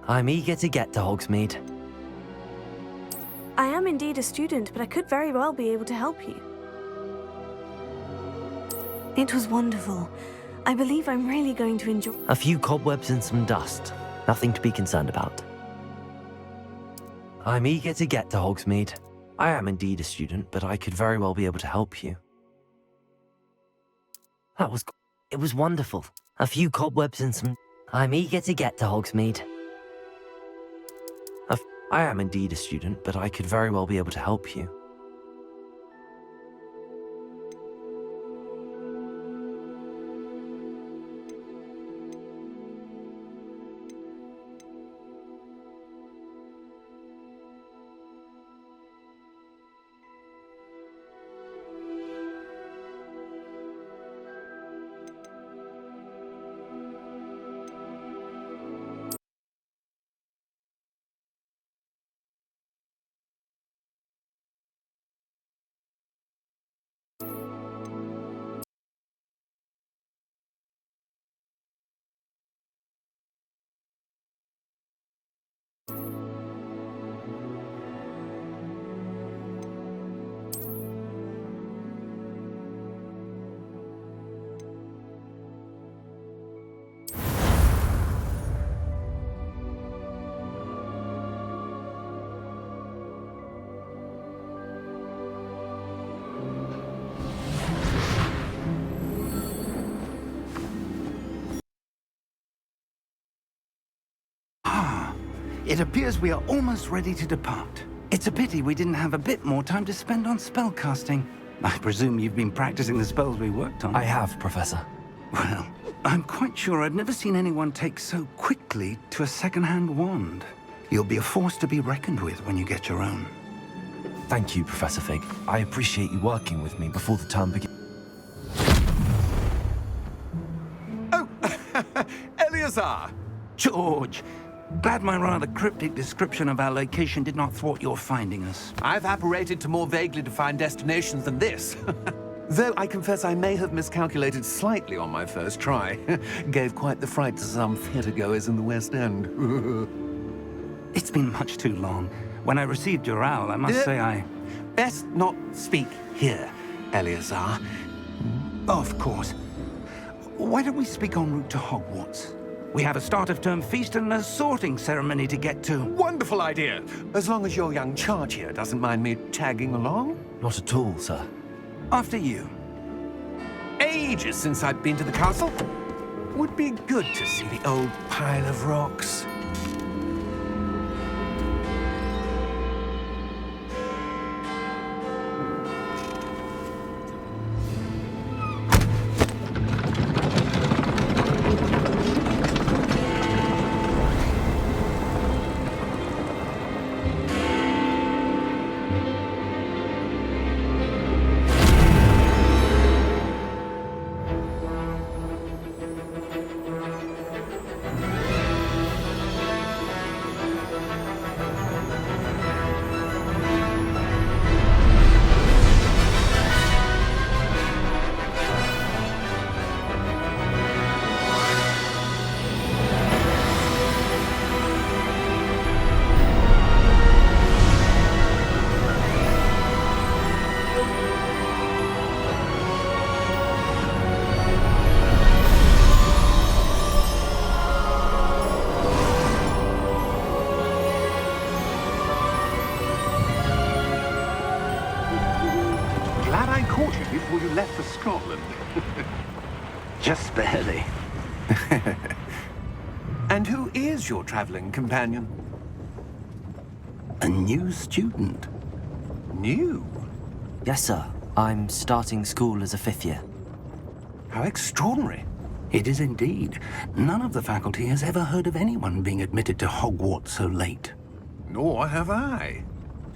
I'm eager to get to Hogsmeade. I am indeed a student, but I could very well be able to help you. It was wonderful. I believe I'm really going to enjoy... A few cobwebs and some dust. Nothing to be concerned about. I'm eager to get to Hogsmeade. I am indeed a student, but I could very well be able to help you. It was wonderful. A few cobwebs and some... I'm eager to get to Hogsmeade. I am indeed a student, but I could very well be able to help you. It appears we are almost ready to depart. It's a pity we didn't have a bit more time to spend on spellcasting. I presume you've been practicing the spells we worked on. I have, Professor. Well, I'm quite sure I've never seen anyone take so quickly to a second-hand wand. You'll be a force to be reckoned with when you get your own. Thank you, Professor Fig. I appreciate you working with me before the term begins. Oh, Eleazar! George! Glad my rather cryptic description of our location did not thwart your finding us. I've apparated to more vaguely defined destinations than this. Though I confess I may have miscalculated slightly on my first try. Gave quite the fright to some theatre-goers in the West End. It's been much too long. When I received your owl, I must say I... Best not speak here, Eleazar. Of course. Why don't we speak en route to Hogwarts? We have a start-of-term feast and a sorting ceremony to get to. Wonderful idea! As long as your young charge here doesn't mind me tagging along. Not at all, sir. After you. Ages since I've been to the castle. Would be good to see the old pile of rocks. Before you left for Scotland. Just barely. And who is your traveling companion? A new student. New? Yes, sir. I'm starting school as a 5th year. How extraordinary. It is indeed. None of the faculty has ever heard of anyone being admitted to Hogwarts so late. Nor have I.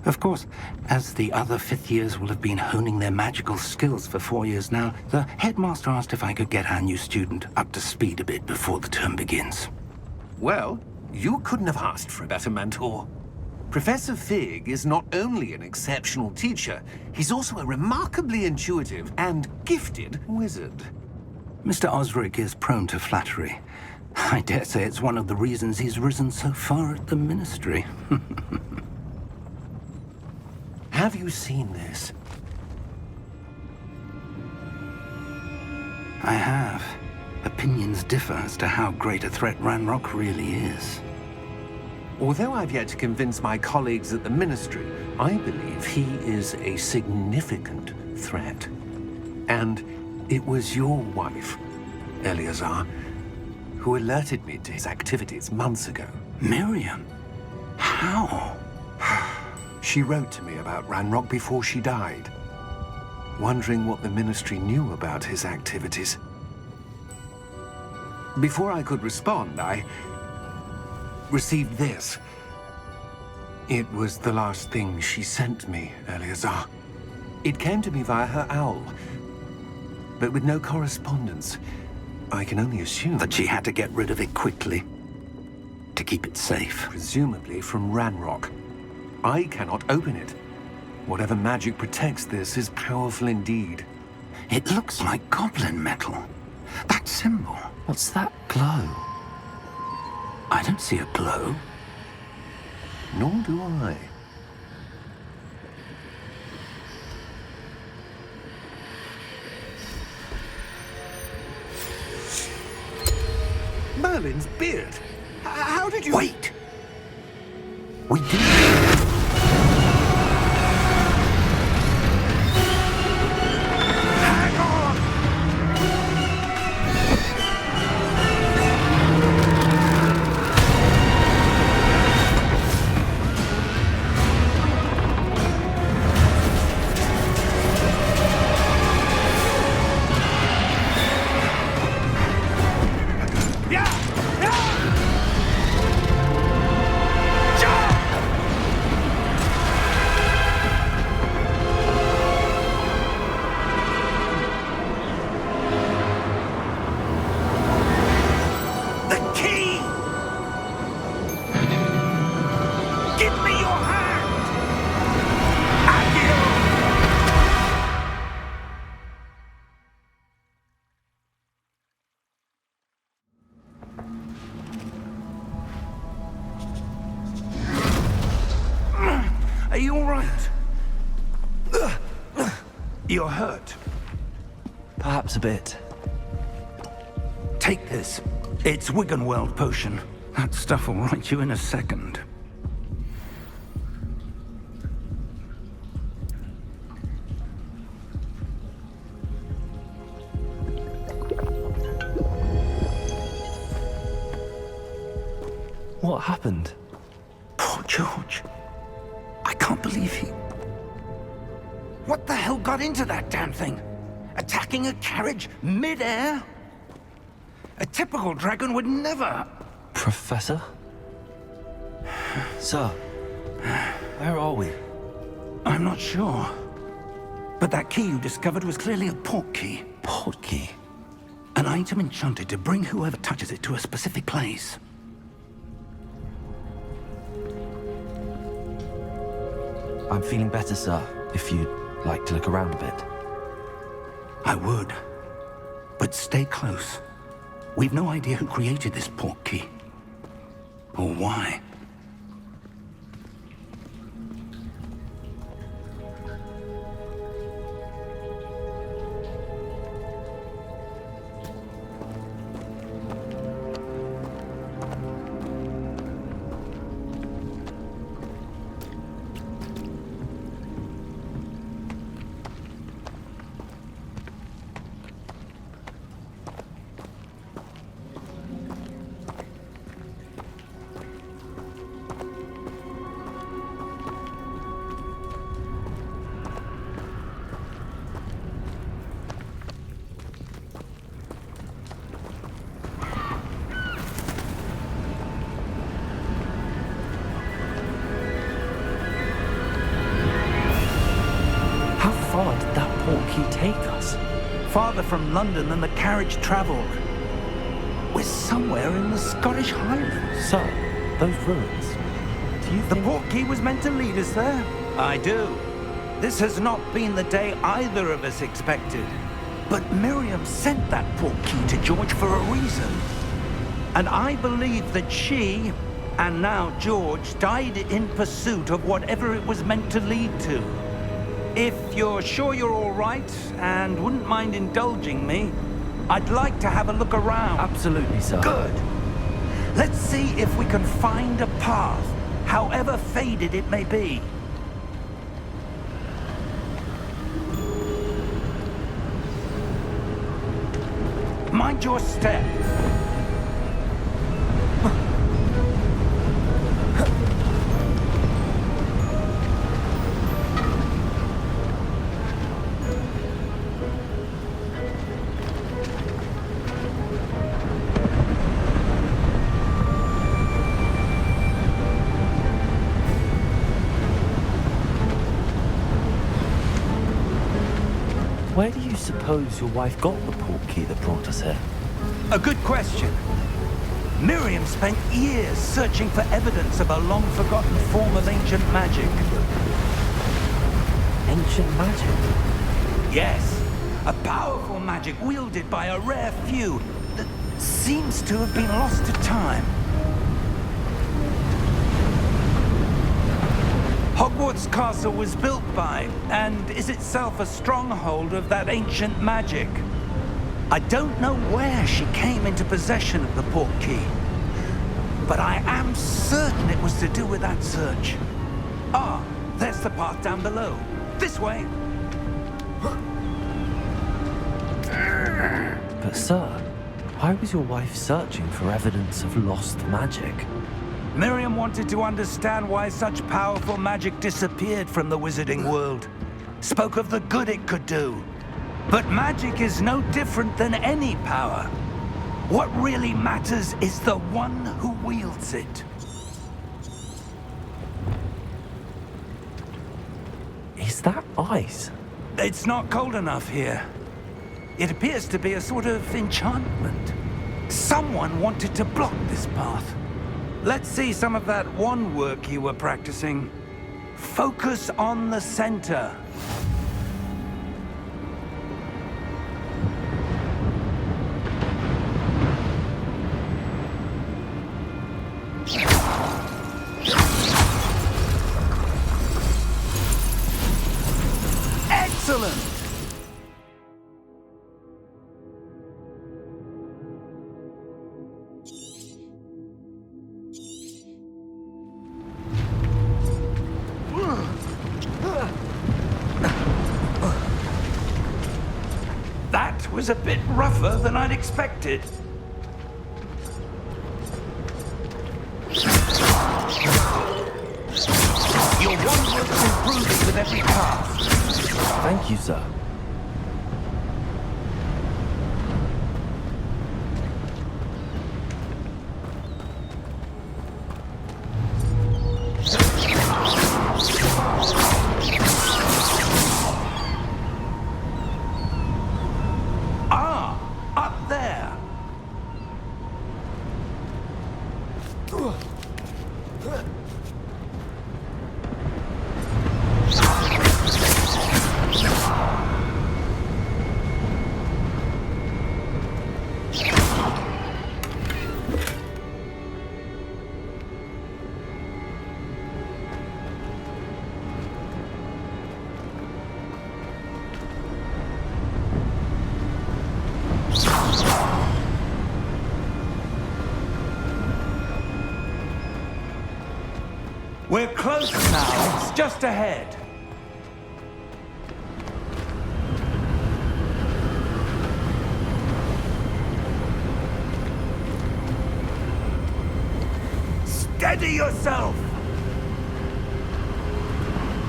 Of course, as the other 5th years will have been honing their magical skills for 4 years now, the headmaster asked if I could get our new student up to speed a bit before the term begins. Well, you couldn't have asked for a better mentor. Professor Fig is not only an exceptional teacher, he's also a remarkably intuitive and gifted wizard. Mr. Osric is prone to flattery, I dare say it's one of the reasons he's risen so far at the Ministry. Have you seen this? I have. Opinions differ as to how great a threat Ranrock really is. Although I've yet to convince my colleagues at the Ministry, I believe he is a significant threat. And it was your wife, Eleazar, who alerted me to his activities months ago. Miriam? How? She wrote to me about Ranrock before she died, wondering what the Ministry knew about his activities. Before I could respond, I received this. It was the last thing she sent me, Eleazar. It came to me via her owl, but with no correspondence. I can only assume That she had to get rid of it quickly. To keep it safe. presumably from Ranrock. I cannot open it. Whatever magic protects this is powerful indeed. It looks like goblin metal. That symbol. What's that glow? I don't see a glow. Nor do I. Merlin's beard. How did you... Wait! We did. Hang on! Yeah! Yeah! Jump! The key! Give me your hand! Adieu! Are you all right? You're hurt. Perhaps a bit. Take this. It's Wiggenweld potion. That stuff will right you in a second. What happened? Poor George. I can't believe he... What the hell got into that damn thing? Attacking a carriage mid-air? A typical dragon would never... Professor? Sir, where are we? I'm not sure. But that key you discovered was clearly a port key. Port key? An item enchanted to bring whoever touches it to a specific place. I'm feeling better, sir, if you'd like to look around a bit. I would. But stay close. We've no idea who created this port key. Or why. How far did that port key take us? Farther from London than the carriage traveled. We're somewhere in the Scottish Highlands. Sir, those ruins. Do you The think... port key was meant to lead us there? I do. This has not been the day either of us expected. But Miriam sent that port key to George for a reason. And I believe that she, and now George, died in pursuit of whatever it was meant to lead to. If you're sure you're all right and wouldn't mind indulging me, I'd like to have a look around. Absolutely, sir. Good. Let's see if we can find a path, however faded it may be. Mind your step. Where do you suppose your wife got the portkey that brought us here? A good question. Miriam spent years searching for evidence of a long-forgotten form of ancient magic. Ancient magic? Yes, a powerful magic wielded by a rare few that seems to have been lost to time. Hogwarts Castle was built by, and is itself a stronghold of that ancient magic. I don't know where she came into possession of the portkey, but I am certain it was to do with that search. Ah, there's the path down below. This way. But sir, why was your wife searching for evidence of lost magic? Miriam wanted to understand why such powerful magic disappeared from the wizarding world. Spoke of the good it could do. But magic is no different than any power. What really matters is the one who wields it. Is that ice? It's not cold enough here. It appears to be a sort of enchantment. Someone wanted to block this path. Let's see some of that wand work you were practicing. Focus on the center. Excellent! That was a bit rougher than I'd expected. Your wand work's improving with every pass. Thank you, sir. Ah, up there. We're close now. It's just ahead. Steady yourself!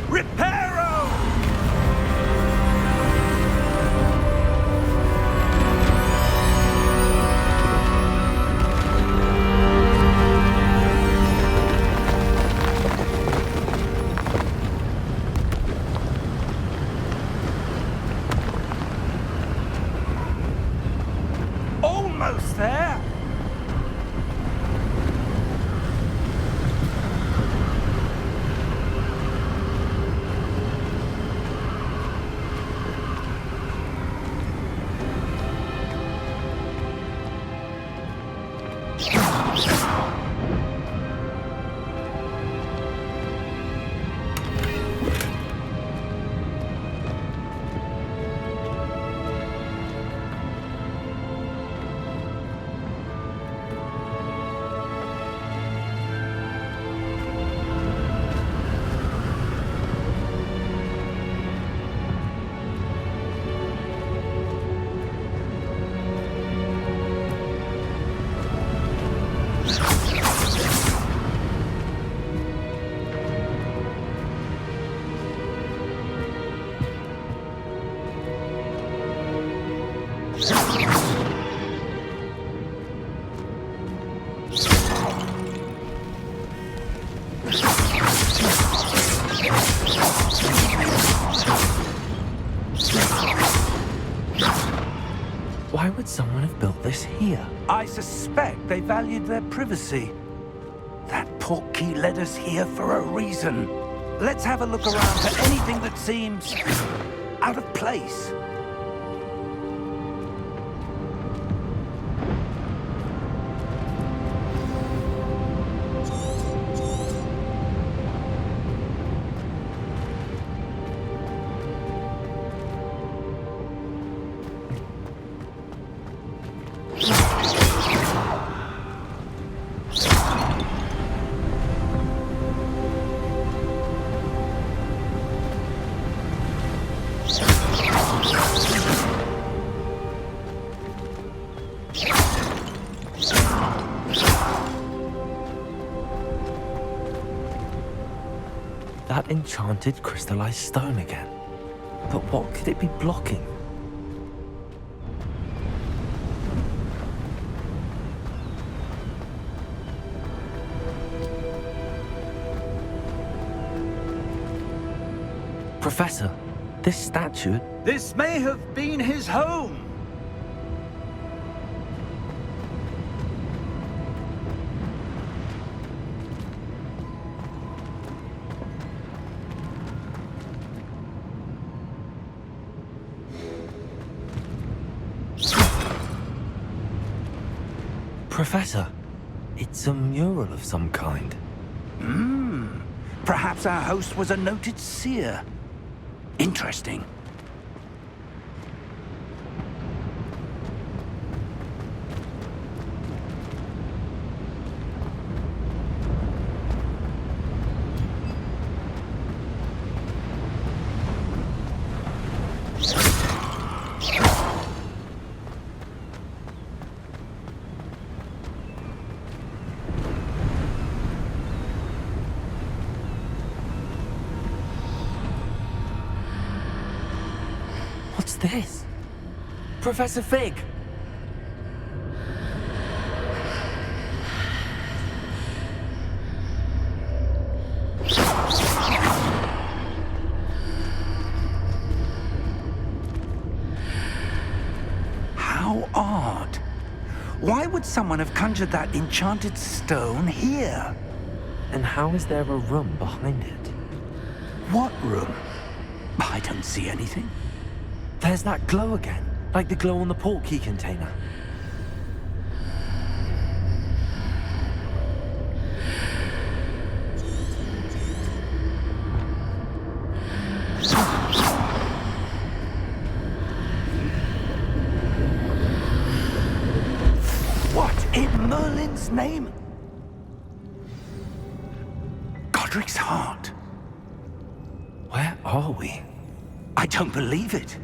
Reparo! Almost there! Why would someone have built this here? I suspect they valued their privacy. That portkey led us here for a reason. Let's have a look around for anything that seems out of place. That enchanted crystallized stone again. But what could it be blocking? Professor, this statue... This may have been his home. Professor, it's a mural of some kind. Perhaps our host was a noted seer. Interesting. What's this? Professor Fig! How odd. Why would someone have conjured that enchanted stone here? And how is there a room behind it? What room? I don't see anything. There's that glow again, like the glow on the portkey container. What in Merlin's name? Godric's heart. Where are we? I don't believe it.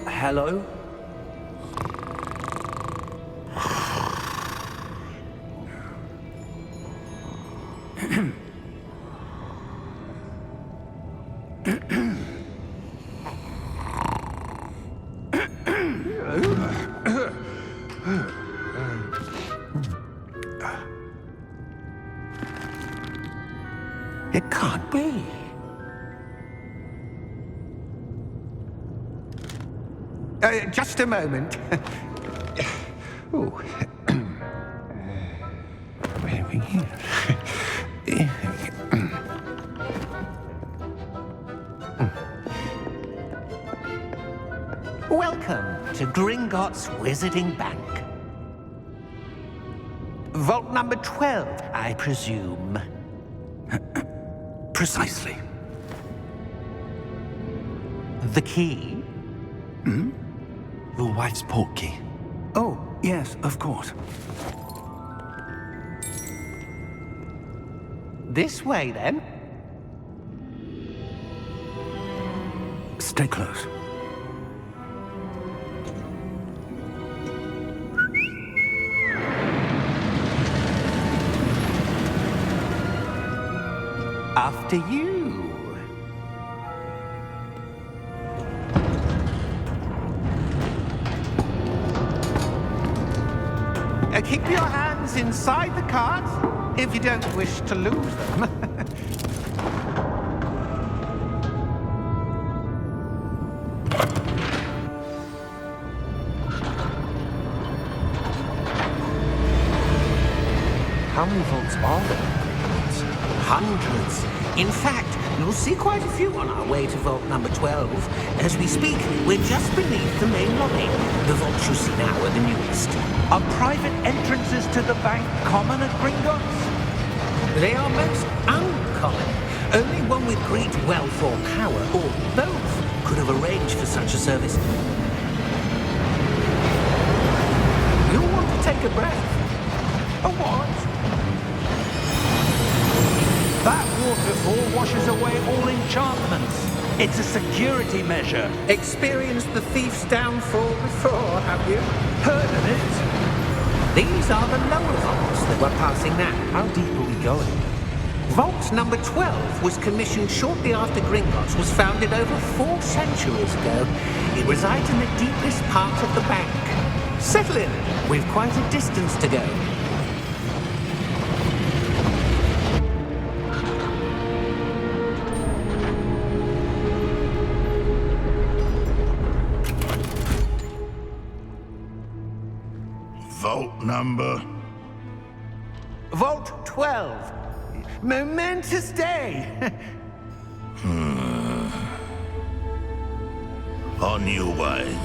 Hello? It can't be. Just a moment. Oh. Where are we here? Welcome to Gringotts Wizarding Bank. Vault number 12, I presume. Precisely. The key? Your wife's portkey. Oh, yes, of course. This way, then. Stay close. After you. Keep your hands inside the cart if you don't wish to lose them. How many vaults are there? Hundreds. In fact, you'll see quite a few on our way to vault number 12. As we speak, we're just beneath the main lobby. The vaults you see now are the newest. Are private entrances to the bank common at Gringotts? They are most uncommon. Only one with great wealth or power, or both, could have arranged for such a service. You'll want to take a breath. A what? That waterfall washes away all enchantments. It's a security measure. Experienced the thief's downfall before, have you? Heard of it? These are the lower vaults that we're passing now. How deep are we going? Vault number 12 was commissioned shortly after Gringotts was founded over 4 centuries ago. It resides in the deepest part of the bank. Settle in. We've quite a distance to go. Vault number? Vault 12. Momentous day. On your way.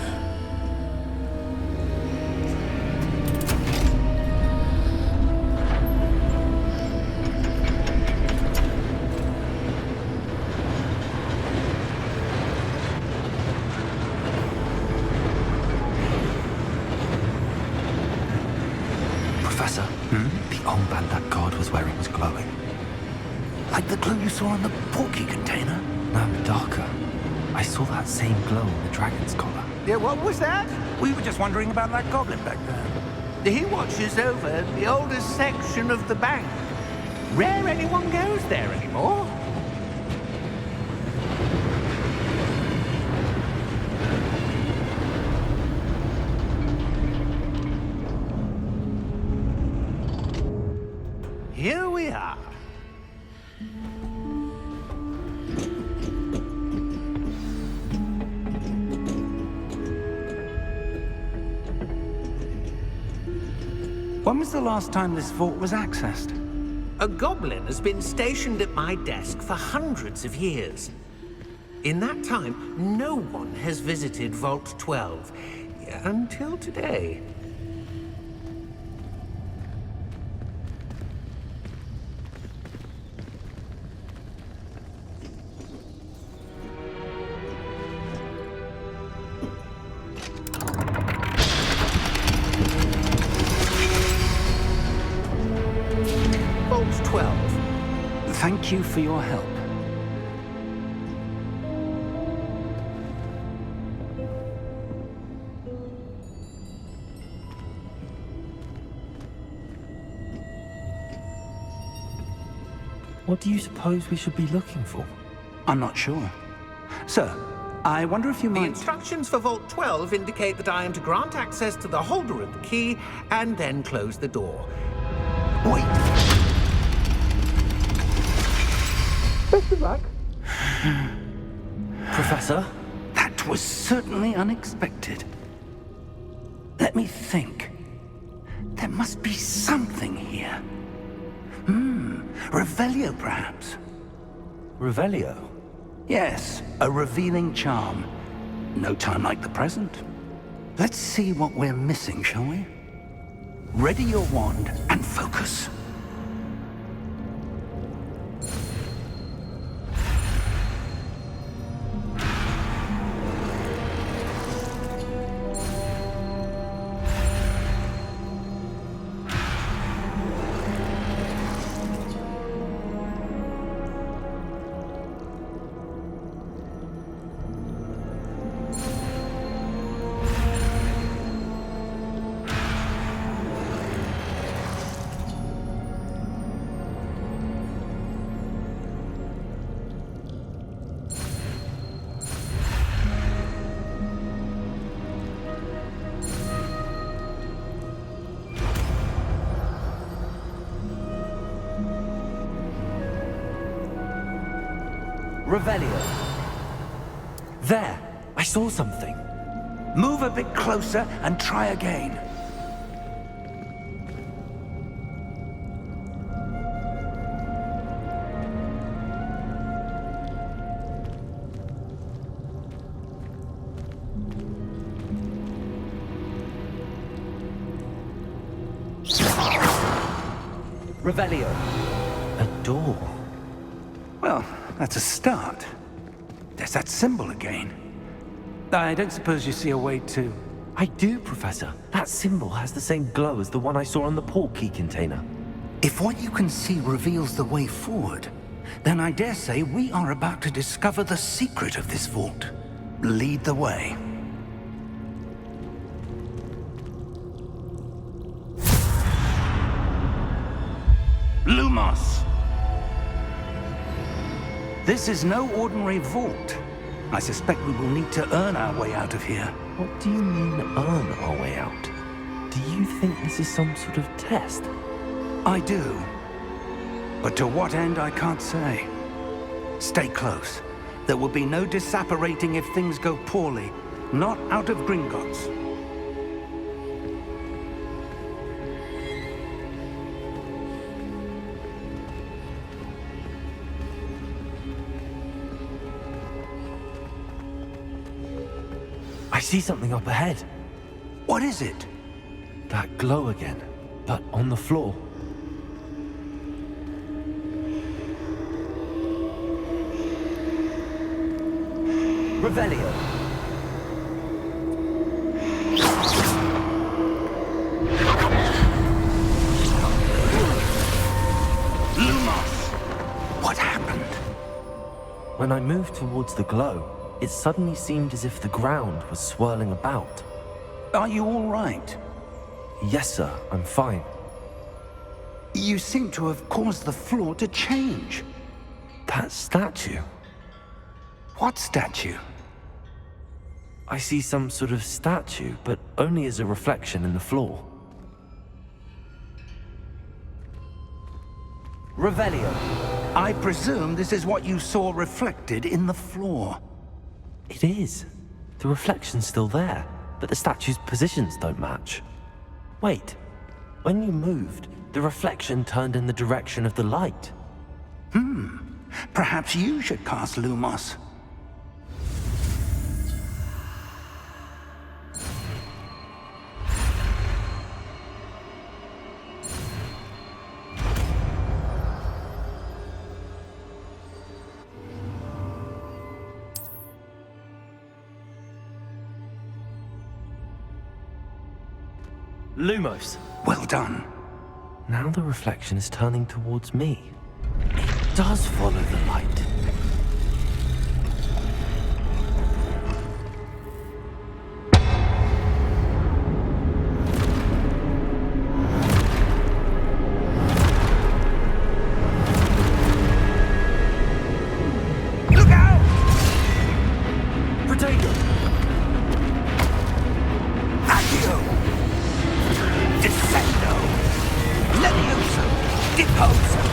Professor, the armband that guard was wearing was glowing. Like the glow you saw on the porky container? No, darker. I saw that same glow on the dragon's collar. Yeah, what was that? We were just wondering about that goblin back there. He watches over the oldest section of the bank. Rare anyone goes there anymore. Here we are. When was the last time this vault was accessed? A goblin has been stationed at my desk for hundreds of years. In that time, no one has visited Vault 12 until today. Vault 12. Thank you for your help. What do you suppose we should be looking for? I'm not sure. Sir, I wonder if you The might... instructions for Vault 12 indicate that I am to grant access to the holder of the key and then close the door. Wait! Best of luck. Professor? That was certainly unexpected. Let me think. There must be something here. Revelio, perhaps? Revelio? Yes, a revealing charm. No time like the present. Let's see what we're missing, shall we? Ready your wand and focus. Revelio. There! I saw something. Move a bit closer and try again. Revelio. A door. Well, that's a start. There's that symbol again. I don't suppose you see a way to... I do, Professor. That symbol has the same glow as the one I saw on the port key container. If what you can see reveals the way forward, then I dare say we are about to discover the secret of this vault. Lead the way. Lumos! This is no ordinary vault. I suspect we will need to earn our way out of here. What do you mean, earn our way out? Do you think this is some sort of test? I do. But to what end, I can't say. Stay close. There will be no disapparating if things go poorly. Not out of Gringotts. I see something up ahead. What is it? That glow again, but on the floor. Revelio. Lumos! What happened? When I moved towards the glow, it suddenly seemed as if the ground was swirling about. Are you all right? Yes, sir, I'm fine. You seem to have caused the floor to change. That statue. What statue? I see some sort of statue, but only as a reflection in the floor. Revelio. I presume this is what you saw reflected in the floor. It is. The reflection's still there, but the statue's positions don't match. Wait. When you moved, the reflection turned in the direction of the light. Perhaps you should cast Lumos. Lumos. Well done. Now the reflection is turning towards me. It does follow the light. Look out! Protego! Accio! Descendo! Levioso! Deposo!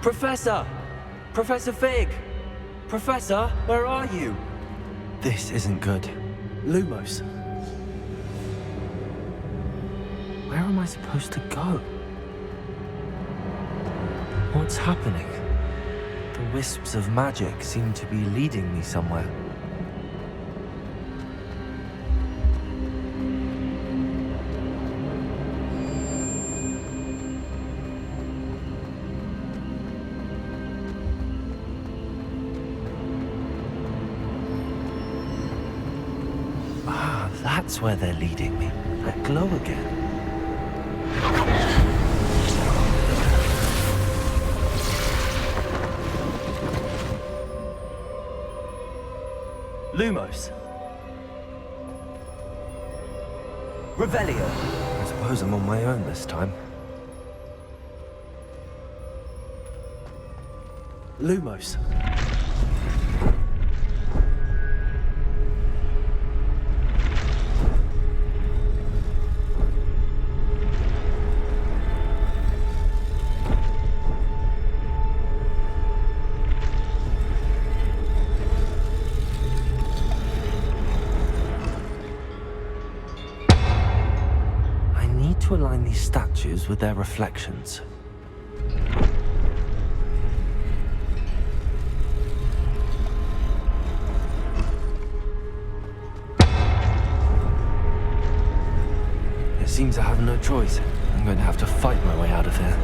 Professor! Professor Fig! Professor, where are you? This isn't good. Lumos. Where am I supposed to go? What's happening? The wisps of magic seem to be leading me somewhere. Ah, that's where they're leading me. That glow again. Lumos. Revelio. I suppose I'm on my own this time. Lumos. To align these statues with their reflections. It seems I have no choice. I'm going to have to fight my way out of here.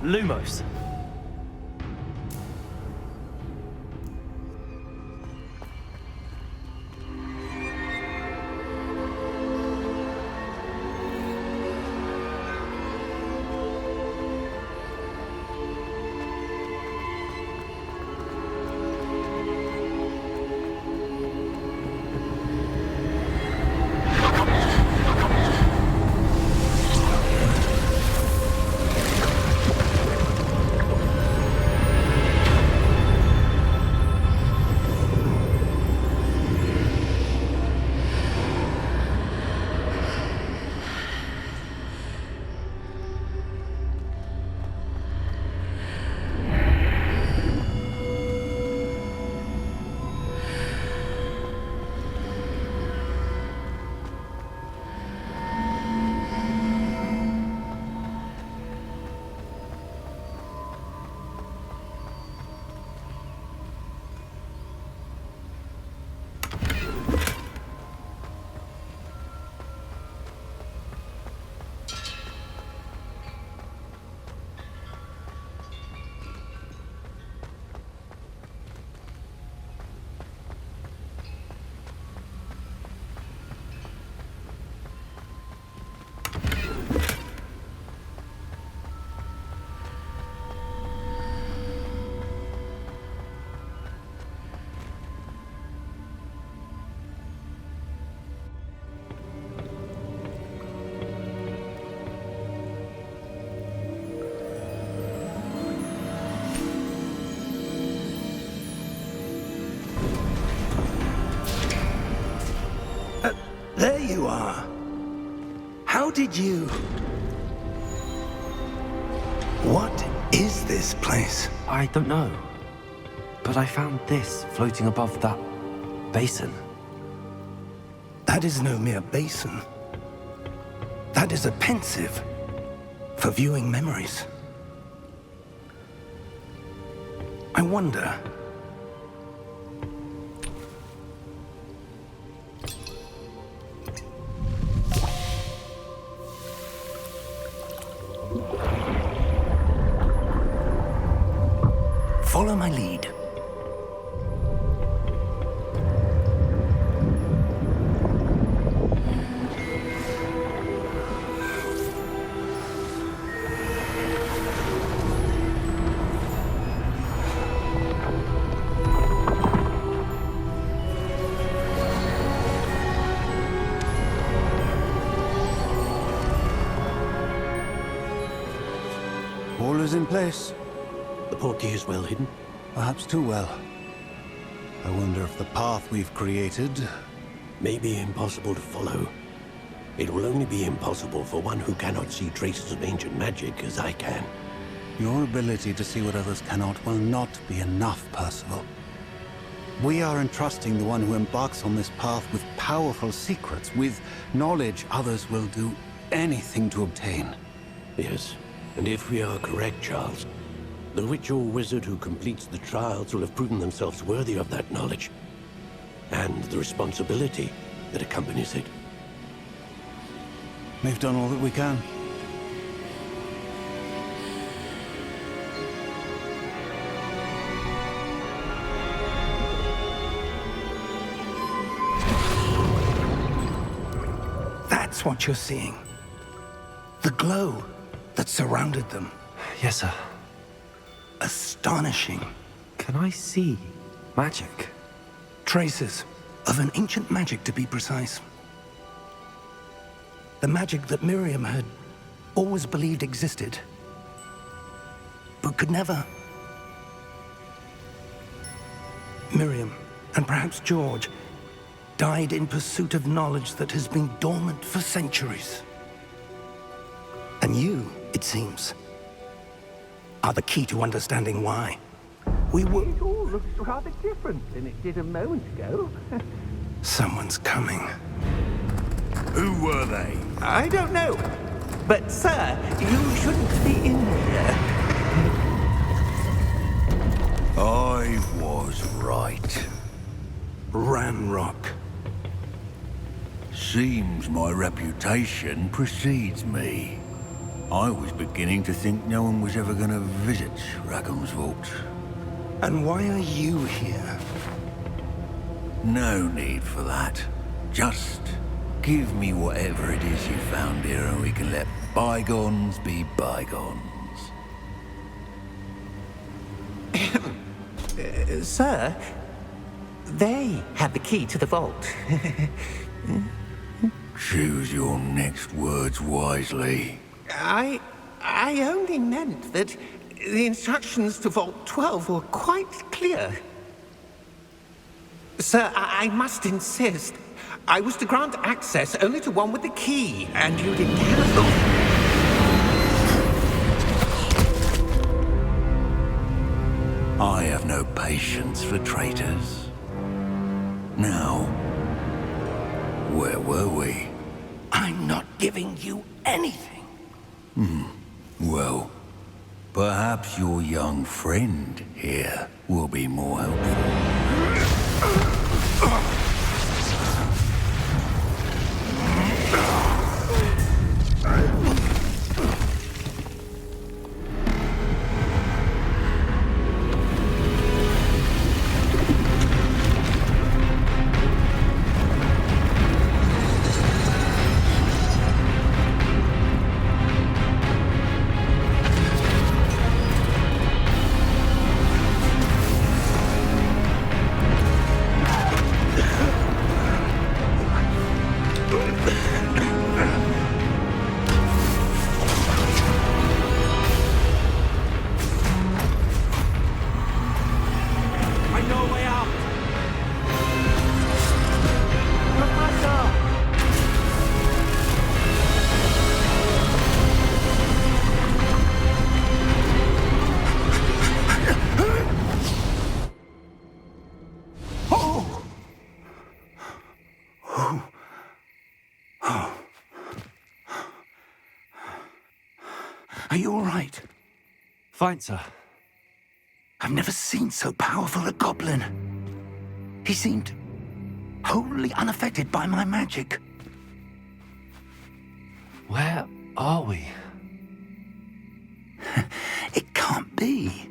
Lumos. There you are. How did you... What is this place? I don't know. But I found this floating above that basin. That is no mere basin. That is a pensive for viewing memories. I wonder... Follow my lead. All is in place. The portkey is well hidden. Perhaps too well. I wonder if the path we've created... May be impossible to follow. It will only be impossible for one who cannot see traces of ancient magic as I can. Your ability to see what others cannot will not be enough, Percival. We are entrusting the one who embarks on this path with powerful secrets, with knowledge others will do anything to obtain. Yes, and if we are correct, Charles, the witch or wizard who completes the trials will have proven themselves worthy of that knowledge, and the responsibility that accompanies it. We've done all that we can. That's what you're seeing. The glow that surrounded them. Yes, sir. Astonishing. Can I see magic? Traces of an ancient magic, to be precise. The magic that Miriam had always believed existed, but could never. Miriam, and perhaps George, died in pursuit of knowledge that has been dormant for centuries. And you, it seems, are the key to understanding why. We were... It all looks rather different than it did a moment ago. Someone's coming. Who were they? I don't know. But, sir, you shouldn't be in here. I was right. Ranrock. Seems my reputation precedes me. I was beginning to think no one was ever going to visit Rackham's vault. And why are you here? No need for that. Just give me whatever it is you found here and we can let bygones be bygones. Sir, they have the key to the vault. Choose your next words wisely. I only meant that the instructions to Vault 12 were quite clear. Sir, I must insist. I was to grant access only to one with the key, and you didn't have them. I have no patience for traitors. Now, where were we? I'm not giving you anything. Well, perhaps your young friend here will be more helpful. Are you all right? Fine, sir. I've never seen so powerful a goblin. He seemed wholly unaffected by my magic. Where are we? It can't be.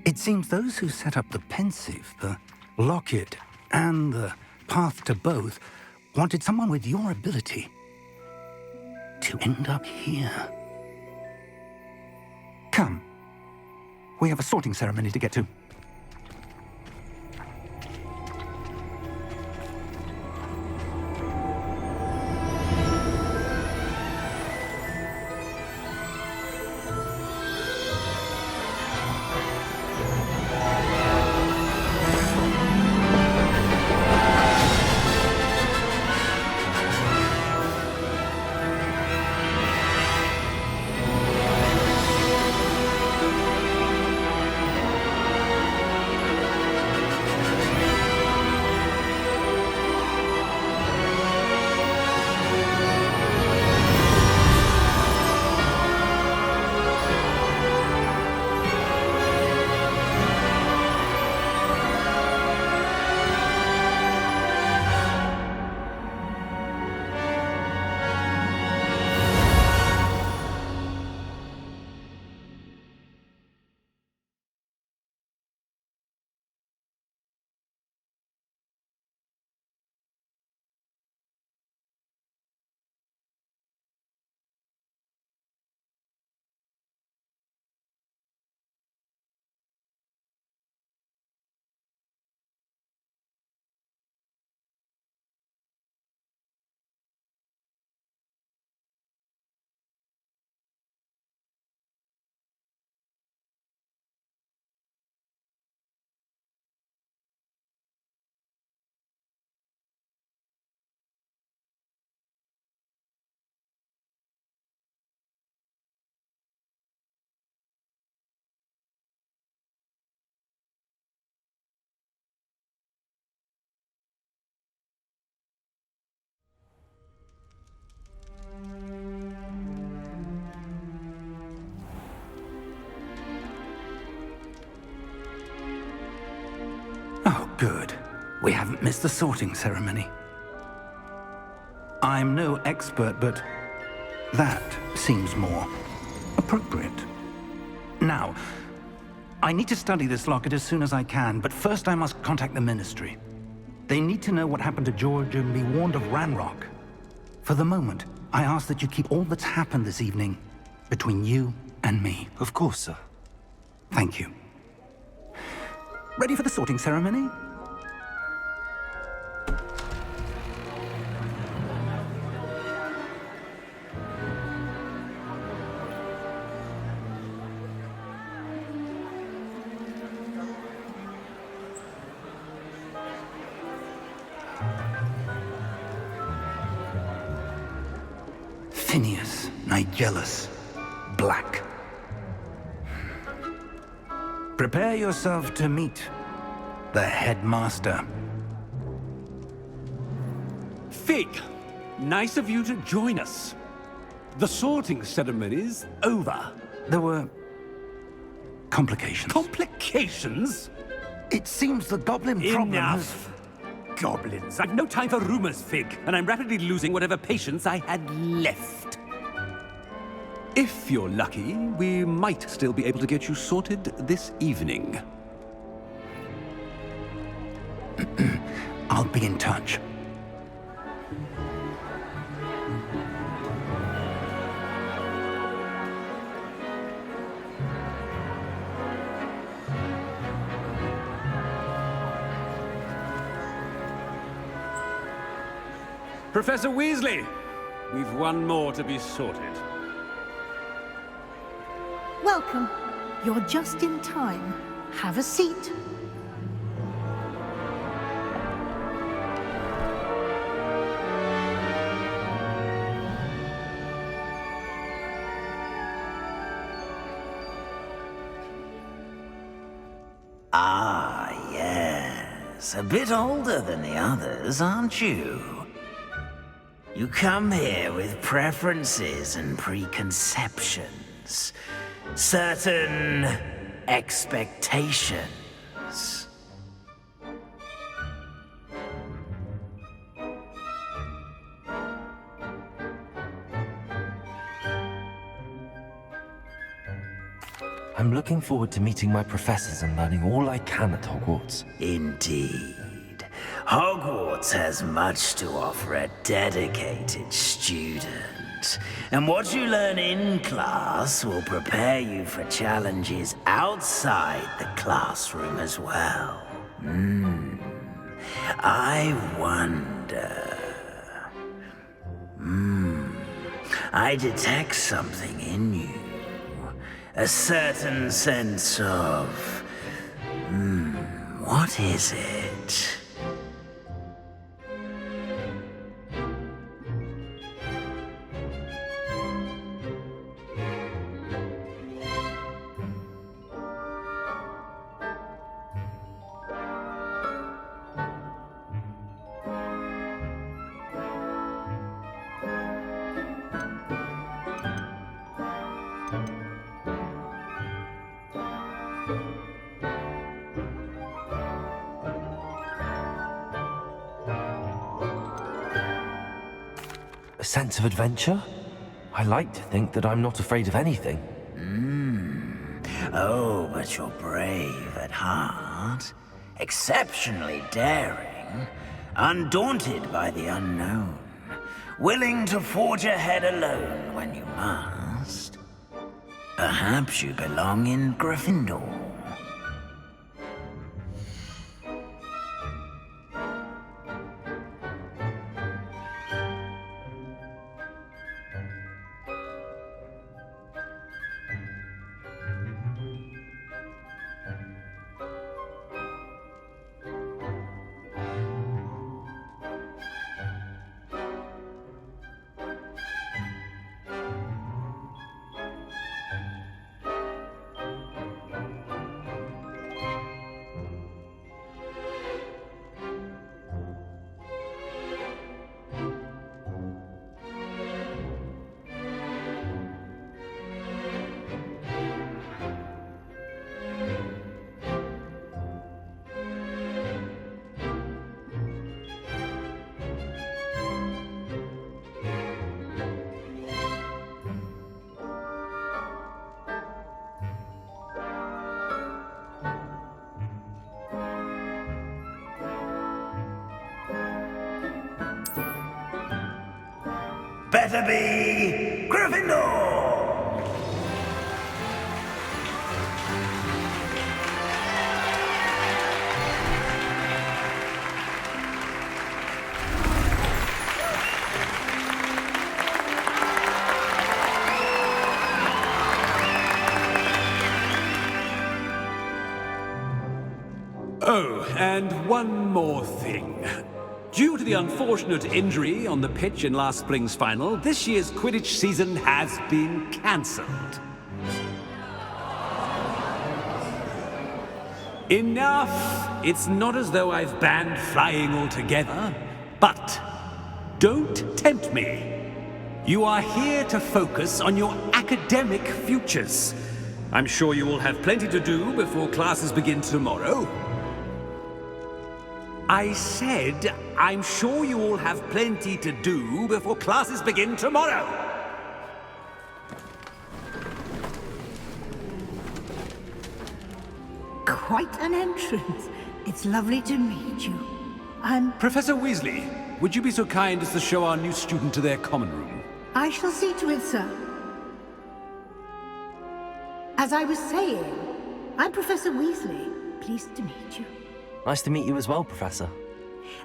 It seems those who set up the pensive, the locket, and the path to both wanted someone with your ability to end up here. Come. We have a sorting ceremony to get to. Oh, good. We haven't missed the sorting ceremony. I'm no expert, but that seems more appropriate. Now, I need to study this locket as soon as I can, but first I must contact the Ministry. They need to know what happened to George and be warned of Ranrock. For the moment, I ask that you keep all that's happened this evening between you and me. Of course, sir. Thank you. Ready for the sorting ceremony? Phineas, Nigellus, Black. Prepare yourself to meet the headmaster. Fig, nice of you to join us. The sorting ceremony's over. There were complications. Complications? It seems the goblin problem Enough! Goblins. I've no time for rumors, Fig, and I'm rapidly losing whatever patience I had left. If you're lucky, we might still be able to get you sorted this evening. I'll be in touch. Professor Weasley, we've one more to be sorted. Welcome. You're just in time. Have a seat. Ah, yes. A bit older than the others, aren't you? You come here with preferences and preconceptions. Certain expectations. I'm looking forward to meeting my professors and learning all I can at Hogwarts. Indeed. Hogwarts has much to offer a dedicated student. And what you learn in class will prepare you for challenges outside the classroom as well. I wonder... I detect something in you. A certain sense of... what is it? A sense of adventure? I like to think that I'm not afraid of anything. Oh, but you're brave at heart. Exceptionally daring. Undaunted by the unknown. Willing to forge ahead alone when you must. Perhaps you belong in Gryffindor. Better be Gryffindor! Oh, and one more thing. Due to the unfortunate injury on the pitch in last spring's final, this year's Quidditch season has been cancelled. Enough! It's not as though I've banned flying altogether, but don't tempt me. You are here to focus on your academic futures. I'm sure you will have plenty to do before classes begin tomorrow. I said, I'm sure you all have plenty to do before classes begin tomorrow. Quite an entrance. It's lovely to meet you. I'm... Professor Weasley, would you be so kind as to show our new student to their common room? I shall see to it, sir. As I was saying, I'm Professor Weasley. Pleased to meet you. Nice to meet you as well, Professor.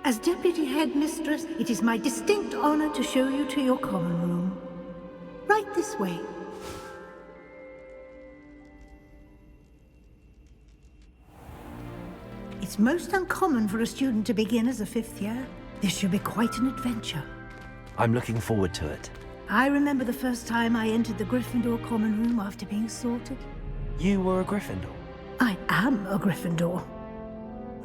As Deputy Headmistress, it is my distinct honor to show you to your common room. Right this way. It's most uncommon for a student to begin as a fifth year. This should be quite an adventure. I'm looking forward to it. I remember the first time I entered the Gryffindor common room after being sorted. You were a Gryffindor? I am a Gryffindor.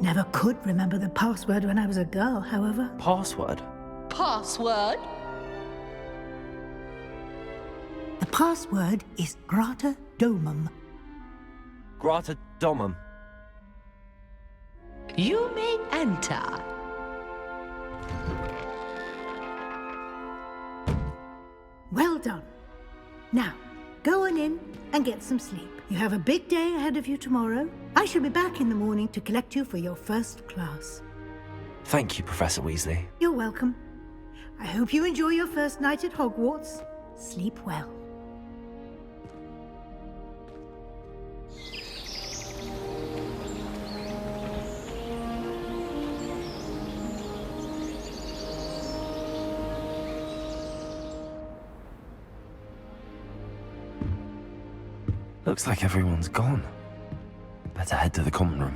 Never could remember the password when I was a girl, however. Password? Password? The password is Grata Domum. Grata Domum. You may enter. Well done. Now, go on in and get some sleep. You have a big day ahead of you tomorrow. I shall be back in the morning to collect you for your first class. Thank you, Professor Weasley. You're welcome. I hope you enjoy your first night at Hogwarts. Sleep well. Looks like everyone's gone. Better head to the common room.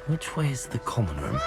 Which way is the common room?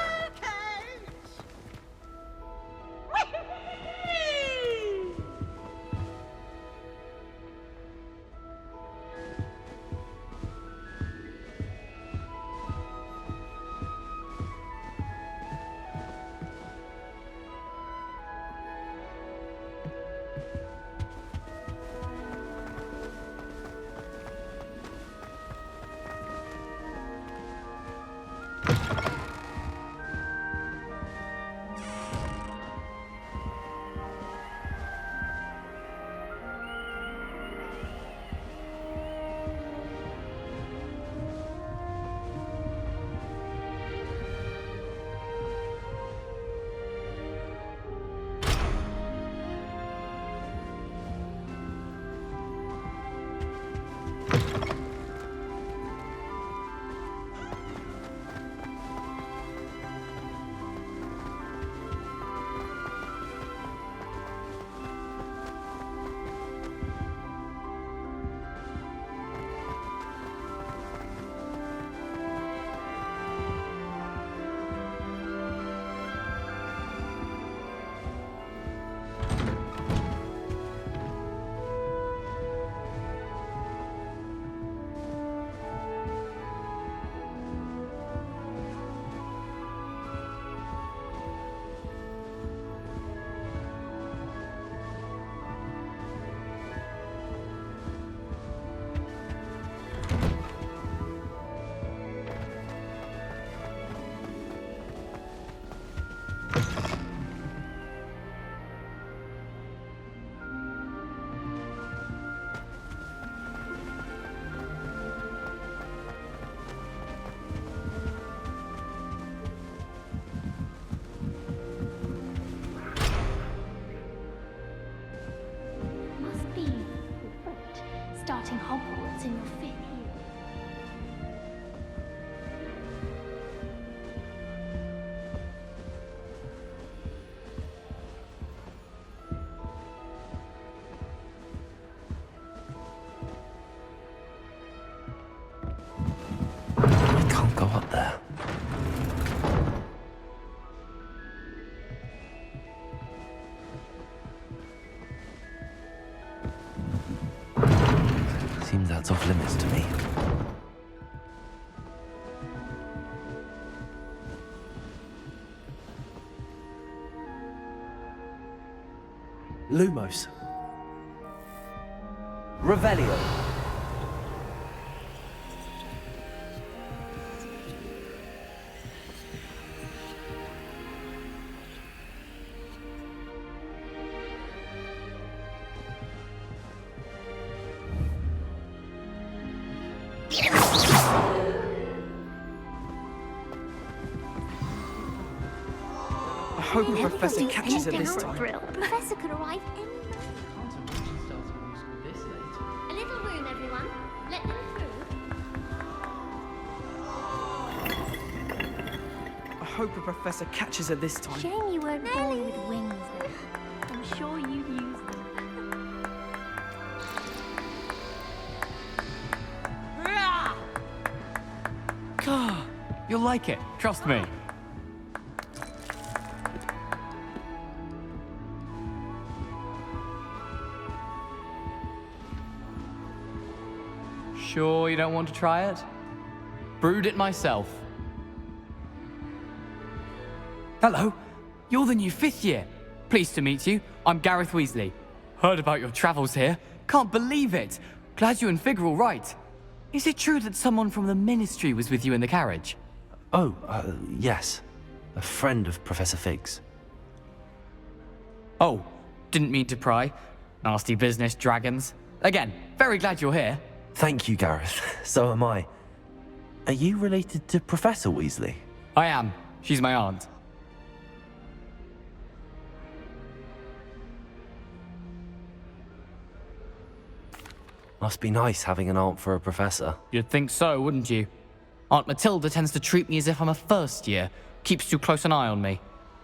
Starting Hogwarts in your 5th year. I can't go up there. Seems that's off limits to me. Lumos. Revelio. I hope the professor catches it this time. Professor could arrive any moment. A little room hope a professor catches her this time. Shame you weren't born with wings then. I'm sure you'd use them. You'll like it, trust me. Sure you don't want to try it? Brewed it myself. Hello, you're the new 5th year. Pleased to meet you. I'm Gareth Weasley. Heard about your travels here. Can't believe it. Glad you and Fig are all right. Is it true that someone from the Ministry was with you in the carriage? Oh, yes. A friend of Professor Fig's. Oh, didn't mean to pry. Nasty business, dragons. Again, very glad you're here. Thank you, Gareth. So am I. Are you related to Professor Weasley? I am. She's my aunt. Must be nice having an aunt for a professor. You'd think so, wouldn't you? Aunt Matilda tends to treat me as if I'm a first year. Keeps too close an eye on me.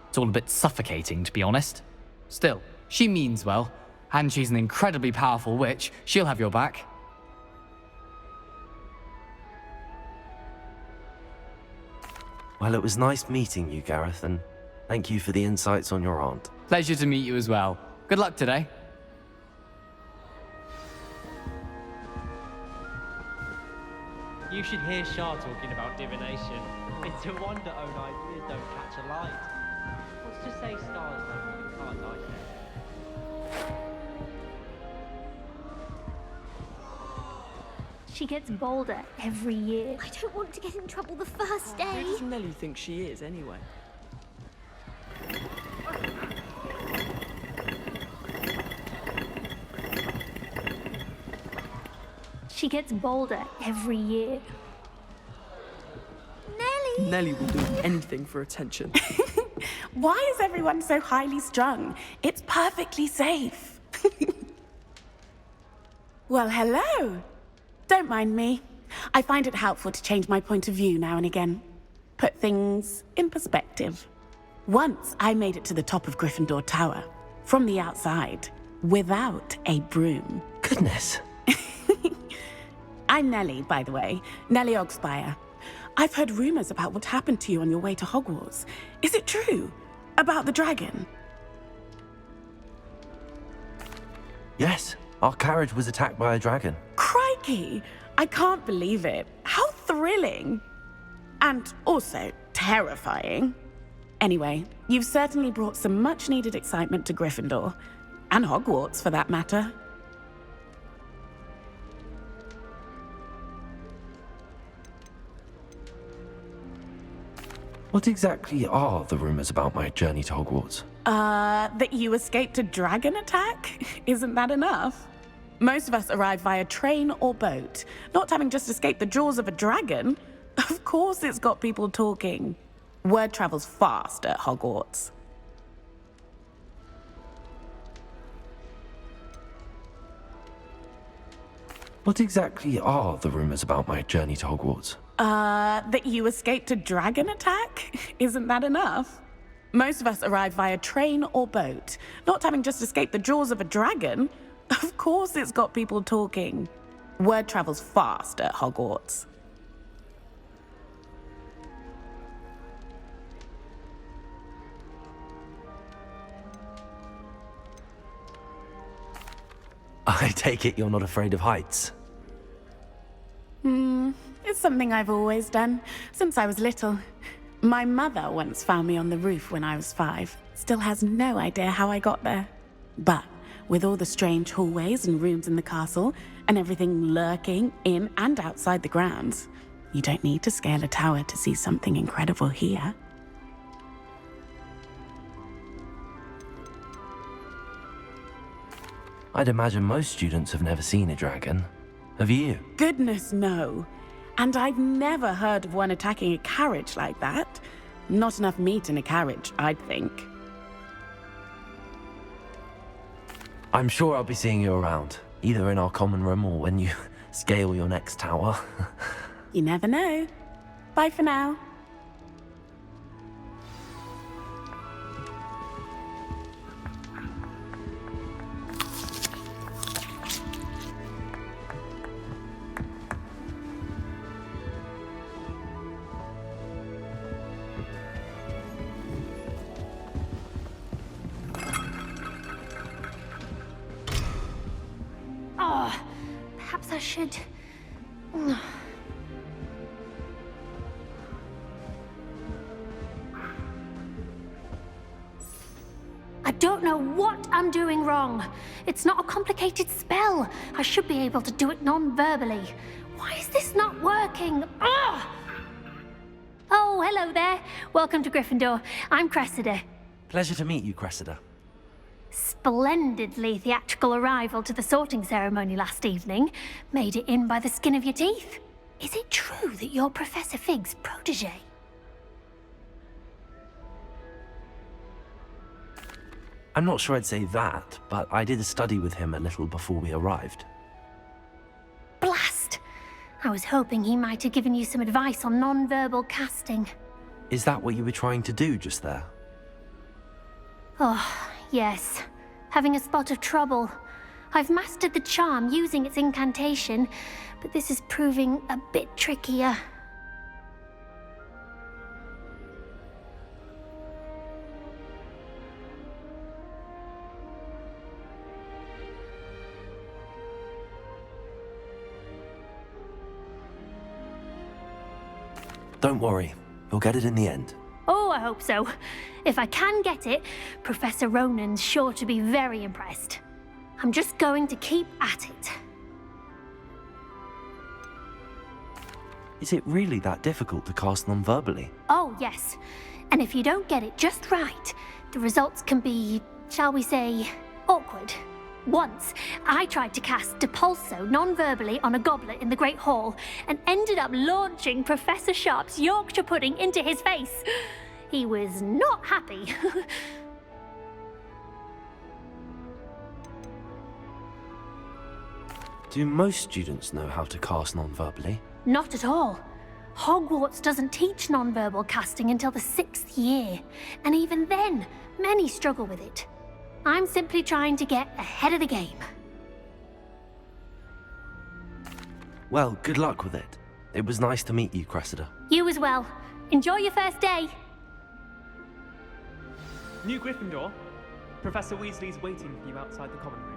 It's all a bit suffocating, to be honest. Still, she means well. And she's an incredibly powerful witch. She'll have your back. Well, it was nice meeting you, Gareth, and thank you for the insights on your aunt. Pleasure to meet you as well. Good luck today. You should hear Shah talking about divination. It's a wonder own ideas don't catch a light. What's to say stars don't move hard like that? She gets bolder every year. I don't want to get in trouble the first day. Who does Nelly think she is, anyway? She gets bolder every year. Nelly! Nelly will do anything for attention. Why is everyone so highly strung? It's perfectly safe. Well, hello. Don't mind me. I find it helpful to change my point of view now and again. Put things in perspective. Once I made it to the top of Gryffindor Tower, from the outside, without a broom. Goodness. I'm Nellie, by the way. Nellie Ogspire. I've heard rumors about what happened to you on your way to Hogwarts. Is it true? About the dragon? Yes, our carriage was attacked by a dragon. Crikey! I can't believe it. How thrilling! And also terrifying. Anyway, you've certainly brought some much-needed excitement to Gryffindor. And Hogwarts, for that matter. What exactly are the rumors about my journey to Hogwarts? That you escaped a dragon attack? Isn't that enough? Most of us arrive via train or boat. Not having just escaped the jaws of a dragon. Of course it's got people talking. Word travels fast at Hogwarts. What exactly are the rumors about my journey to Hogwarts? That you escaped a dragon attack? Isn't that enough? Most of us arrive via train or boat. Not having just escaped the jaws of a dragon. Of course it's got people talking. Word travels fast at Hogwarts. I take it you're not afraid of heights? It's something I've always done, since I was little. My mother once found me on the roof when I was 5. Still has no idea how I got there. But with all the strange hallways and rooms in the castle, and everything lurking in and outside the grounds, you don't need to scale a tower to see something incredible here. I'd imagine most students have never seen a dragon. Have you? Goodness, no. And I've never heard of one attacking a carriage like that. Not enough meat in a carriage, I'd think. I'm sure I'll be seeing you around, either in our common room or when you scale your next tower. You never know. Bye for now. I should... I don't know what I'm doing wrong. It's not a complicated spell. I should be able to do it non-verbally. Why is this not working? Ugh! Oh, hello there. Welcome to Gryffindor. I'm Cressida. Pleasure to meet you, Cressida. Splendidly theatrical arrival to the sorting ceremony last evening. Made it in by the skin of your teeth. Is it true that you're Professor Fig's protege? I'm not sure I'd say that, but I did study with him a little before we arrived. Blast! I was hoping he might have given you some advice on non-verbal casting. Is that what you were trying to do just there? Oh, yes. Having a spot of trouble. I've mastered the charm using its incantation, but this is proving a bit trickier. Don't worry, you'll get it in the end. Oh, I hope so. If I can get it, Professor Ronan's sure to be very impressed. I'm just going to keep at it. Is it really that difficult to cast non-verbally? Oh, yes. And if you don't get it just right, the results can be, shall we say, awkward. Once, I tried to cast Depulso non-verbally on a goblet in the Great Hall and ended up launching Professor Sharp's Yorkshire pudding into his face. He was not happy. Do most students know how to cast non-verbally? Not at all. Hogwarts doesn't teach non-verbal casting until the 6th year, and even then, many struggle with it. I'm simply trying to get ahead of the game. Well, good luck with it. It was nice to meet you, Cressida. You as well. Enjoy your first day. New Gryffindor. Professor Weasley's waiting for you outside the common room.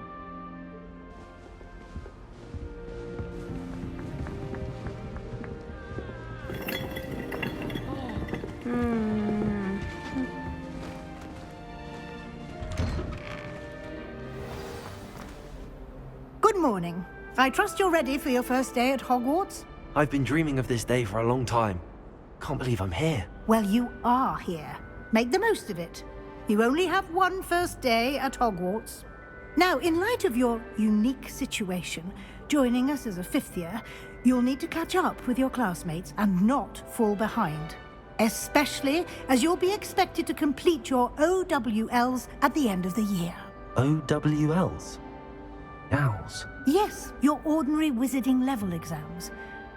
Good morning. I trust you're ready for your first day at Hogwarts? I've been dreaming of this day for a long time. Can't believe I'm here. Well, you are here. Make the most of it. You only have one first day at Hogwarts. Now, in light of your unique situation, joining us as a 5th year, you'll need to catch up with your classmates and not fall behind. Especially as you'll be expected to complete your OWLs at the end of the year. OWLs? Owls? Yes, your ordinary wizarding level exams.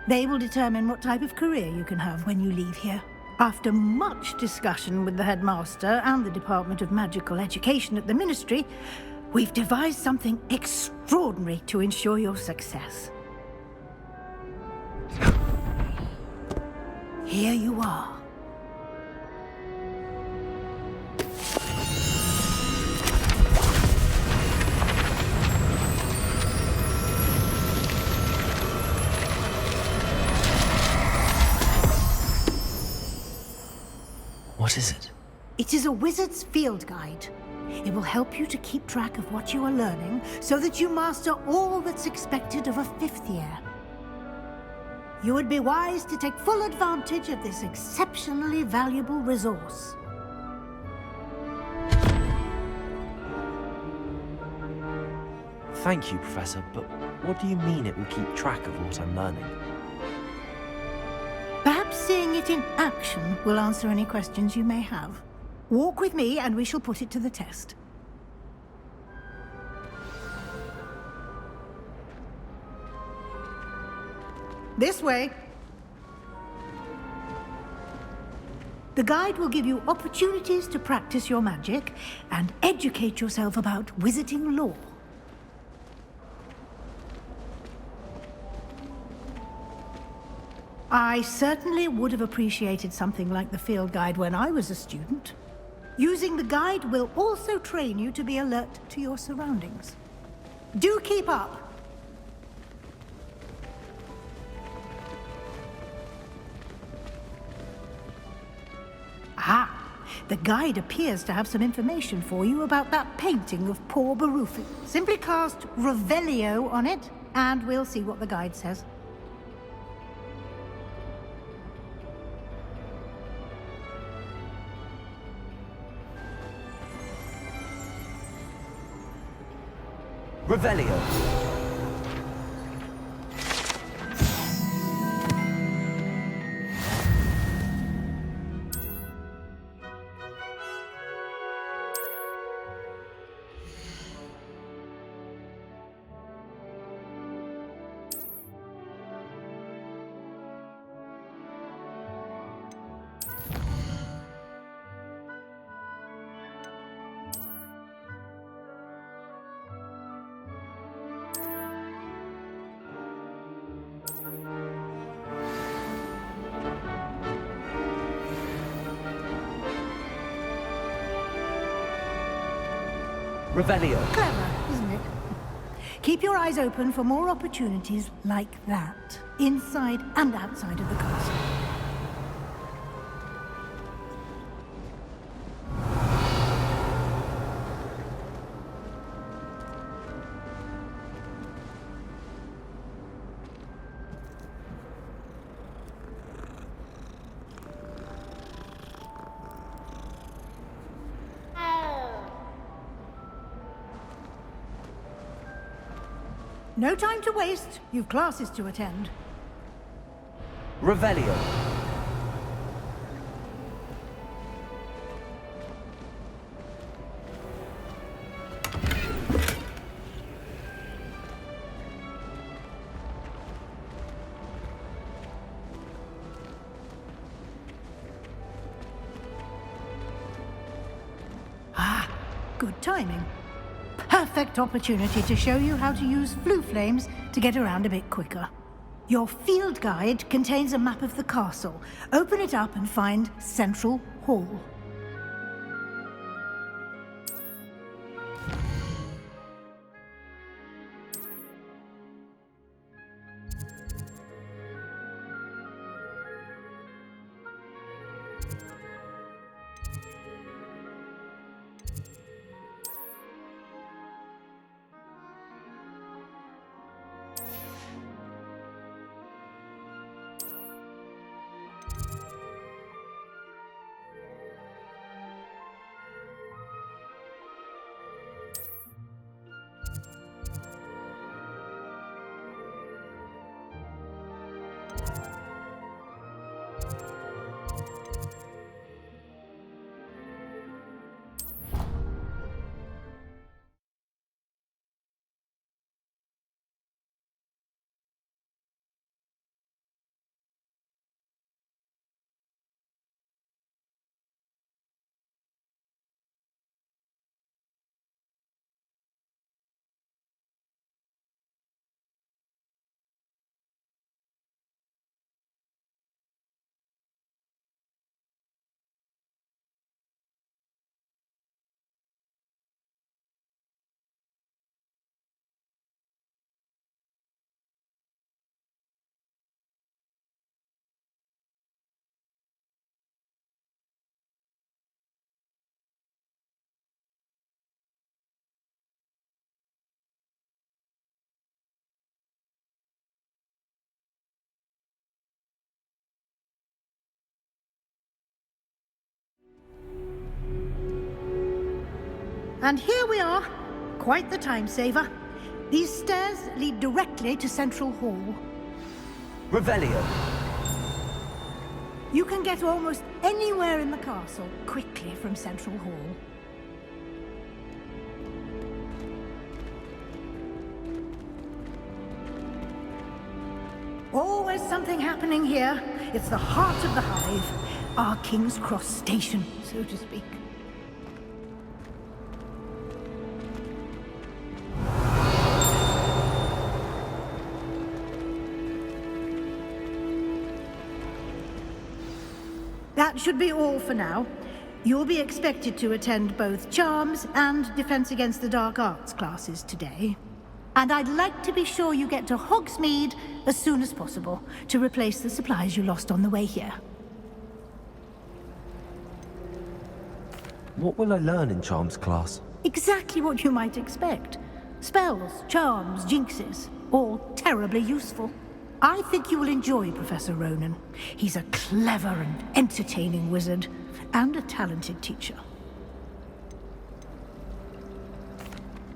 They will determine what type of career you can have when you leave here. After much discussion with the headmaster and the Department of Magical Education at the Ministry, we've devised something extraordinary to ensure your success. Here you are. What is it? It is a wizard's field guide. It will help you to keep track of what you are learning so that you master all that's expected of a 5th year. You would be wise to take full advantage of this exceptionally valuable resource. Thank you, Professor, but what do you mean it will keep track of what I'm learning? Perhaps seeing it in action will answer any questions you may have. Walk with me and we shall put it to the test. This way. The guide will give you opportunities to practice your magic and educate yourself about wizarding lore. I certainly would have appreciated something like the field guide when I was a student. Using the guide will also train you to be alert to your surroundings. Do keep up! The guide appears to have some information for you about that painting of poor Barufi. Simply cast Revelio on it, and we'll see what the guide says. Revelio. Revelio. Clever, isn't it? Keep your eyes open for more opportunities like that, inside and outside of the castle. No time to waste. You've classes to attend. Revelio. Ah, good timing. Perfect opportunity to show you how to use flue flames to get around a bit quicker. Your field guide contains a map of the castle. Open it up and find Central Hall. And here we are. Quite the time saver. These stairs lead directly to Central Hall. Revelio. You can get almost anywhere in the castle quickly from Central Hall. Always something happening here. It's the heart of the hive. Our King's Cross station, so to speak. That should be all for now. You'll be expected to attend both Charms and Defense Against the Dark Arts classes today. And I'd like to be sure you get to Hogsmeade as soon as possible to replace the supplies you lost on the way here. What will I learn in Charms class? Exactly what you might expect. Spells, charms, jinxes, all terribly useful. I think you will enjoy Professor Ronan. He's a clever and entertaining wizard, and a talented teacher.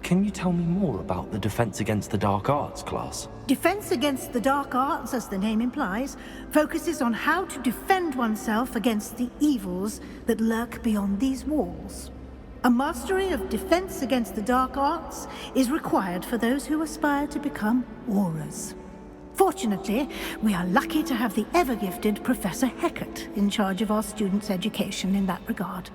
Can you tell me more about the Defense Against the Dark Arts class? Defense Against the Dark Arts, as the name implies, focuses on how to defend oneself against the evils that lurk beyond these walls. A mastery of Defense Against the Dark Arts is required for those who aspire to become Aurors. Fortunately, we are lucky to have the ever-gifted Professor Hecat in charge of our students' education in that regard.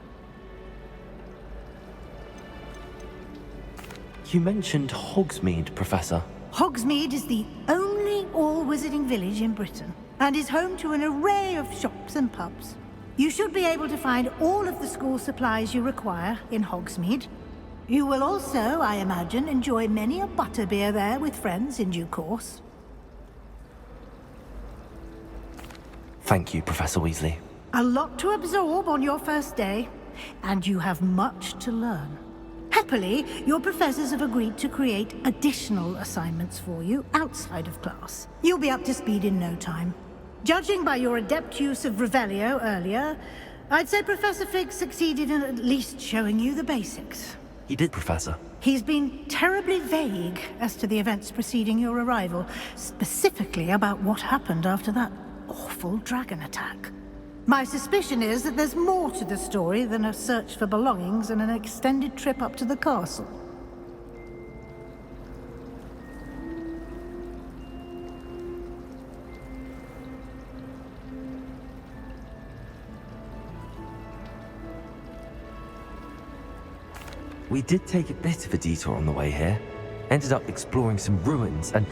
You mentioned Hogsmeade, Professor. Hogsmeade is the only all-wizarding village in Britain, and is home to an array of shops and pubs. You should be able to find all of the school supplies you require in Hogsmeade. You will also, I imagine, enjoy many a butterbeer there with friends in due course. Thank you, Professor Weasley. A lot to absorb on your first day, and you have much to learn. Happily, your professors have agreed to create additional assignments for you outside of class. You'll be up to speed in no time. Judging by your adept use of Revelio earlier, I'd say Professor Fig succeeded in at least showing you the basics. He did, Professor. He's been terribly vague as to the events preceding your arrival, specifically about what happened after that awful dragon attack. My suspicion is that there's more to the story than a search for belongings and an extended trip up to the castle. We did take a bit of a detour on the way here. Ended up exploring some ruins and...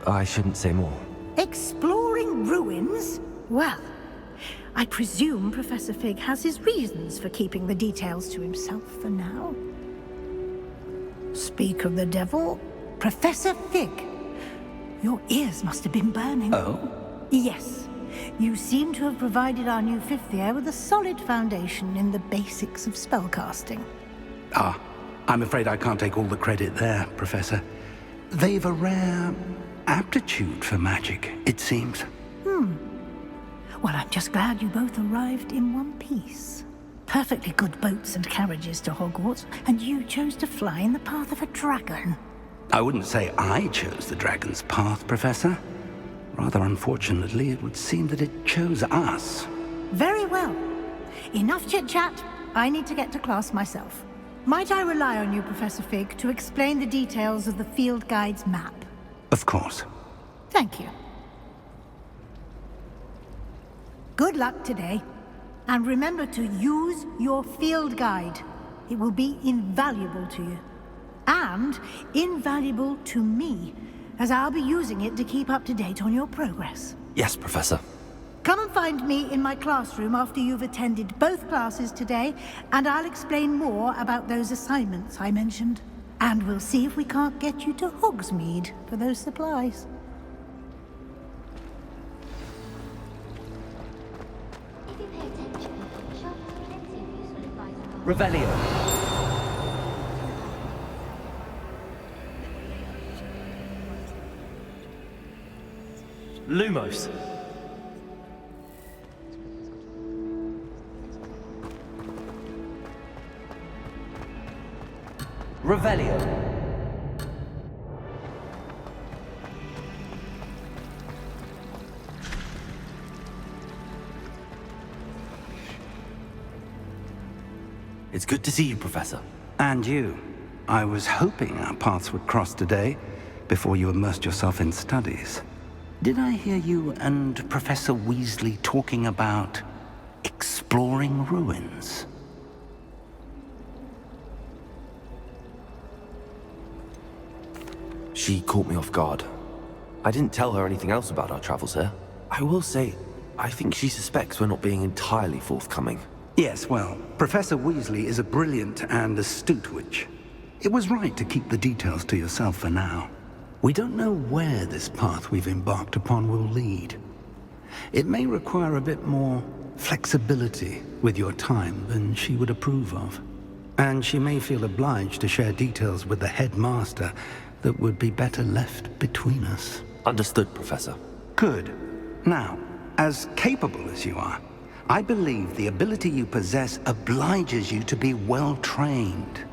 I shouldn't say more. Exploring ruins? Well, I presume Professor Fig has his reasons for keeping the details to himself for now. Speak of the devil, Professor Fig. Your ears must have been burning. Oh? Yes. You seem to have provided our new fifth year with a solid foundation in the basics of spellcasting. Ah, I'm afraid I can't take all the credit there, Professor. They've a rare aptitude for magic, it seems. Well, I'm just glad you both arrived in one piece. Perfectly good boats and carriages to Hogwarts, and you chose to fly in the path of a dragon. I wouldn't say I chose the dragon's path, Professor. Rather unfortunately, it would seem that it chose us. Very well. Enough chit-chat. I need to get to class myself. Might I rely on you, Professor Fig, to explain the details of the field guide's map? Of course. Thank you. Good luck today. And remember to use your field guide. It will be invaluable to you. And invaluable to me, as I'll be using it to keep up to date on your progress. Yes, Professor. Come and find me in my classroom after you've attended both classes today, and I'll explain more about those assignments I mentioned. And we'll see if we can't get you to Hogsmeade for those supplies. Revelio. Lumos. Revelio. It's good to see you, Professor. And you. I was hoping our paths would cross today, before you immersed yourself in studies. Did I hear you and Professor Weasley talking about exploring ruins? She caught me off guard. I didn't tell her anything else about our travels here. I will say, I think she suspects we're not being entirely forthcoming. Yes, well, Professor Weasley is a brilliant and astute witch. It was right to keep the details to yourself for now. We don't know where this path we've embarked upon will lead. It may require a bit more flexibility with your time than she would approve of. And she may feel obliged to share details with the headmaster that would be better left between us. Understood, Professor. Good. Now, as capable as you are, I believe the ability you possess obliges you to be well trained.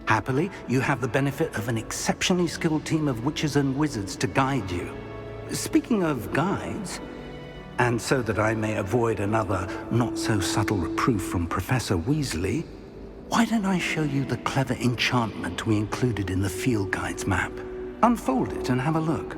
Happily, you have the benefit of an exceptionally skilled team of witches and wizards to guide you. Speaking of guides, and so that I may avoid another not-so-subtle reproof from Professor Weasley, why don't I show you the clever enchantment we included in the field guide's map? Unfold it and have a look.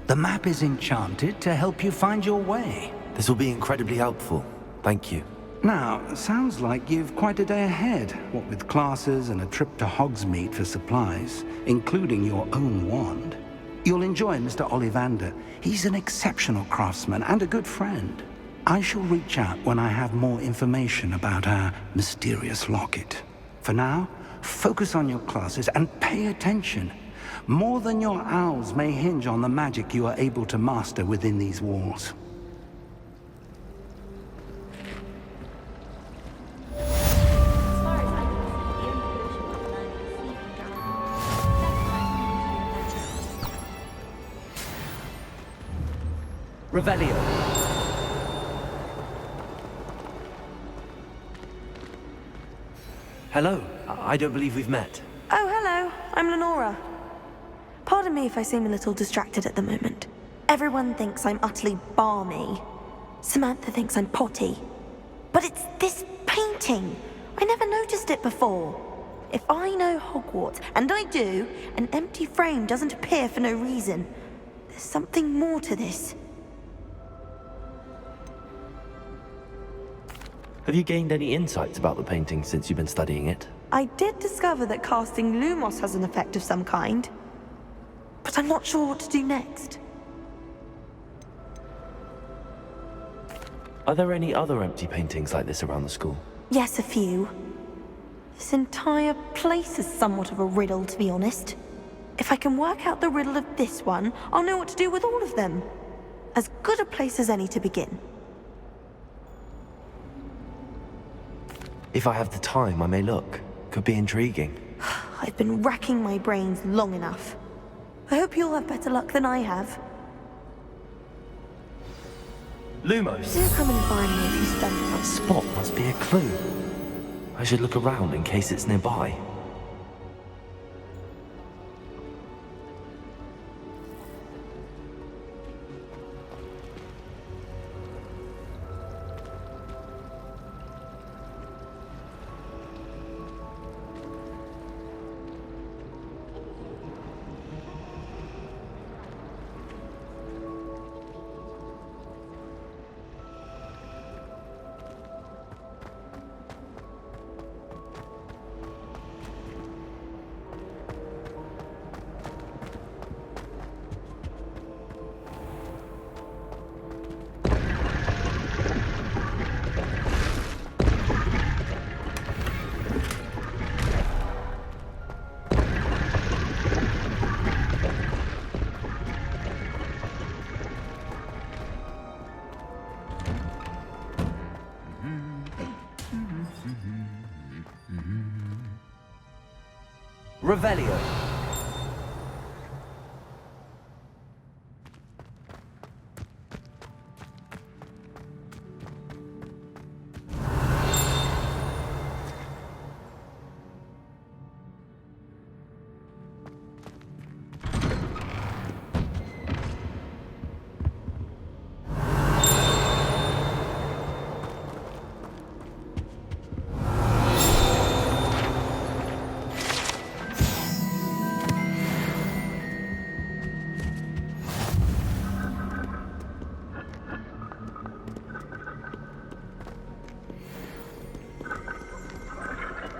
The map is enchanted to help you find your way. This will be incredibly helpful. Thank you. Now, sounds like you've quite a day ahead, what with classes and a trip to Hogsmeade for supplies, including your own wand. You'll enjoy Mr. Ollivander. He's an exceptional craftsman and a good friend. I shall reach out when I have more information about our mysterious locket. For now, focus on your classes and pay attention. More than your owls may hinge on the magic you are able to master within these walls. Revelio. Hello. I don't believe we've met. Oh, hello. I'm Lenora. Pardon me if I seem a little distracted at the moment. Everyone thinks I'm utterly balmy. Samantha thinks I'm potty. But it's this painting. I never noticed it before. If I know Hogwarts, and I do, an empty frame doesn't appear for no reason. There's something more to this. Have you gained any insights about the painting since you've been studying it? I did discover that casting Lumos has an effect of some kind. But I'm not sure what to do next. Are there any other empty paintings like this around the school? Yes, a few. This entire place is somewhat of a riddle, to be honest. If I can work out the riddle of this one, I'll know what to do with all of them. As good a place as any to begin. If I have the time, I may look. Could be intriguing. I've been racking my brains long enough. I hope you'll have better luck than I have. Lumos! Do come and find me if you stumble. That spot must be a clue. I should look around in case it's nearby. Revelio.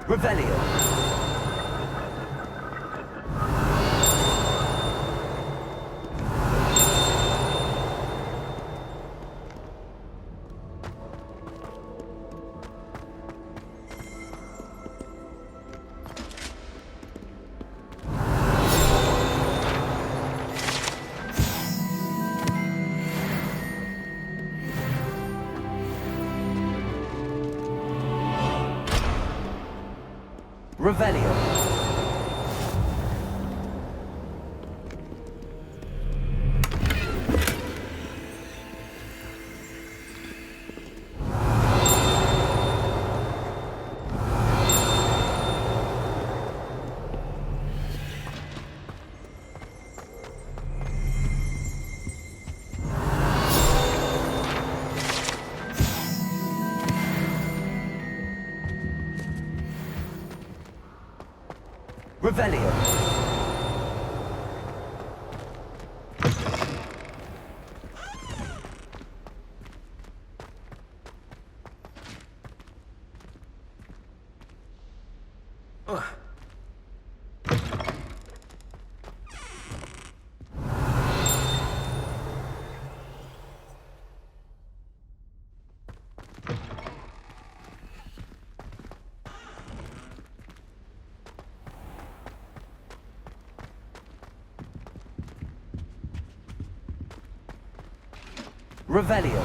Revelio. Revelio. Revelio. Revelio.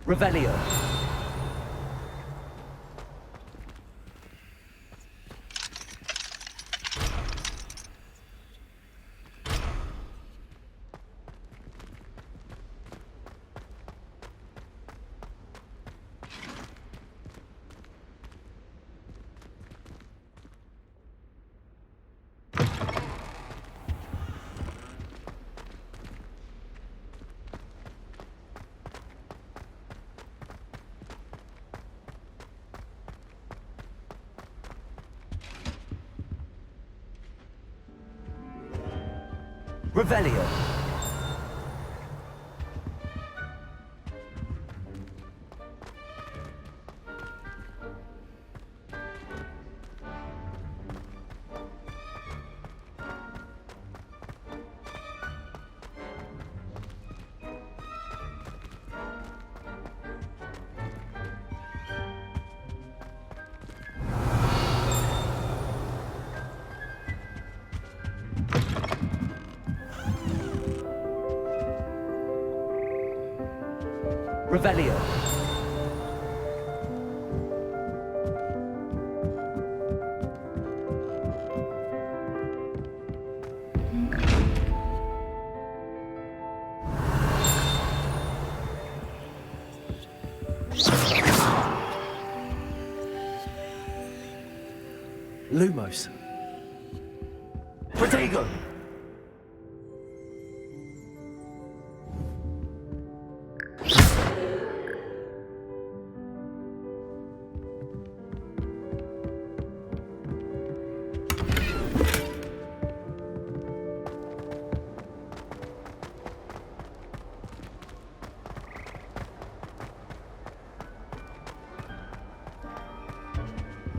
Revelio. Revelio. Revelio. Lumos. Protego.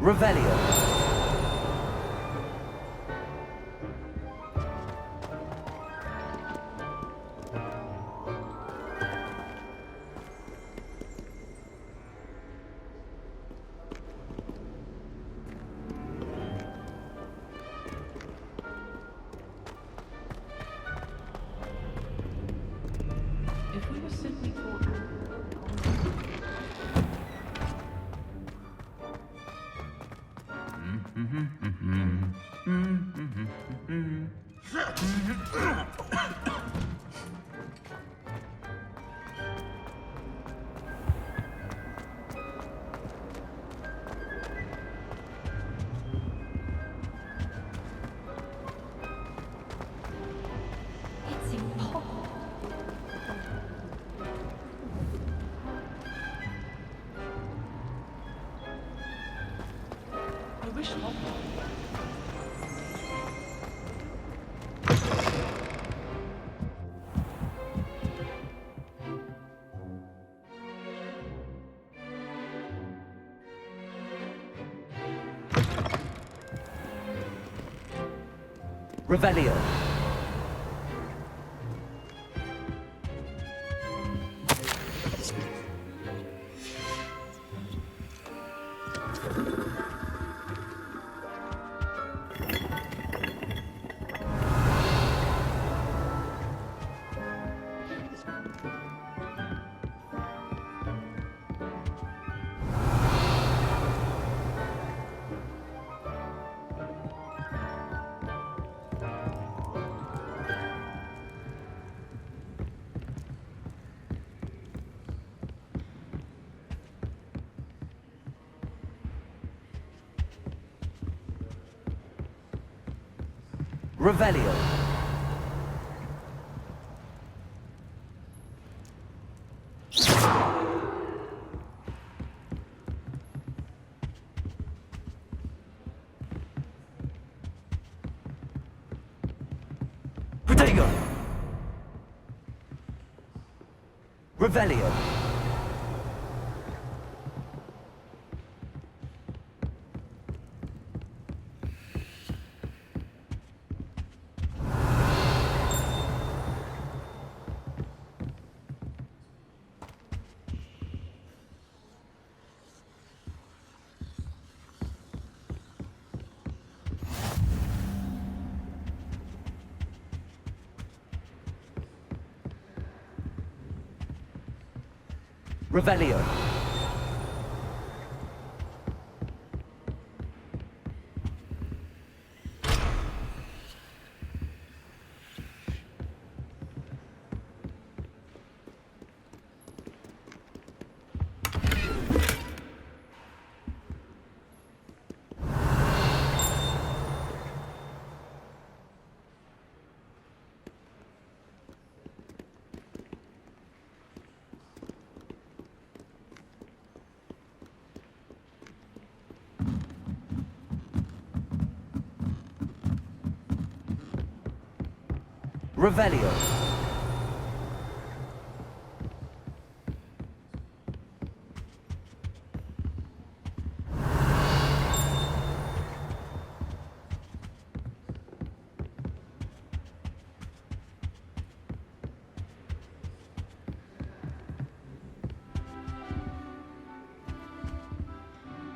Revelio. If we were simply taught Revelio. Revelio. Protego. Revelio. Revelio. Revelio.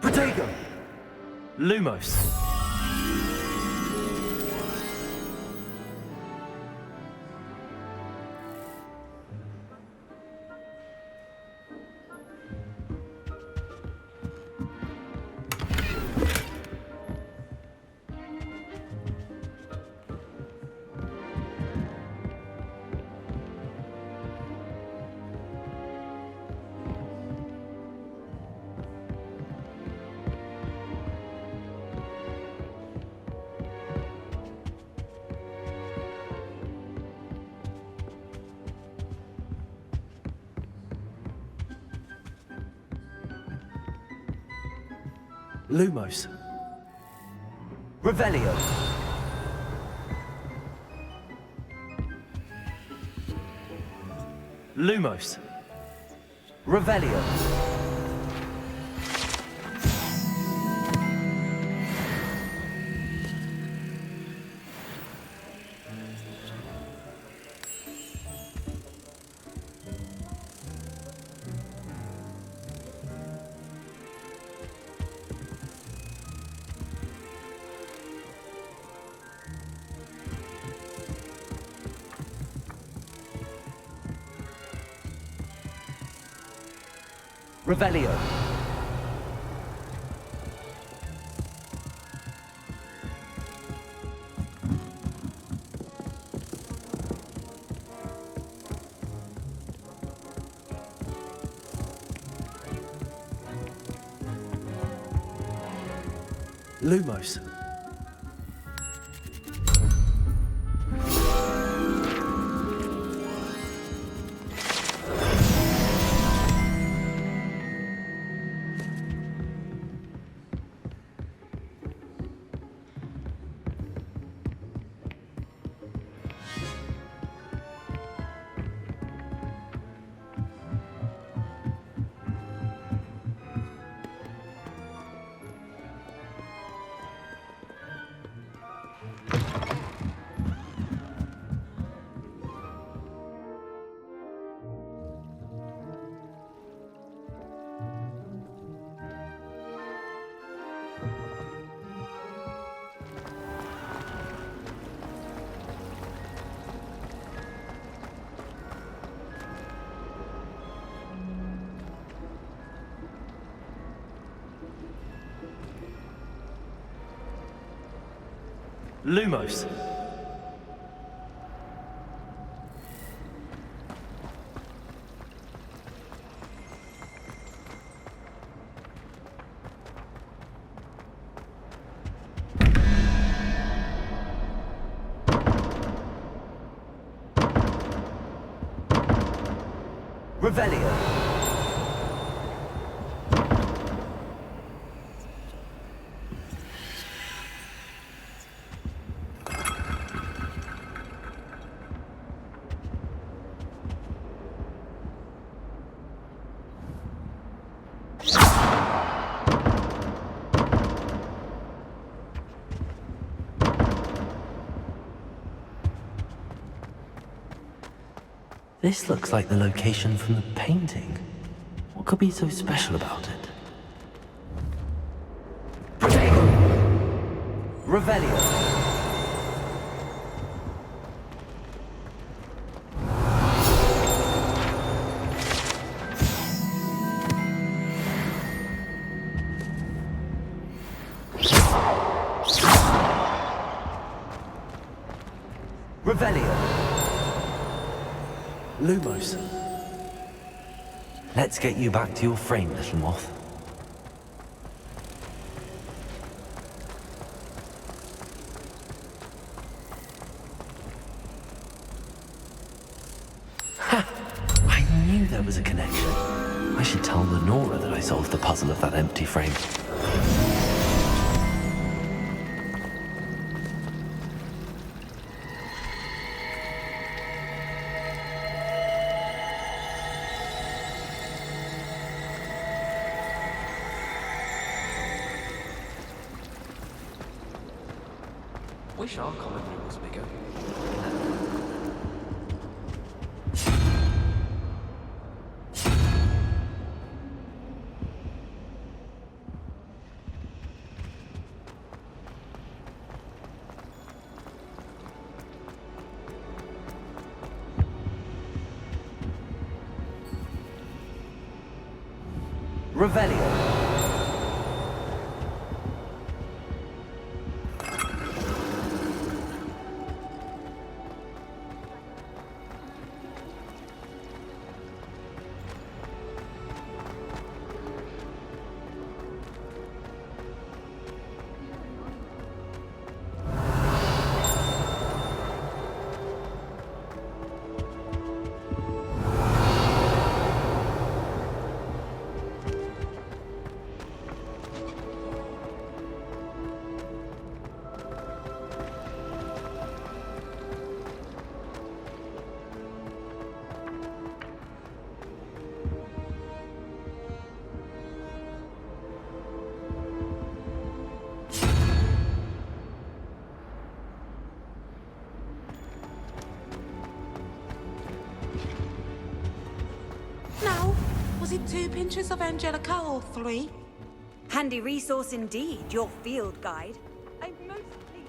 Protego. Lumos. Lumos. Revelio. Lumos. Revelio. Revelio. Lumos. Lumos. Revelio. This looks like the location from the painting. What could be so special about it? Protego! Revelio! Revelio! Lumos. Let's get you back to your frame, little moth. Ha! I knew there was a connection. I should tell Lenora that I solved the puzzle of that empty frame. Wish our common room was bigger. Revelio. Now, was it 2 pinches of Angelica or 3? Handy resource indeed, your field guide. I'm most pleased.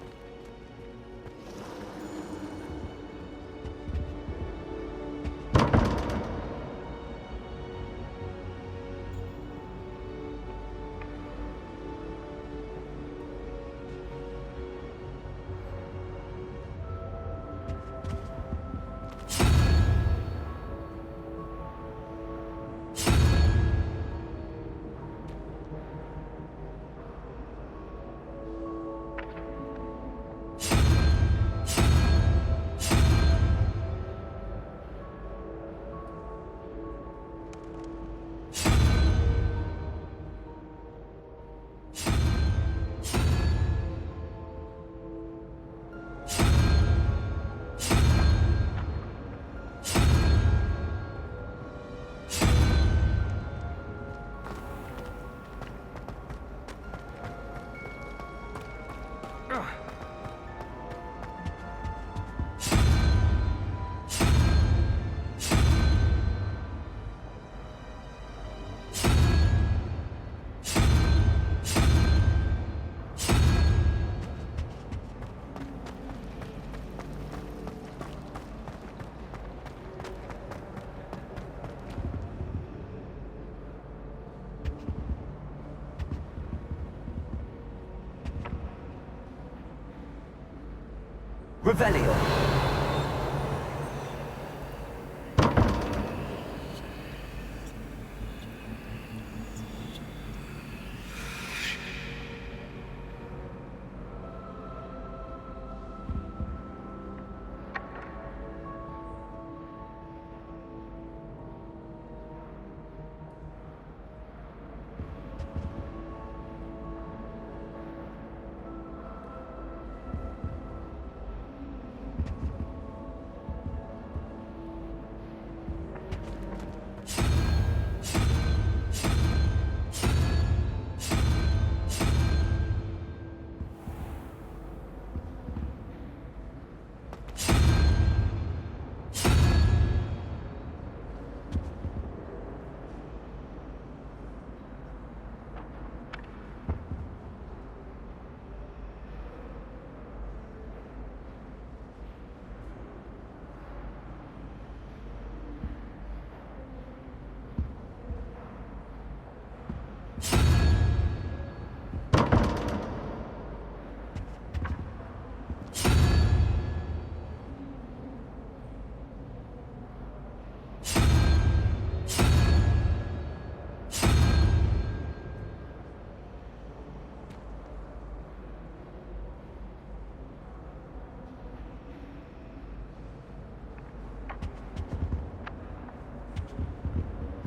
Revelio.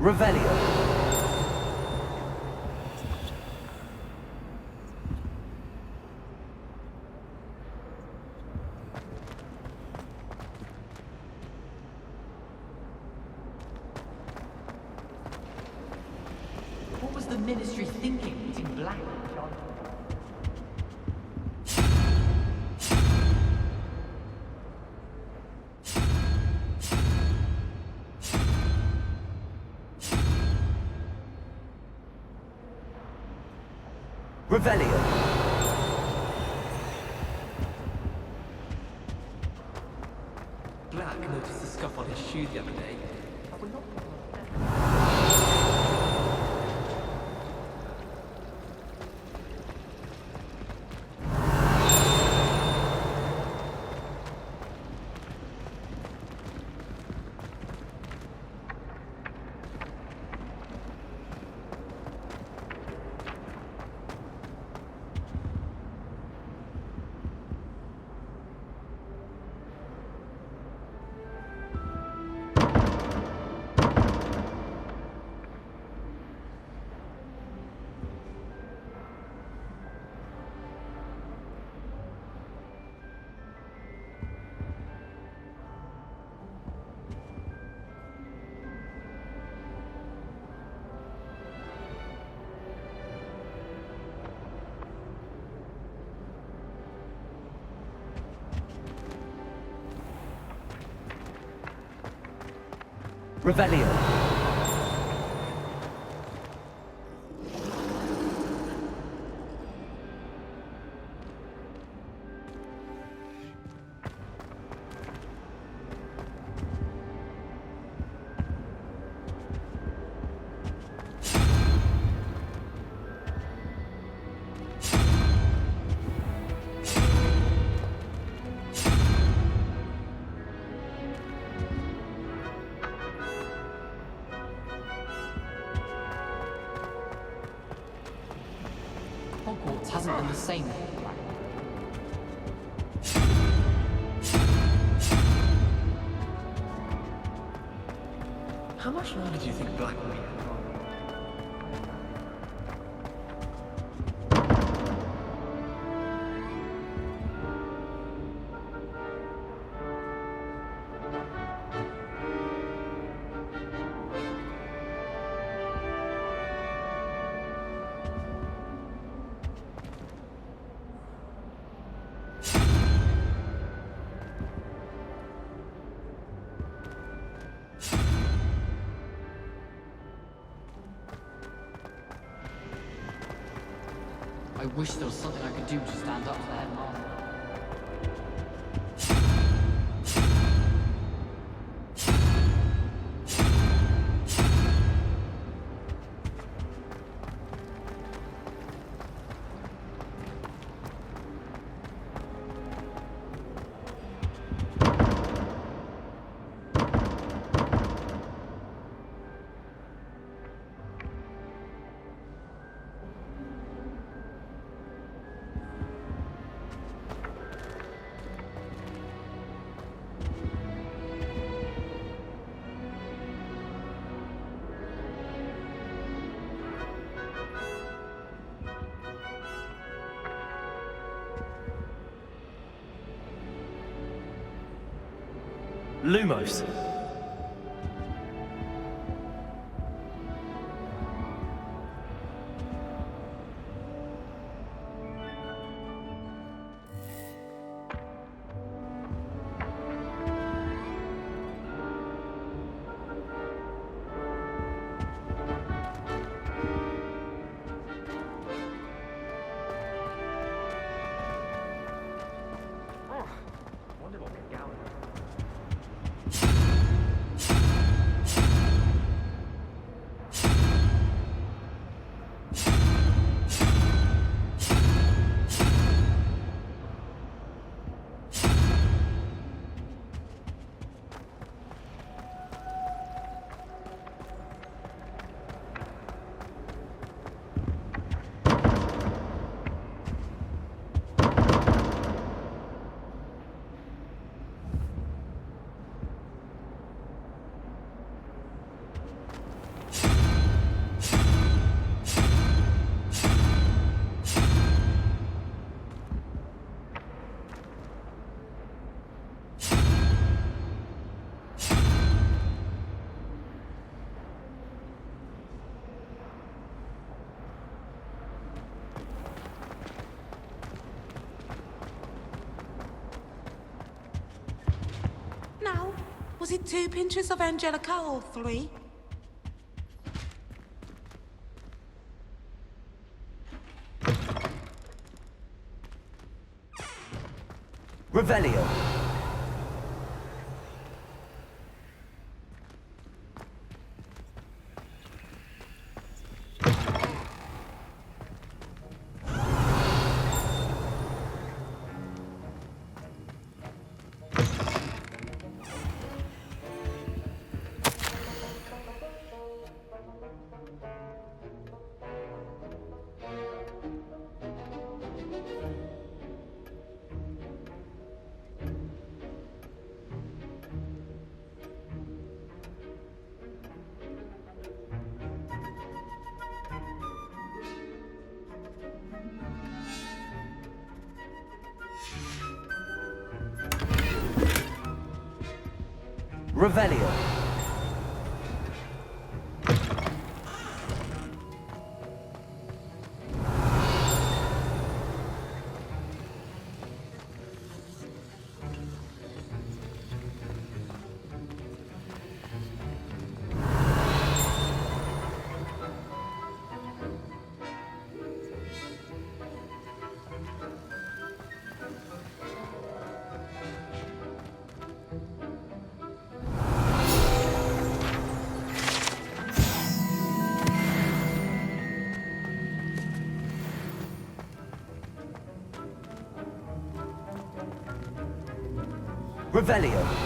Revelio. What was the Ministry thinking eating black? Revelio. Black noticed the scuff on his shoe the other day. Revelio. Hogwarts hasn't been the same. How much longer do you think Black will be? I wish there was something I could do to stand up to the headmaster. Lumos. Wonder what we're going. Now, was it 2 pinches of Angelica or 3? Revelio. Revelio. Revelio.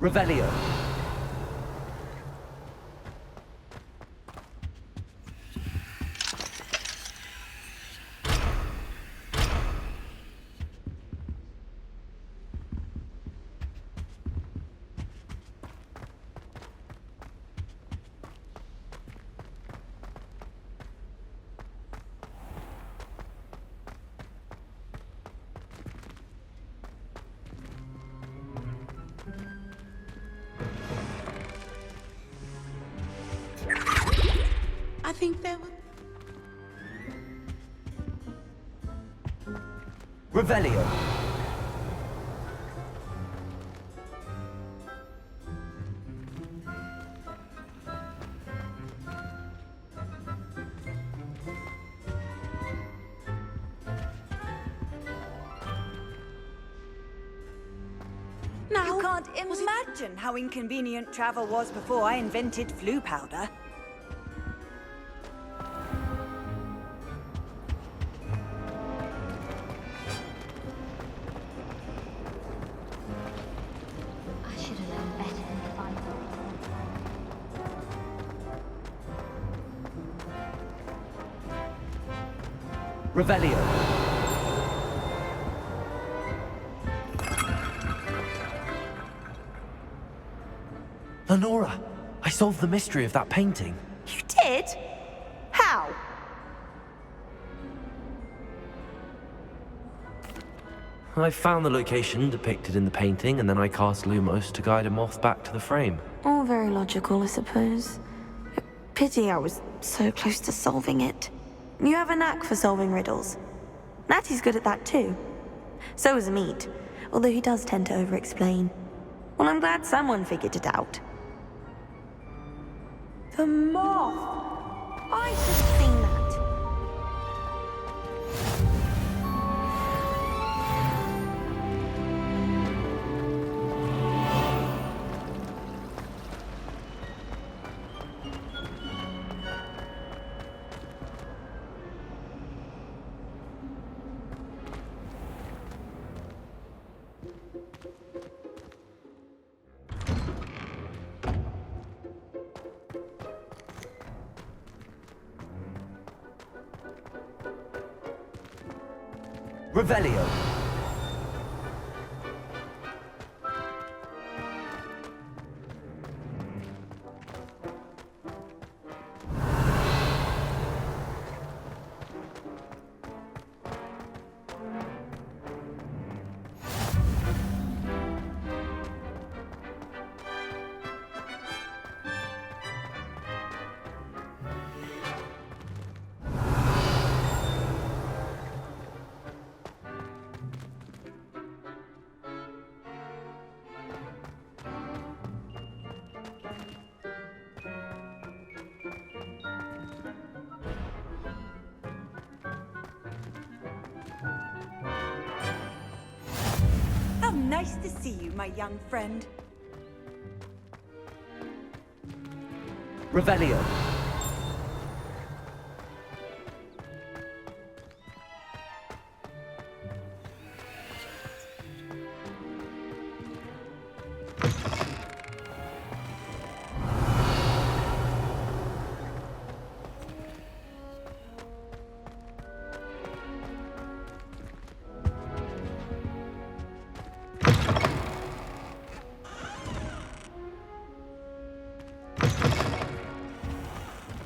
Revelio. I think there were... Revelio. You can't imagine how inconvenient travel was before I invented flu powder. Revelio. Lenora, I solved the mystery of that painting. You did? How? I found the location depicted in the painting, and then I cast Lumos to guide a moth back to the frame. All very logical, I suppose. Pity I was so close to solving it. You have a knack for solving riddles. Natty's good at that too. So is Amit, although he does tend to over-explain. Well, I'm glad someone figured it out. The moth! I should have seen that. Revelio. Nice to see you, my young friend. Revelio.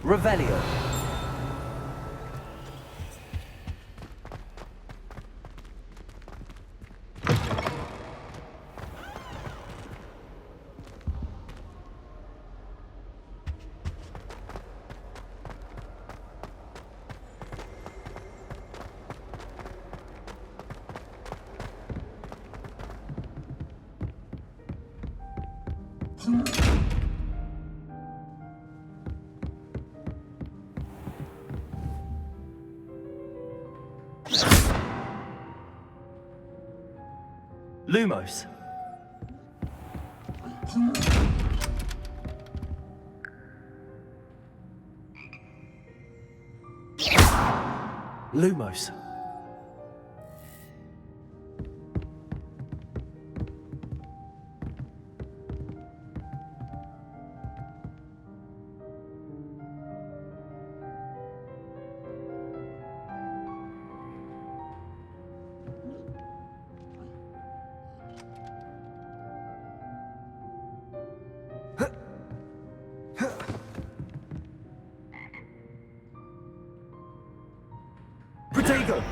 Revelio. Lumos. Lumos. Protego!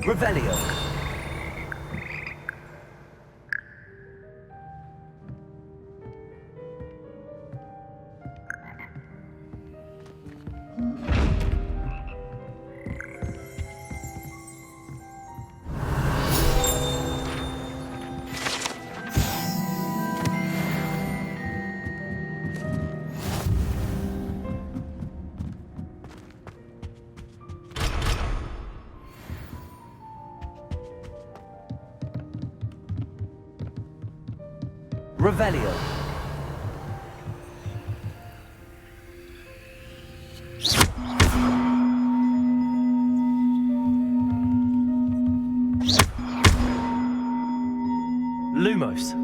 Revelio. Revelio. Lumos.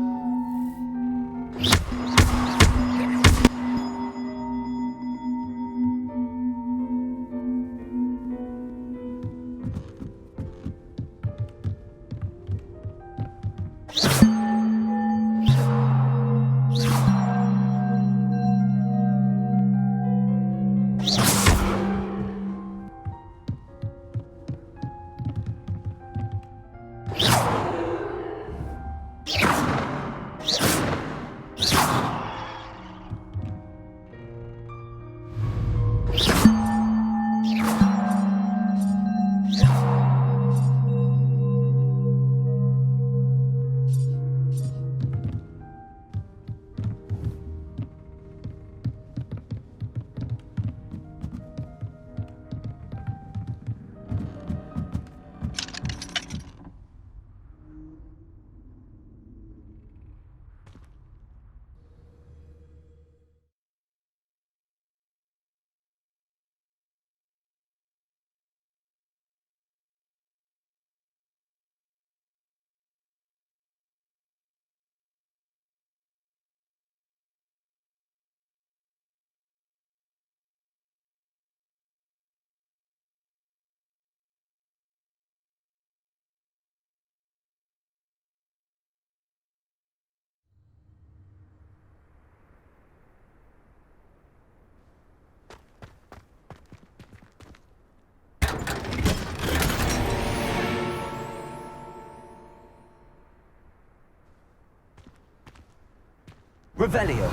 Revelio.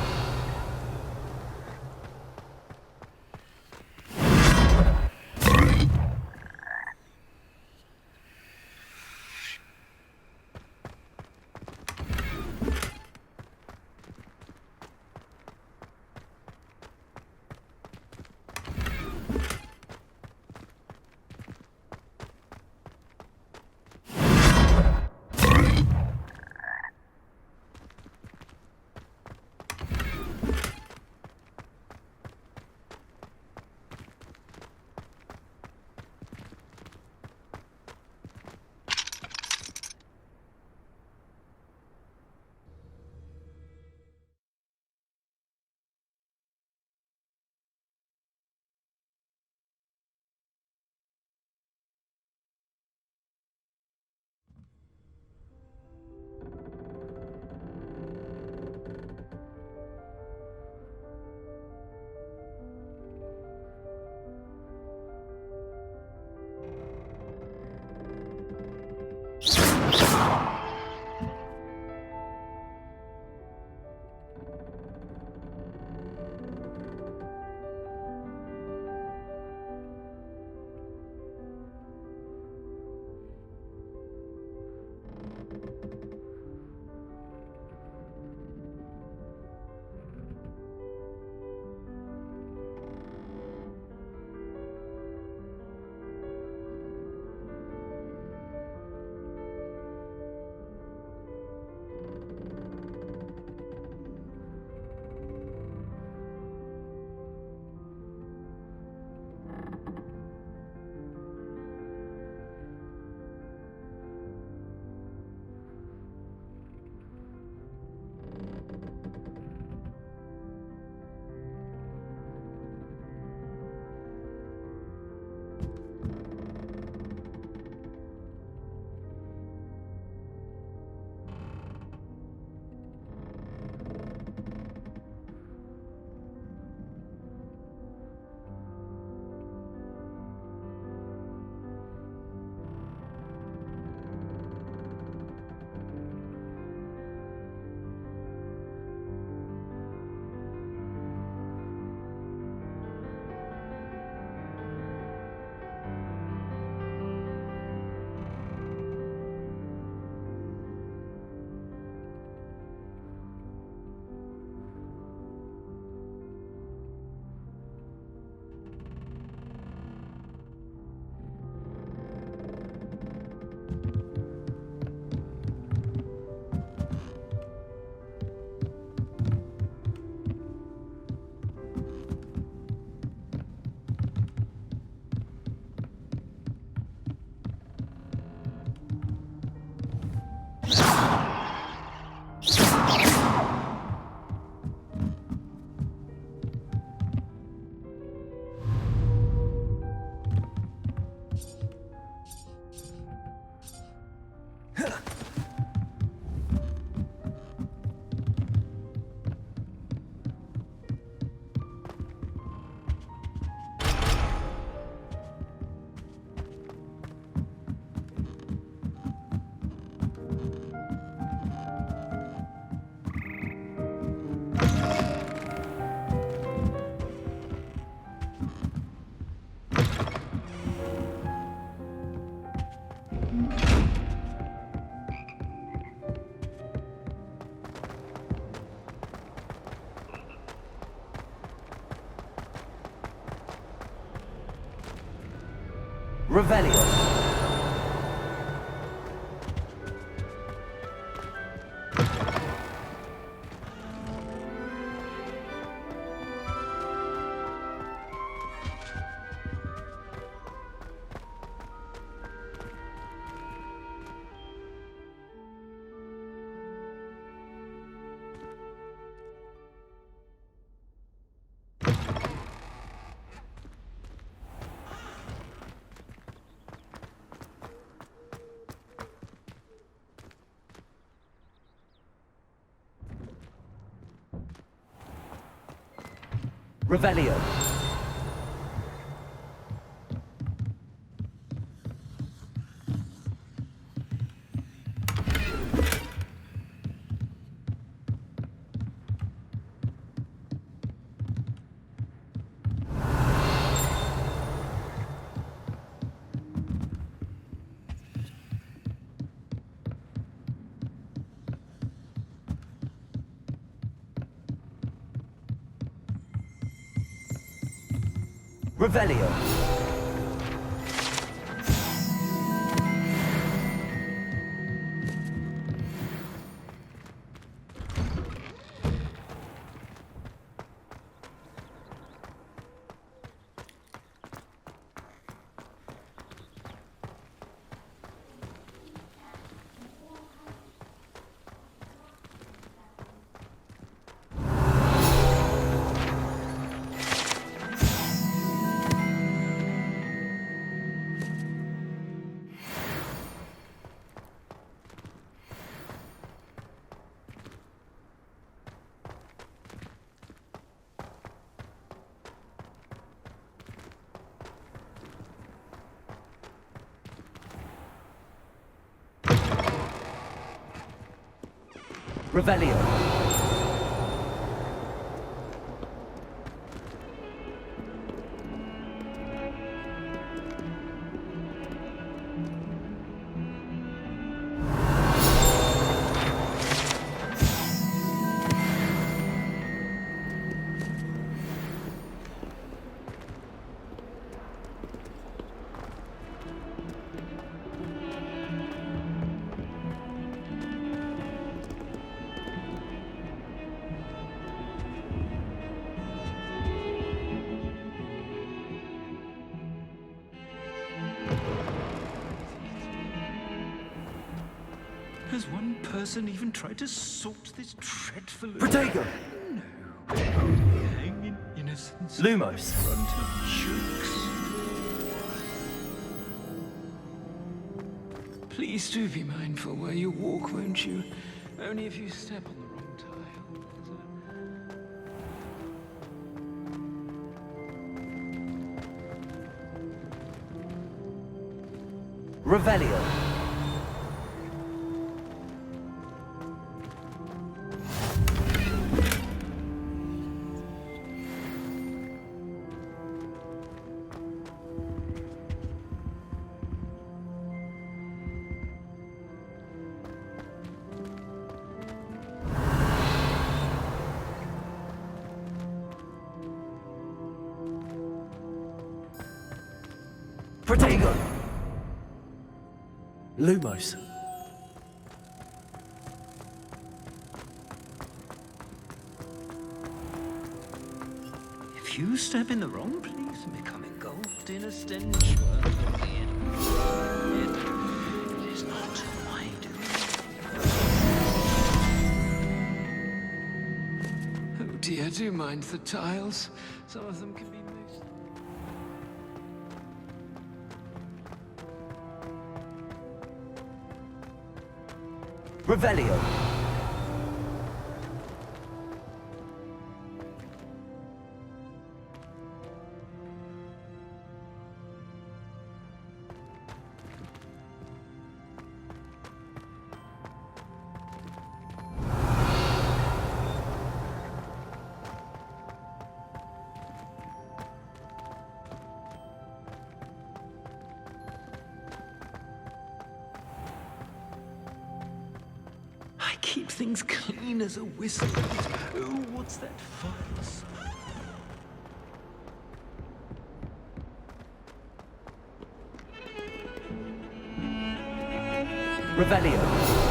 Revelio. Revelio. Revelio. Revelio. Has one person even tried to sort this dreadful... Protego! No. Hanging innocence... Lumos. In front of jokes. Please do be mindful where you walk, won't you? Only if you step on the wrong tile. Revelio. Protego! Lumos. If you step in the wrong place and become engulfed in a stench worth it is not my doing. Oh dear, do mind the tiles. Some of them can be most... Revelio. I keep things clean as a whistle. Oh, what's that fuss? Revelio.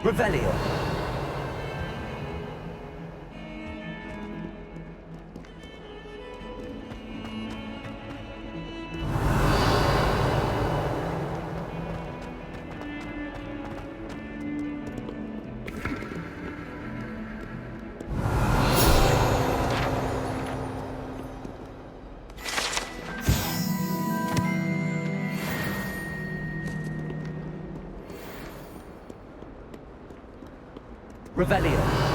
Revelio. Revelio.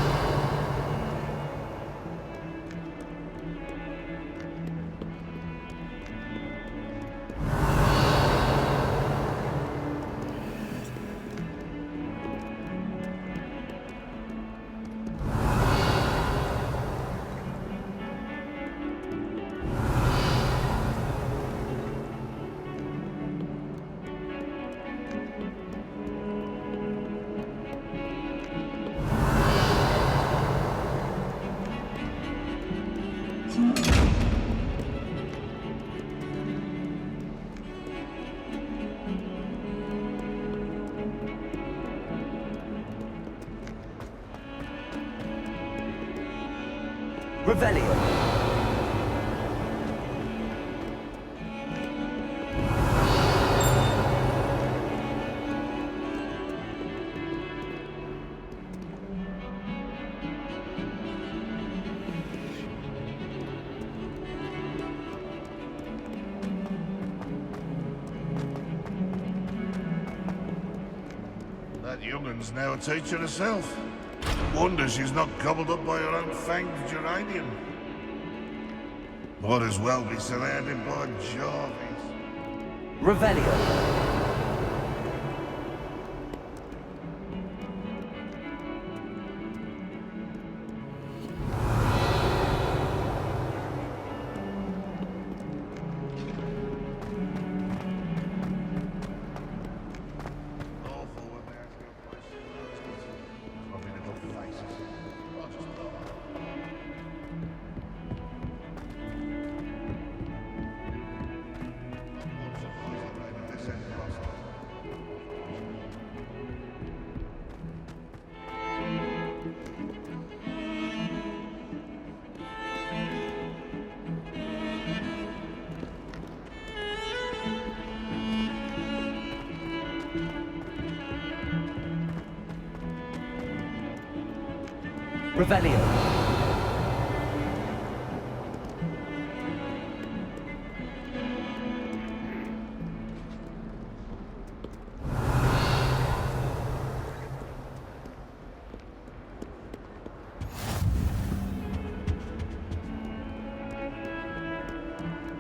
Revelio. That young'un's now a teacher herself. Wonder she's not gobbled up by her own fanged geranium. Might as well be surrounded by Jarvis. Revelio. Revelio.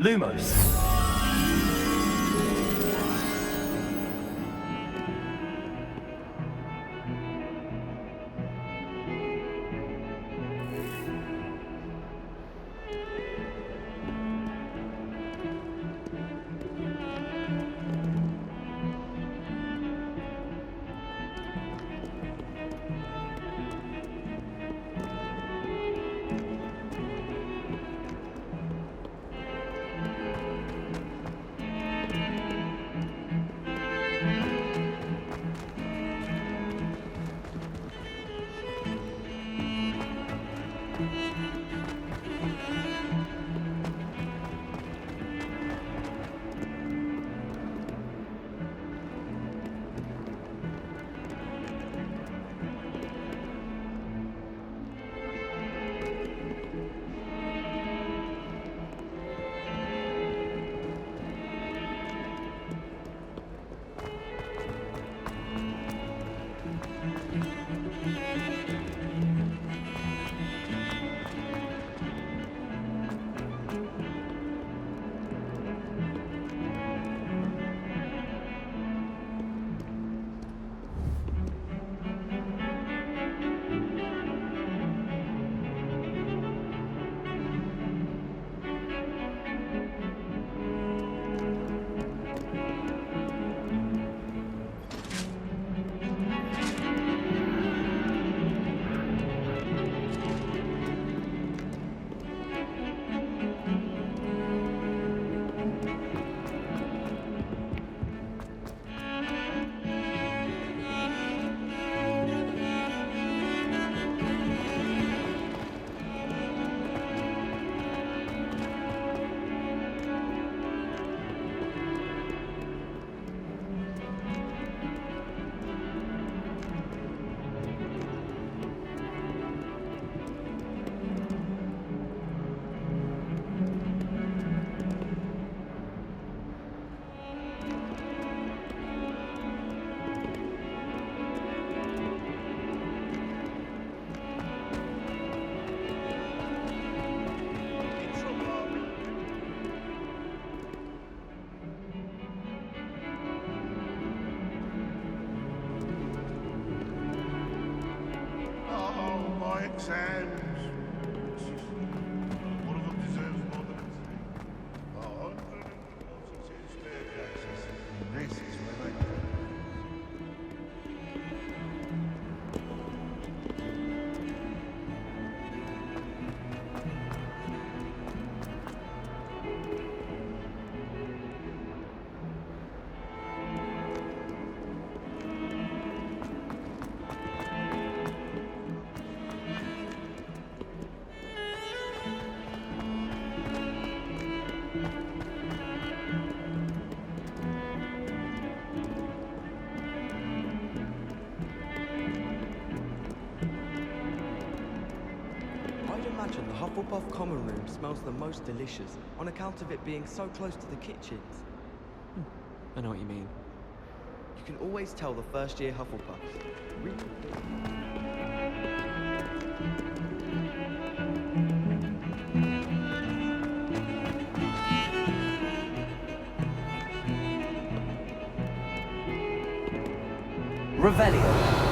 Lumos. imagine the Hufflepuff common room smells the most delicious on account of it being so close to the kitchens. I know what you mean. You can always tell the first-year Hufflepuffs. Revelio.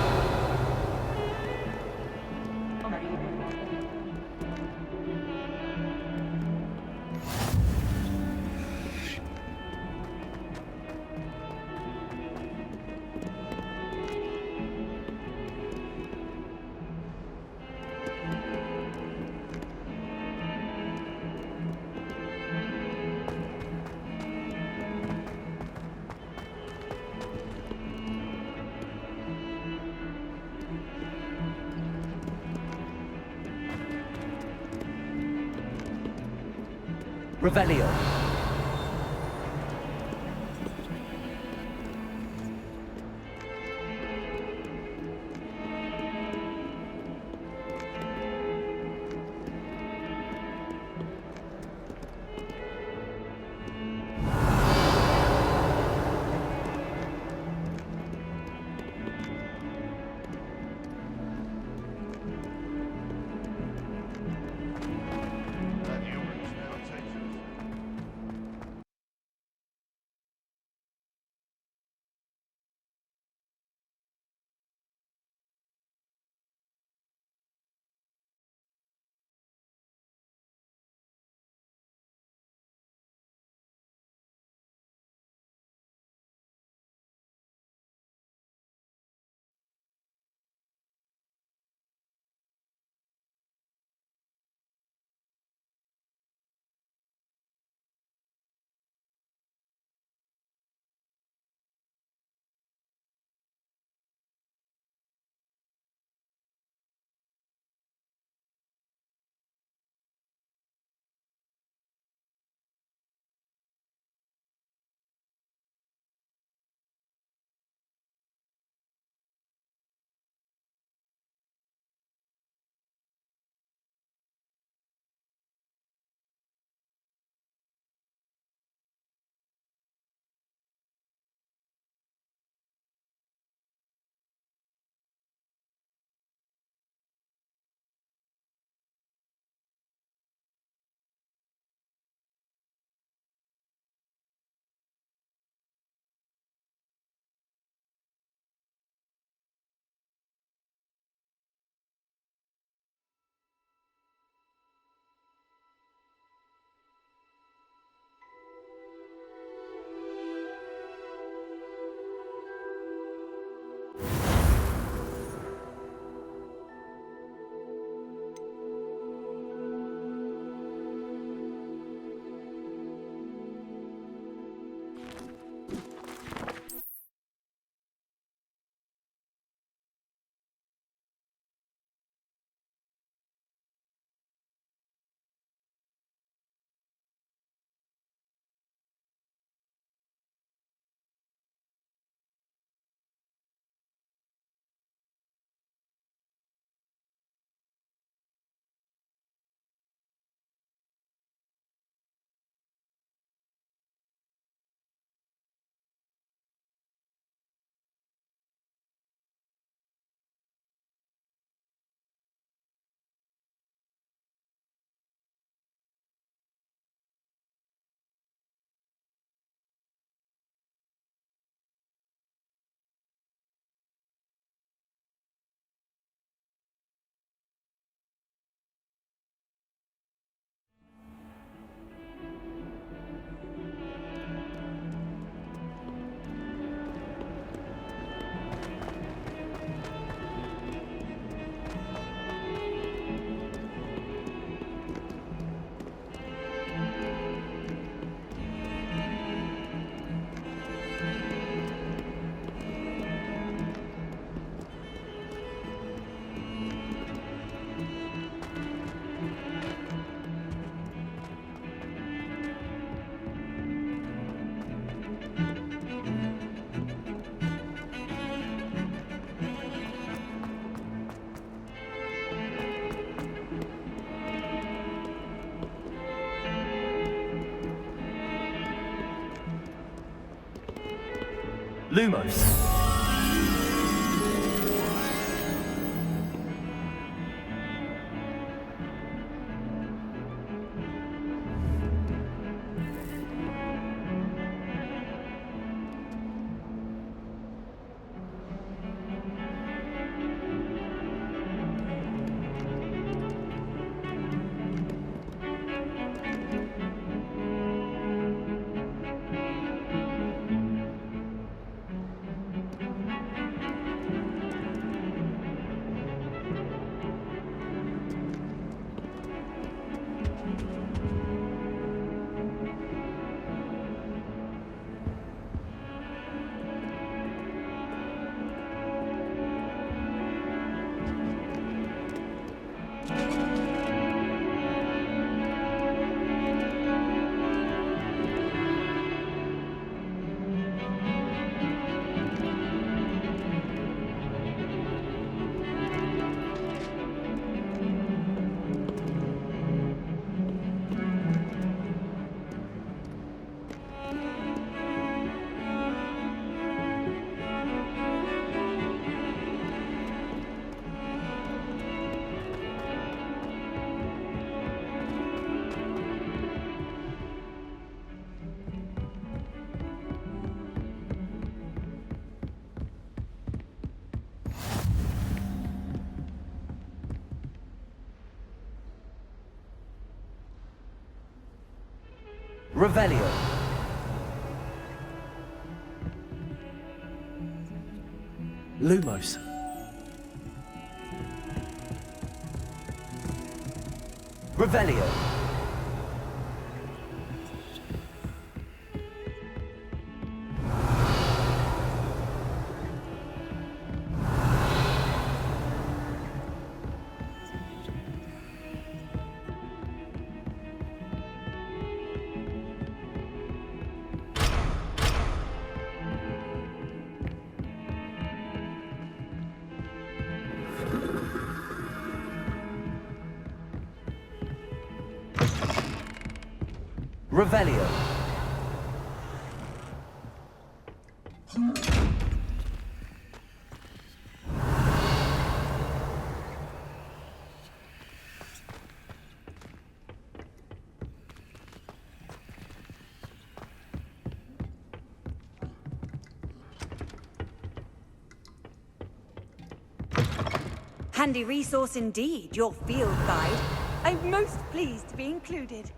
Revelio. Lumos. Revelio. Lumos. Revelio. Revelio. Handy resource indeed, your field guide. I'm most pleased to be included.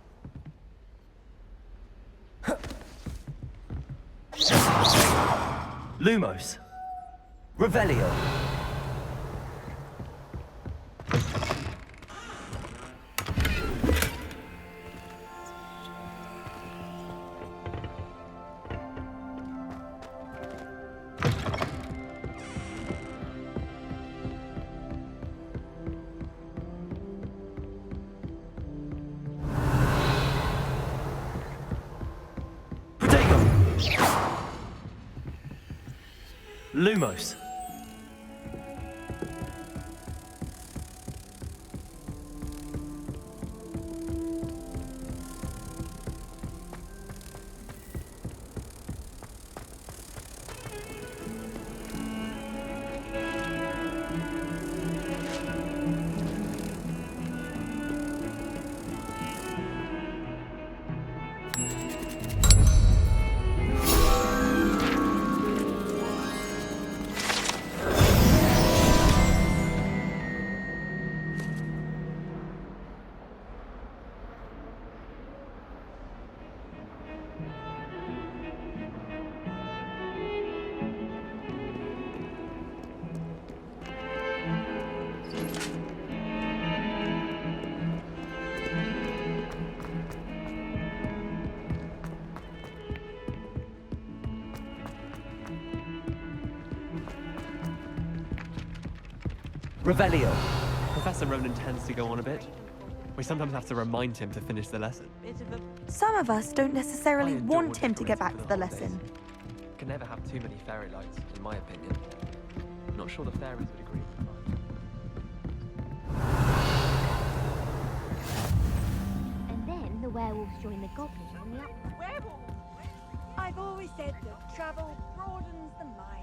Lumos. Revelio. Lumos. Revelio. Professor Ronan tends to go on a bit. We sometimes have to remind him to finish the lesson. Some of us don't necessarily want him to get back to the lesson. Can never have too many fairy lights, in my opinion. I'm not sure the fairies would agree. And then the werewolves join the goblins on the upright. Werewolves? I've always said that travel broadens the mind.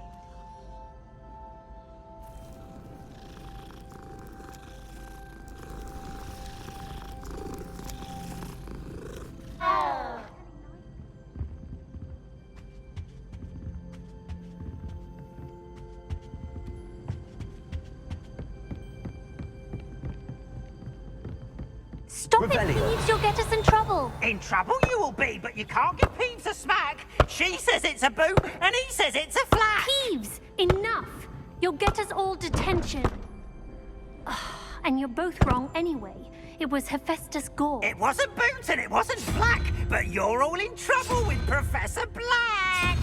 Stop it, Peeves! You'll get us in trouble! In trouble you will be, but you can't give Peeves a smack. She says it's a boot, and he says it's a flat. Peeves! Enough! You'll get us all detention. And you're both wrong anyway. It was Hephaestus Gore. It wasn't Boots and it wasn't Black, but you're all in trouble with Professor Black.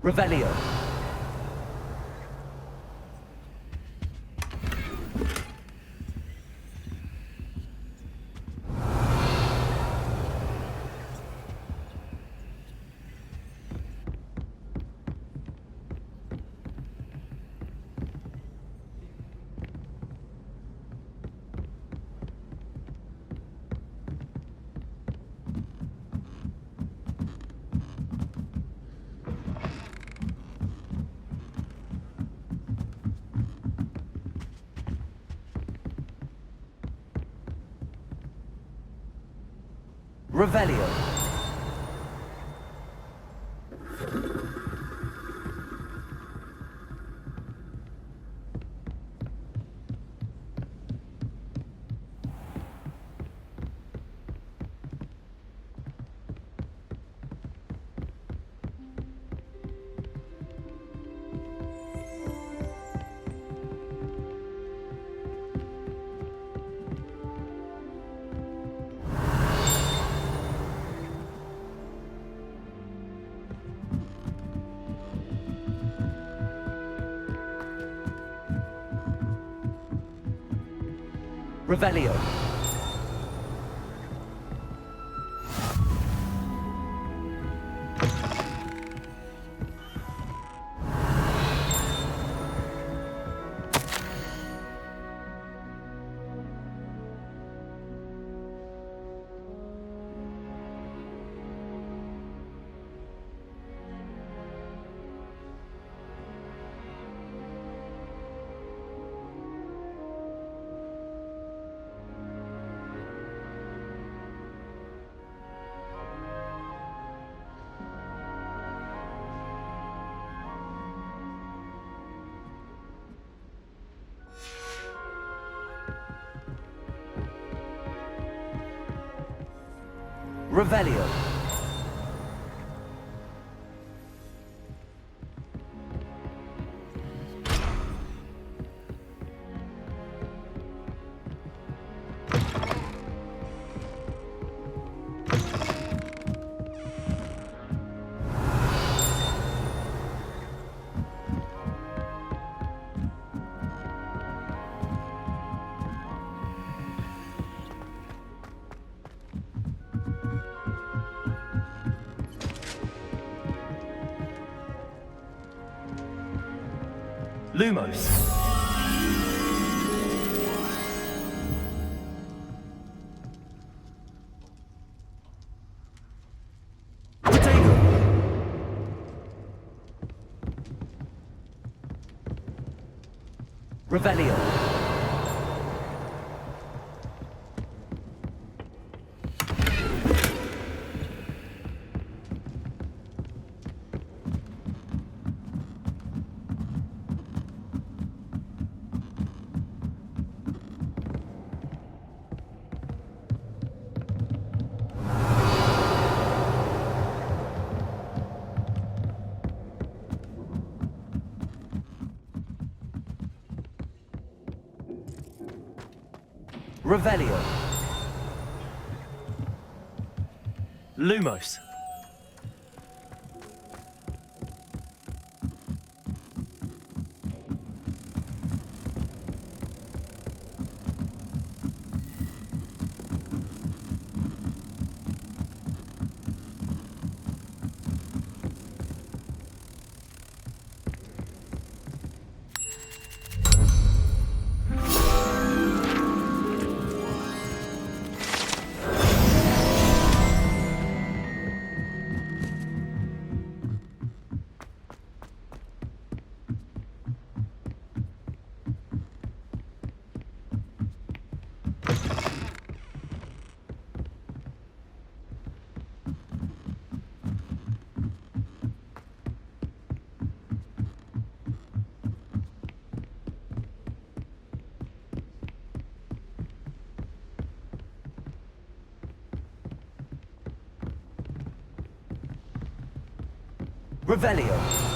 Revelio. Revelio. Revelio. Revelio. Lumos. Revelio. Revelio. Lumos. Revelio.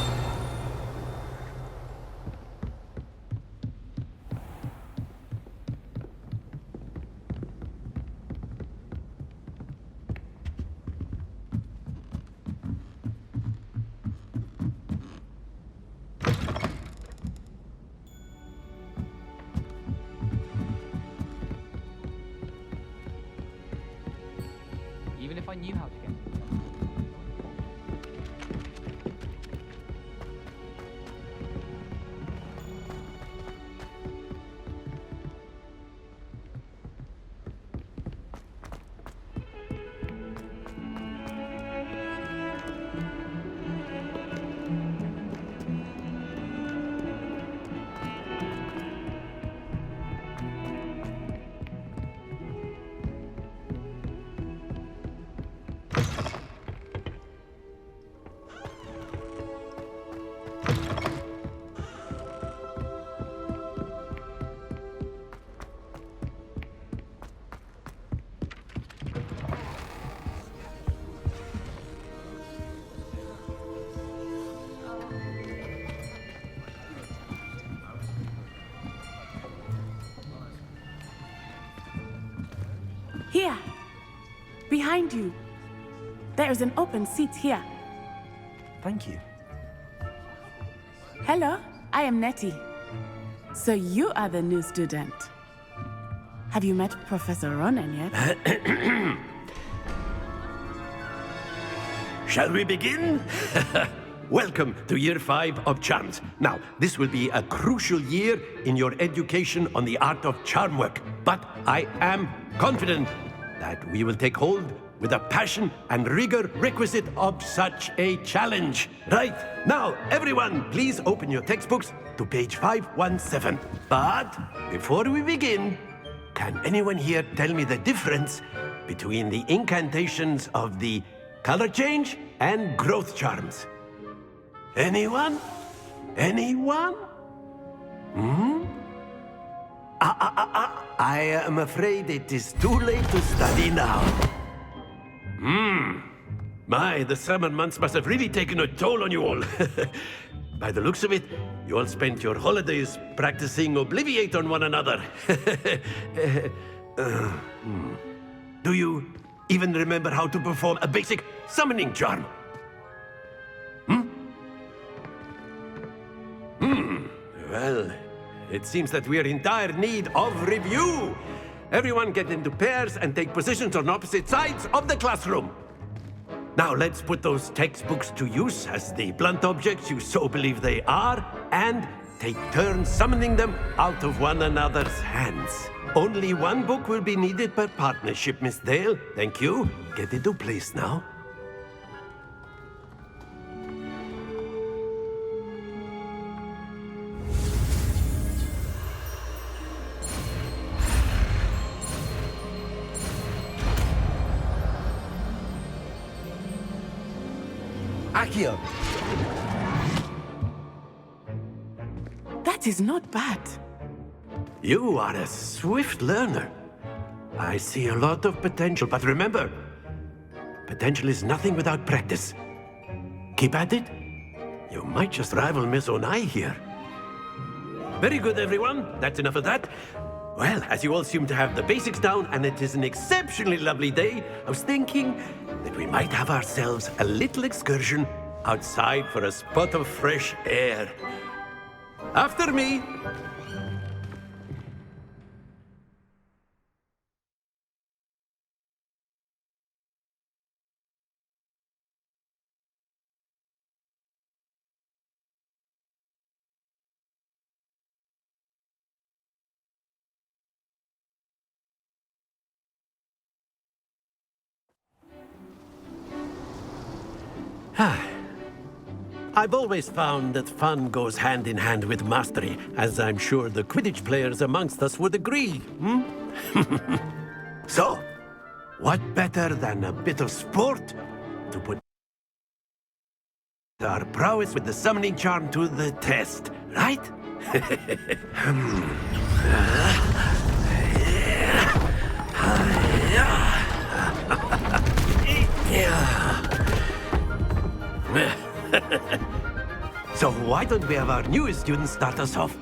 Here. Behind you. There is an open seat here. Thank you. Hello, I am Nettie. So you are the new student. Have you met Professor Ronan yet? Shall we begin? Welcome to Year 5 of Charms. Now, this will be a crucial year in your education on the art of charm work. But I am confident that we will take hold with the passion and rigor requisite of such a challenge. Right, now, everyone, please open your textbooks to page 517. But before we begin, can anyone here tell me the difference between the incantations of the color change and growth charms? Anyone? Anyone? I am afraid it is too late to study now. My, the summer months must have really taken a toll on you all. By the looks of it, you all spent your holidays practicing Obliviate on one another. Do you even remember how to perform a basic summoning charm? Well, it seems that we are in dire need of review. Everyone get into pairs and take positions on opposite sides of the classroom. Now let's put those textbooks to use as the blunt objects you so believe they are, and take turns summoning them out of one another's hands. Only one book will be needed per partnership, Miss Dale. Thank you. Get into place now. Accio! That is not bad. You are a swift learner. I see a lot of potential, but remember, potential is nothing without practice. Keep at it. You might just rival Miss Onai here. Very good, everyone. That's enough of that. Well, as you all seem to have the basics down, and it is an exceptionally lovely day, I was thinking that we might have ourselves a little excursion outside for a spot of fresh air. After me. I've always found that fun goes hand in hand with mastery, as I'm sure the Quidditch players amongst us would agree, So, what better than a bit of sport to put our prowess with the summoning charm to the test, right? So why don't we have our newest student start us off?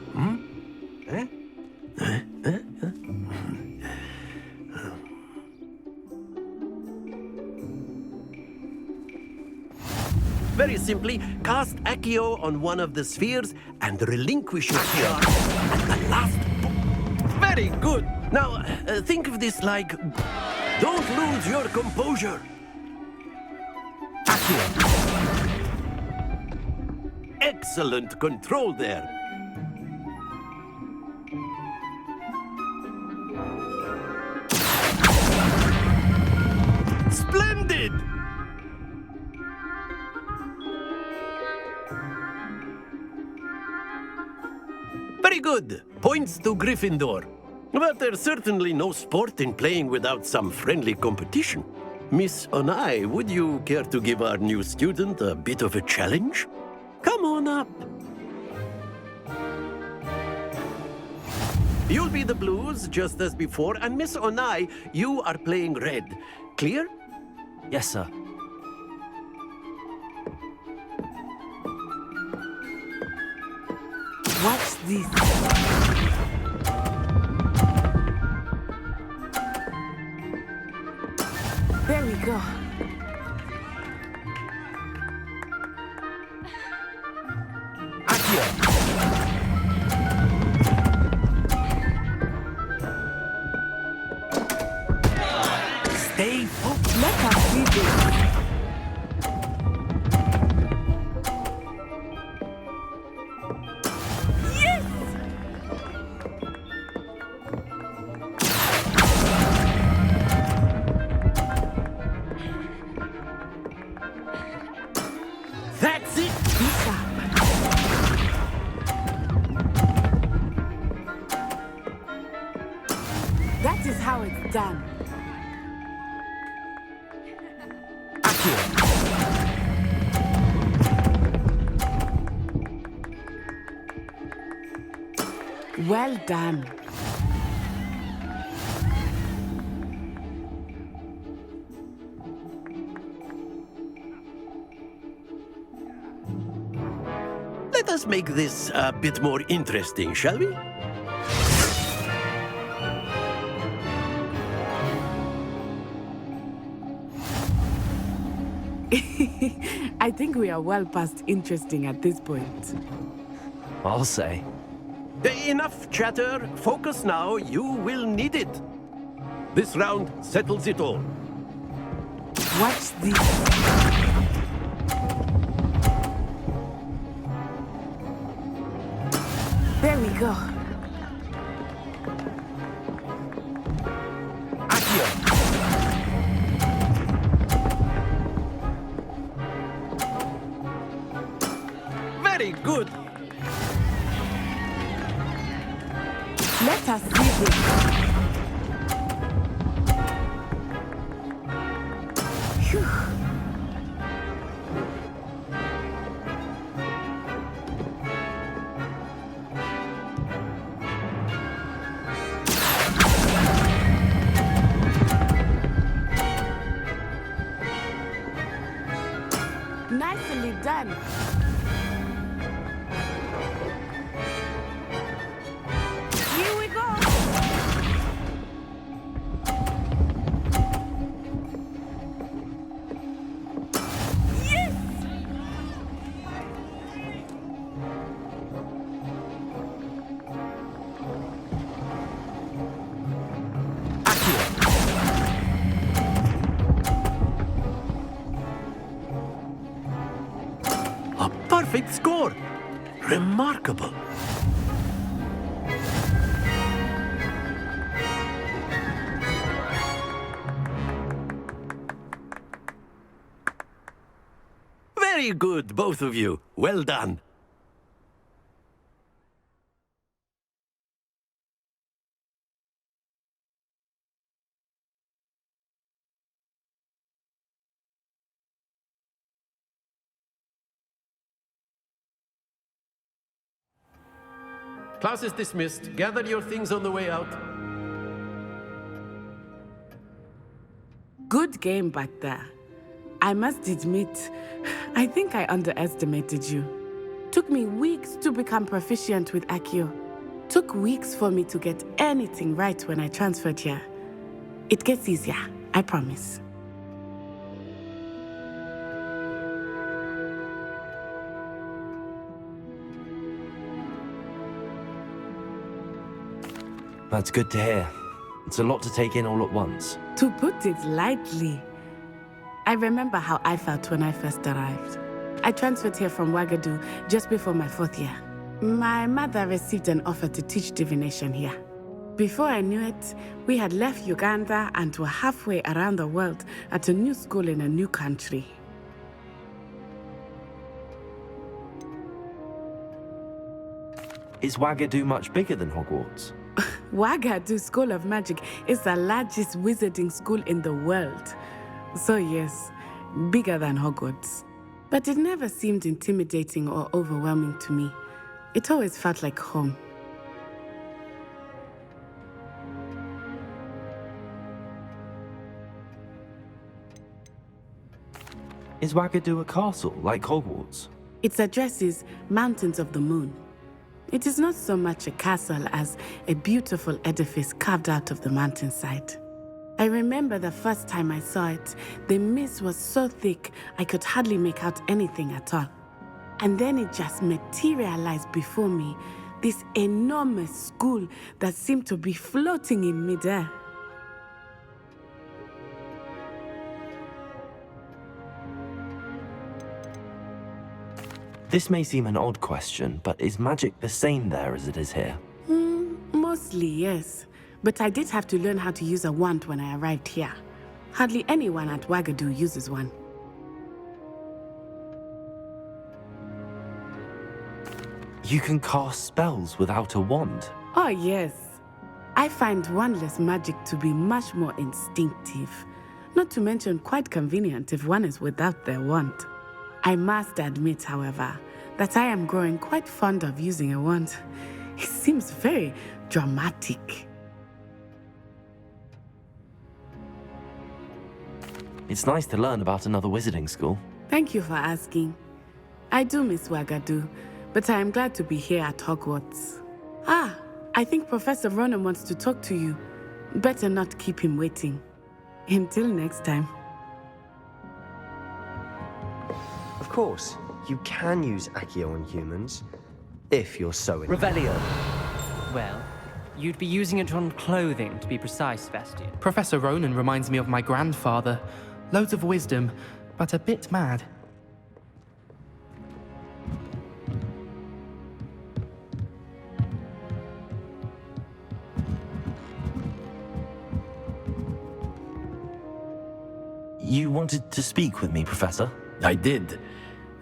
Very simply, cast Accio on one of the spheres and relinquish your fear at the last. Very good. Now, think of this like, don't lose your composure. Accio. Excellent control there. Splendid! Very good. Points to Gryffindor. But there's certainly no sport in playing without some friendly competition. Miss Onai, would you care to give our new student a bit of a challenge? Come on up. You'll be the blues, just as before, and Miss Onai, you are playing red. Clear? Yes, sir. Watch this. go. Stay focused. Let us see this. Yes! That's it. Be sharp. That is how it's done. Well done. Let us make this a bit more interesting, shall we? I think we are well past interesting at this point. I'll say. Enough chatter. Focus now. You will need it. This round settles it all. Watch this. There we go. Very good. Let us see this. Phew. Nicely done. Here we go. Yes! A perfect score. Remarkable. Very good, both of you. Well done. Class is dismissed. Gather your things on the way out. Good game back there. I must admit, I think I underestimated you. Took me weeks to become proficient with Accio. Took weeks for me to get anything right when I transferred here. It gets easier, I promise. That's good to hear. It's a lot to take in all at once. To put it lightly, I remember how I felt when I first arrived. I transferred here from Ouagadougou just before my 4th year. My mother received an offer to teach divination here. Before I knew it, we had left Uganda and were halfway around the world at a new school in a new country. Is Ouagadougou much bigger than Hogwarts? Ouagadougou School of Magic is the largest wizarding school in the world. So yes, bigger than Hogwarts. But it never seemed intimidating or overwhelming to me. It always felt like home. Is Ouagadougou a castle, like Hogwarts? Its address is Mountains of the Moon. It is not so much a castle as a beautiful edifice carved out of the mountainside. I remember the first time I saw it, the mist was so thick I could hardly make out anything at all. And then it just materialized before me, this enormous school that seemed to be floating in midair. This may seem an odd question, but is magic the same there as it is here? Mostly, yes. But I did have to learn how to use a wand when I arrived here. Hardly anyone at Wagadu uses one. You can cast spells without a wand? Oh, yes. I find wandless magic to be much more instinctive. Not to mention quite convenient if one is without their wand. I must admit, however, that I am growing quite fond of using a wand. It seems very dramatic. It's nice to learn about another wizarding school. Thank you for asking. I do miss Wagadu, but I am glad to be here at Hogwarts. Ah, I think Professor Ronan wants to talk to you. Better not keep him waiting. Until next time. Of course, you can use Accio on humans, if you're so inclined. Revelio. Well, you'd be using it on clothing, to be precise, Sebastian. Professor Ronan reminds me of my grandfather. Loads of wisdom, but a bit mad. You wanted to speak with me, Professor? I did.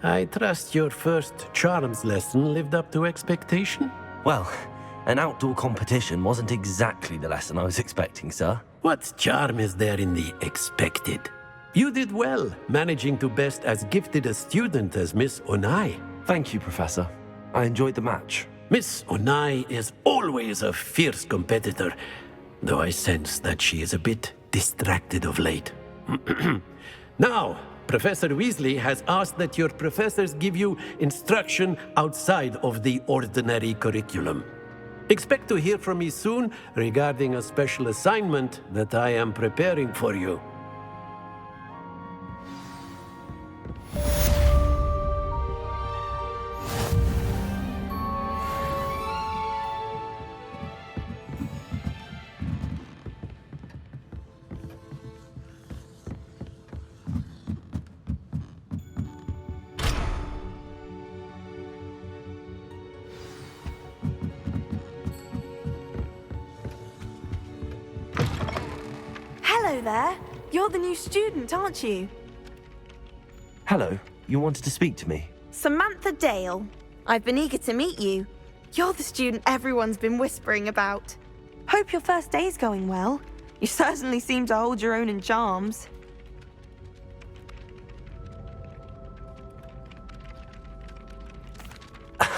I trust your first charms lesson lived up to expectation? Well, an outdoor competition wasn't exactly the lesson I was expecting, sir. What charm is there in the expected? You did well, managing to best as gifted a student as Miss Onai. Thank you, Professor. I enjoyed the match. Miss Onai is always a fierce competitor, though I sense that she is a bit distracted of late. Now, Professor Weasley has asked that your professors give you instruction outside of the ordinary curriculum. Expect to hear from me soon regarding a special assignment that I am preparing for you. Hello there. You're the new student, aren't you? Hello, you wanted to speak to me? Samantha Dale. I've been eager to meet you. You're the student everyone's been whispering about. Hope your first day's going well. You certainly seem to hold your own in charms.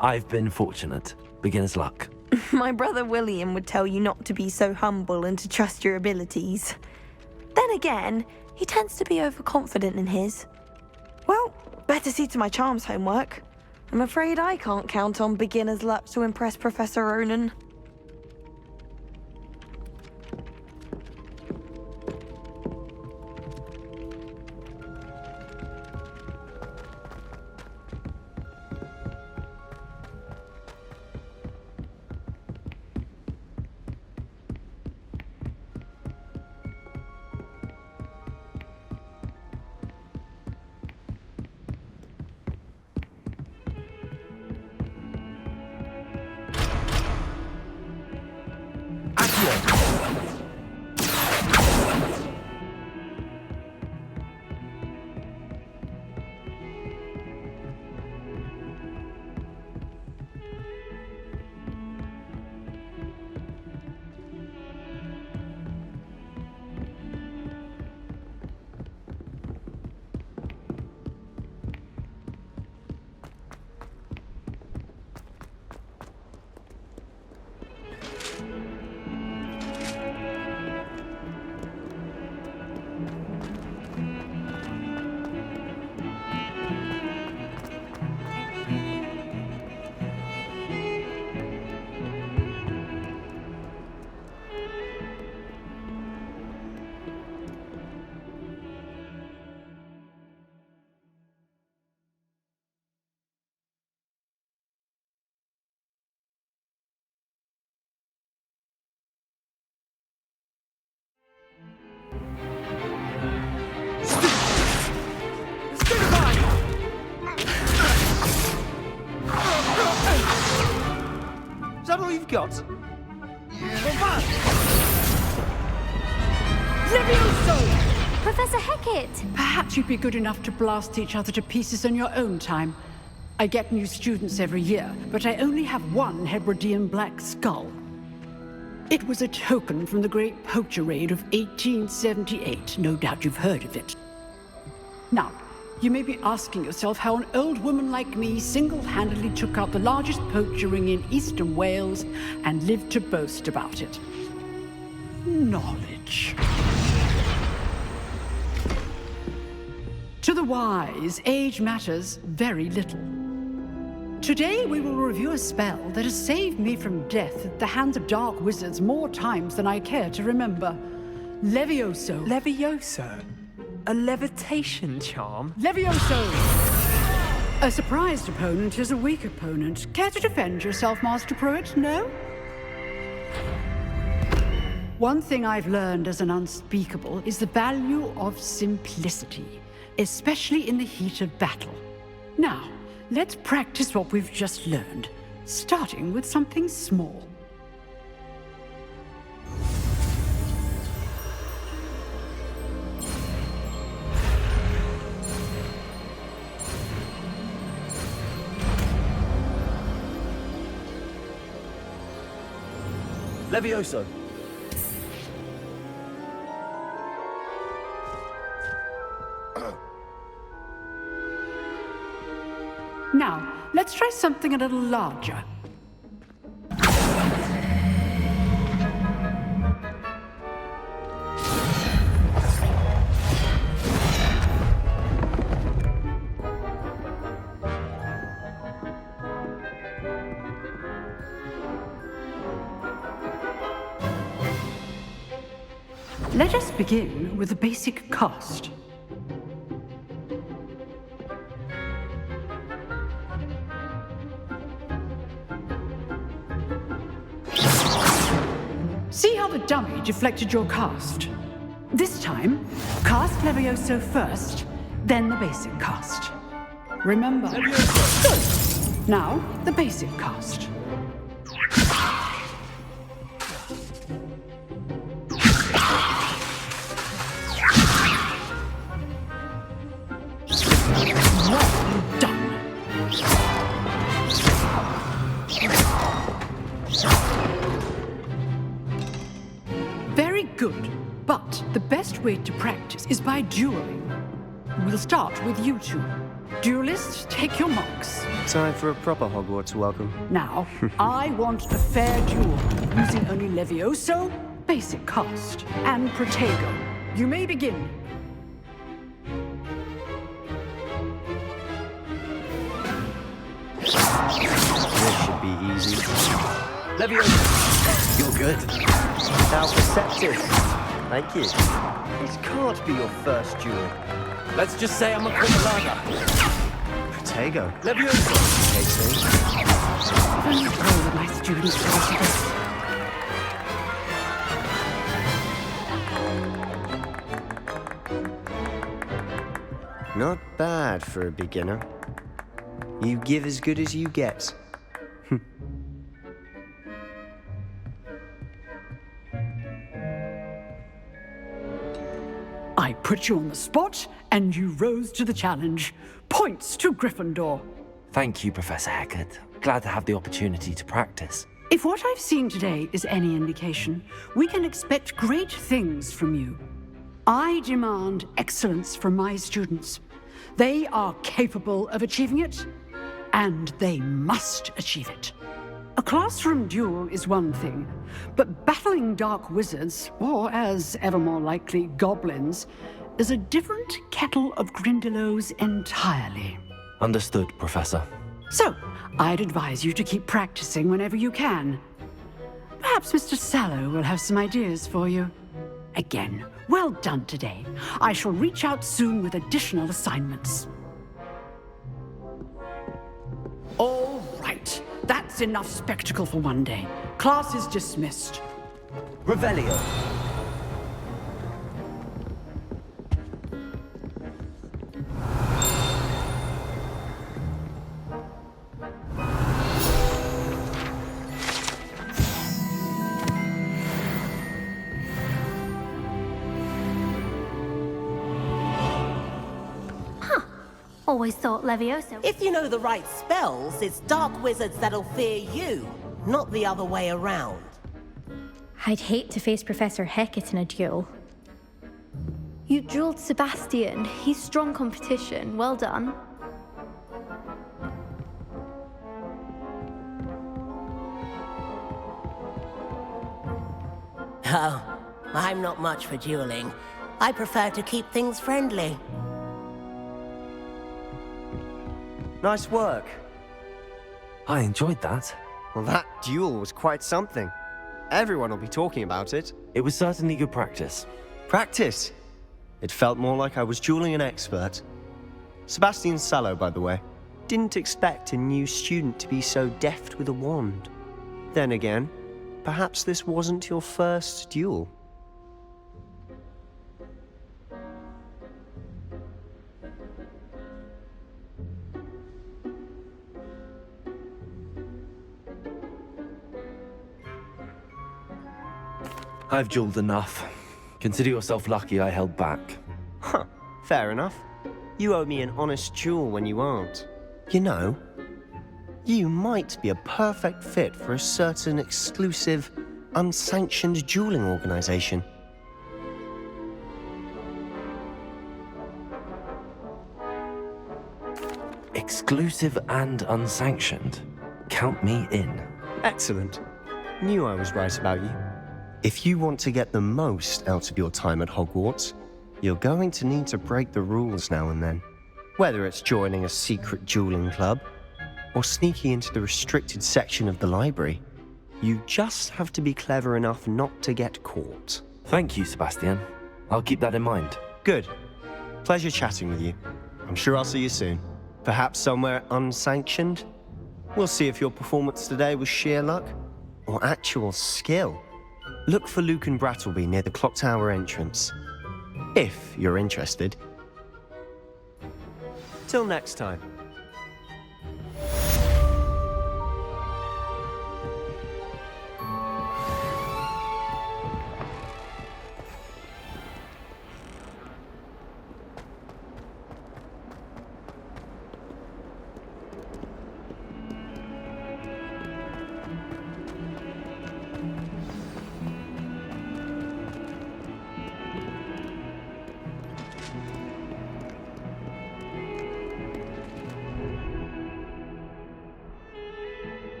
I've been fortunate. Beginner's luck. My brother William would tell you not to be so humble and to trust your abilities. Then again, he tends to be overconfident in his. Well, better see to my charms homework. I'm afraid I can't count on beginner's luck to impress Professor Ronan. that all you've got? Levioso! Professor Hecat! Perhaps you'd be good enough to blast each other to pieces on your own time. I get new students every year, but I only have one Hebridean black skull. It was a token from the Great Poacher Raid of 1878. No doubt you've heard of it. Now, you may be asking yourself how an old woman like me single-handedly took out the largest poacher ring in eastern Wales and lived to boast about it. Knowledge. To the wise, age matters very little. Today we will review a spell that has saved me from death at the hands of dark wizards more times than I care to remember. Levioso. Levioso? A levitation charm? Levioso! A surprised opponent is a weak opponent. Care to defend yourself, Master Pruitt? No? One thing I've learned as an unspeakable is the value of simplicity, especially in the heat of battle. Now, let's practice what we've just learned, starting with something small. Levioso! Now, let's try something a little larger. Let us begin with the basic cast. See how the dummy deflected your cast? This time, cast Levioso first, then the basic cast. Remember. Good. Now, the basic cast. Well done. Very good, but the best way to practice is by dueling. We'll start with you two. Duelists, take your marks. Time for a proper Hogwarts welcome. Now, I want a fair duel, using only Levioso, basic cast, and Protego. You may begin. This should be easy. Levioso! You're good. How perceptive. Thank you. This can't be your first duel. Let's just say I'm a quick learner. Protego. Levioso! If only all of my students were like this. Not bad for a beginner. You give as good as you get. I put you on the spot, and you rose to the challenge. Points to Gryffindor. Thank you, Professor Hecat. Glad to have the opportunity to practice. If what I've seen today is any indication, we can expect great things from you. I demand excellence from my students. They are capable of achieving it, and they must achieve it. A classroom duel is one thing, but battling dark wizards, or as ever more likely, goblins, is a different kettle of Grindylows entirely. Understood, Professor. So, I'd advise you to keep practicing whenever you can. Perhaps Mr. Sallow will have some ideas for you. Again, well done today. I shall reach out soon with additional assignments. All right. That's enough spectacle for one day. Class is dismissed. Revelio. Always thought Levioso. If you know the right spells, it's dark wizards that'll fear you, not the other way around. I'd hate to face Professor Hecat in a duel. You drilled Sebastian. He's strong competition. Well done. Oh, I'm not much for dueling. I prefer to keep things friendly. Nice work. I enjoyed that. Well, that duel was quite something. Everyone will be talking about it. It was certainly good practice. Practice? It felt more like I was dueling an expert. Sebastian Sallow, by the way. Didn't expect a new student to be so deft with a wand. Then again, perhaps this wasn't your first duel. I've dueled enough. Consider yourself lucky I held back. Huh, fair enough. You owe me an honest duel when you aren't. You know, you might be a perfect fit for a certain exclusive, unsanctioned dueling organization. Exclusive and unsanctioned. Count me in. Excellent. Knew I was right about you. If you want to get the most out of your time at Hogwarts, you're going to need to break the rules now and then. Whether it's joining a secret dueling club, or sneaking into the restricted section of the library, you just have to be clever enough not to get caught. Thank you, Sebastian. I'll keep that in mind. Good. Pleasure chatting with you. I'm sure I'll see you soon. Perhaps somewhere unsanctioned? We'll see if your performance today was sheer luck, or actual skill. Look for Luke and Brattleby near the clock tower entrance. If you're interested. Till next time.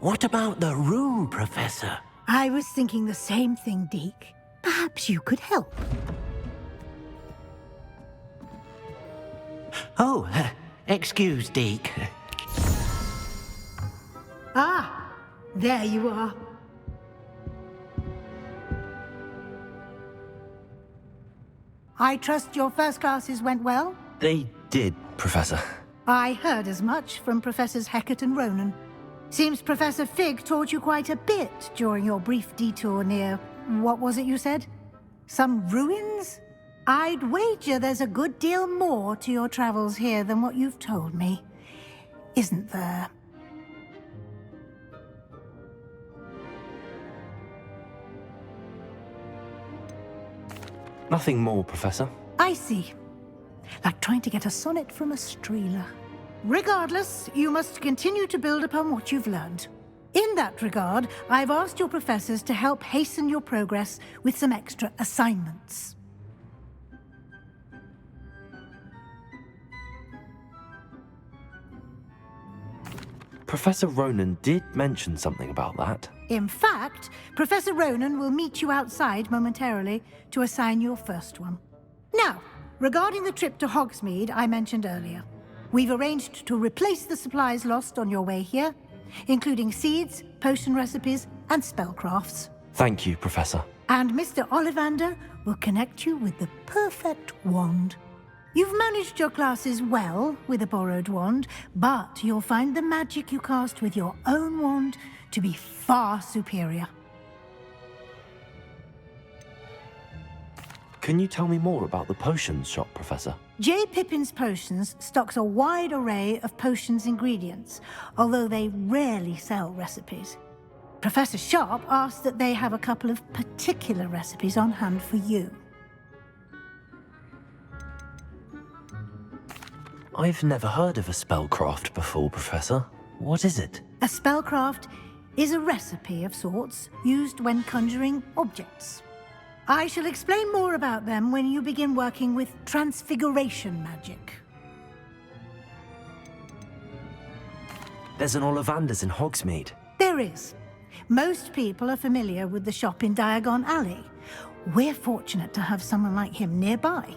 What about the room, Professor? I was thinking the same thing, Deke. Perhaps you could help. Oh, excuse, Deke. Ah, there you are. I trust your first classes went well? They did, Professor. I heard as much from Professors Hecat and Ronan. Seems Professor Fig taught you quite a bit during your brief detour near... what was it you said? Some ruins? I'd wager there's a good deal more to your travels here than what you've told me. Isn't there? Nothing more, Professor. I see. Like trying to get a sonnet from a streeler. Regardless, you must continue to build upon what you've learned. In that regard, I've asked your professors to help hasten your progress with some extra assignments. Professor Ronan did mention something about that. In fact, Professor Ronan will meet you outside momentarily to assign your first one. regarding the trip to Hogsmeade I mentioned earlier, we've arranged to replace the supplies lost on your way here, including seeds, potion recipes, and spellcrafts. Thank you, Professor. And Mr. Ollivander will connect you with the perfect wand. You've managed your classes well with a borrowed wand, but you'll find the magic you cast with your own wand to be far superior. Can you tell me more about the potions shop, Professor? J. Pippin's Potions stocks a wide array of potions ingredients, although they rarely sell recipes. Professor Sharp asked that they have a couple of particular recipes on hand for you. I've never heard of a spellcraft before, Professor. What is it? A spellcraft is a recipe of sorts used when conjuring objects. I shall explain more about them when you begin working with transfiguration magic. There's an Ollivander's in Hogsmeade. There is. Most people are familiar with the shop in Diagon Alley. We're fortunate to have someone like him nearby.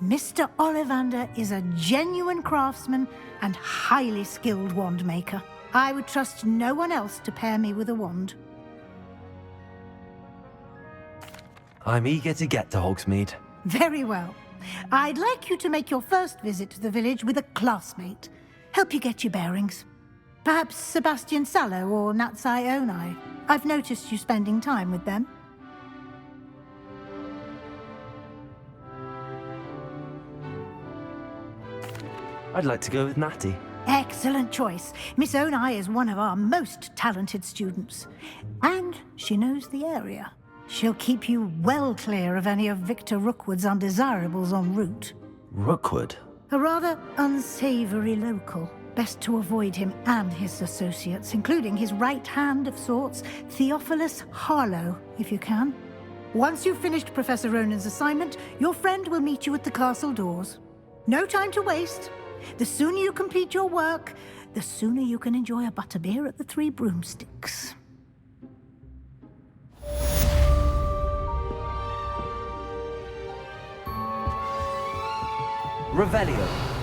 Mr. Ollivander is a genuine craftsman and highly skilled wand maker. I would trust no one else to pair me with a wand. I'm eager to get to Hogsmeade. Very well. I'd like you to make your first visit to the village with a classmate. Help you get your bearings. Perhaps Sebastian Sallow or Natsai Onai. I've noticed you spending time with them. I'd like to go with Natty. Excellent choice. Miss Onai is one of our most talented students. And she knows the area. She'll keep you well clear of any of Victor Rookwood's undesirables en route. Rookwood? A rather unsavory local. Best to avoid him and his associates, including his right hand of sorts, Theophilus Harlow, if you can. Once you've finished Professor Ronan's assignment, your friend will meet you at the castle doors. No time to waste. The sooner you complete your work, the sooner you can enjoy a butterbeer at the Three Broomsticks. Revelio.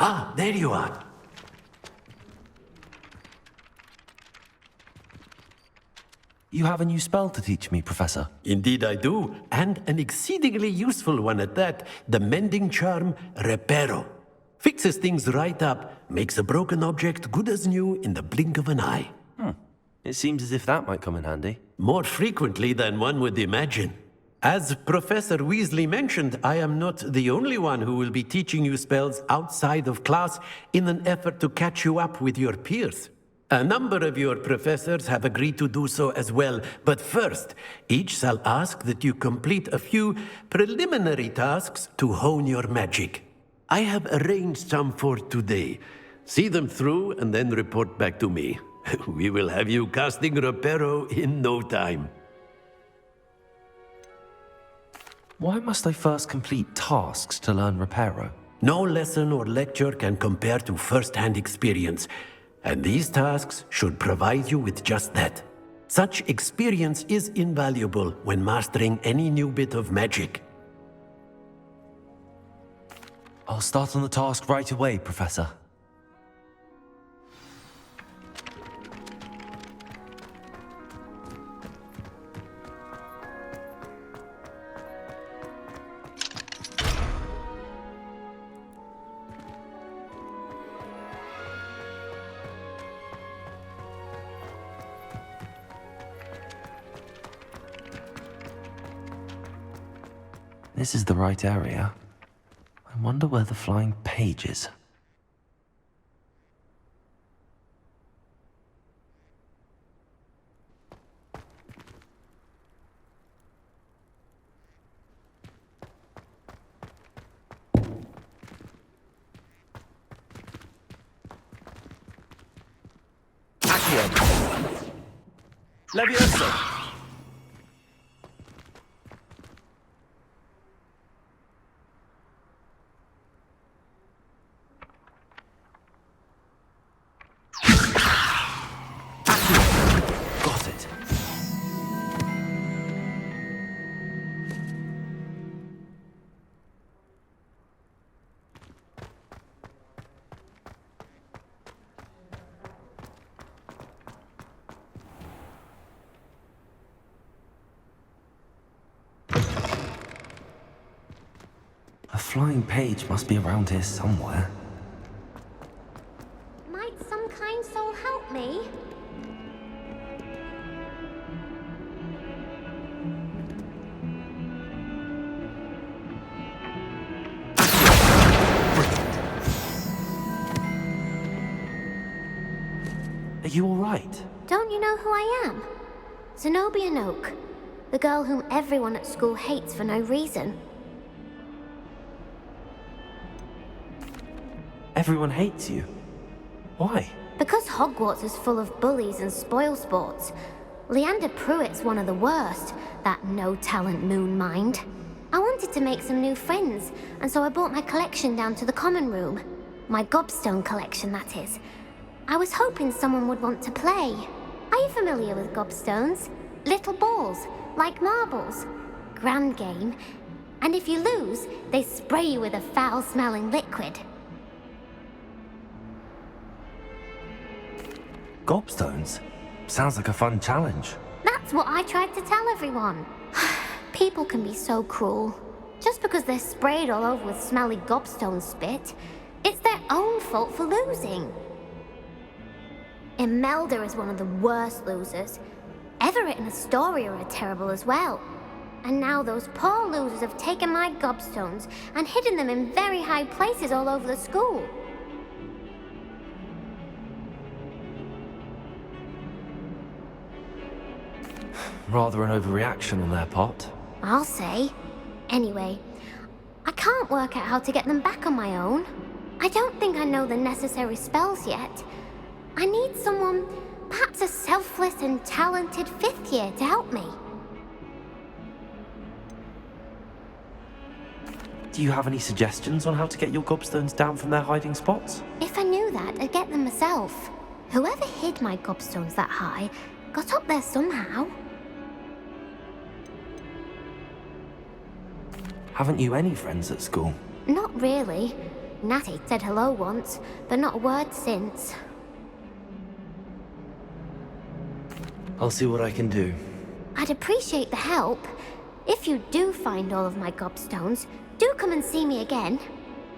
Ah, there you are. You have a new spell to teach me, Professor. Indeed I do, and an exceedingly useful one at that. The mending charm, Reparo. Fixes things right up, makes a broken object good as new in the blink of an eye. It seems as if that might come in handy. More frequently than one would imagine. As Professor Weasley mentioned, I am not the only one who will be teaching you spells outside of class in an effort to catch you up with your peers. A number of your professors have agreed to do so as well, but first, each shall ask that you complete a few preliminary tasks to hone your magic. I have arranged some for today. See them through and then report back to me. We will have you casting Reparo in no time. Why must I first complete tasks to learn Reparo? No lesson or lecture can compare to first-hand experience, and these tasks should provide you with just that. Such experience is invaluable when mastering any new bit of magic. I'll start on the task right away, Professor. This is the right area. I wonder where the flying page is. Accio! Levioso! Got it. A flying page must be around here somewhere. Might some kind soul help me? Are you alright? Don't you know who I am? Zenobia Noak, the girl whom everyone at school hates for no reason. Everyone hates you. Why? Because Hogwarts is full of bullies and spoilsports. Leander Pruitt's one of the worst, that no-talent moon mind. I wanted to make some new friends, and so I brought my collection down to the common room. My gobstone collection, that is. I was hoping someone would want to play. Are you familiar with gobstones? Little balls, like marbles. Grand game. And if you lose, they spray you with a foul-smelling liquid. Gobstones? Sounds like a fun challenge. That's what I tried to tell everyone. People can be so cruel. Just because they're sprayed all over with smelly gobstone spit, it's their own fault for losing. Imelda is one of the worst losers. Everett and Astoria are terrible as well. And now those poor losers have taken my gobstones and hidden them in very high places all over the school. Rather an overreaction on their part. I'll say. Anyway, I can't work out how to get them back on my own. I don't think I know the necessary spells yet. I need someone, perhaps a selfless and talented 5th year to help me. Do you have any suggestions on how to get your gobstones down from their hiding spots? If I knew that, I'd get them myself. Whoever hid my gobstones that high got up there somehow. Haven't you any friends at school? Not really. Natty said hello once, but not a word since. I'll see what I can do. I'd appreciate the help. If you do find all of my gobstones, do come and see me again.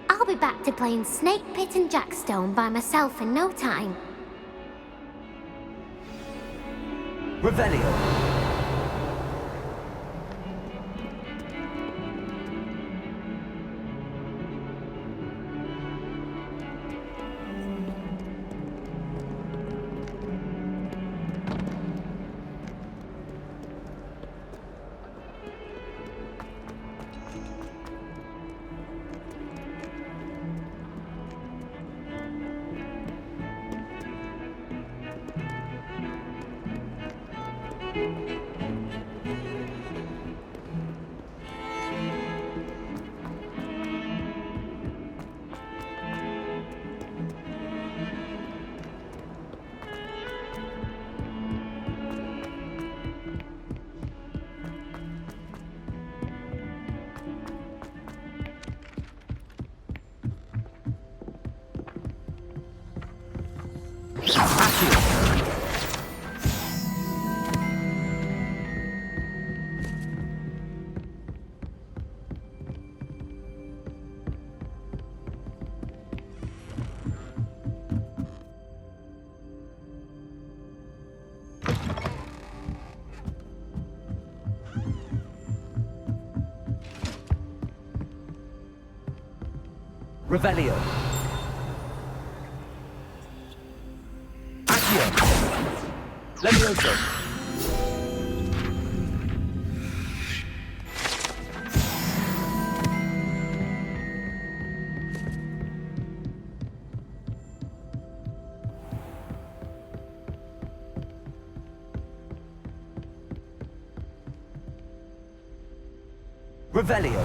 I'll be back to playing Snake Pit and Jackstone by myself in no time. Revelio. Revelio. Accio. Levioso. Revelio.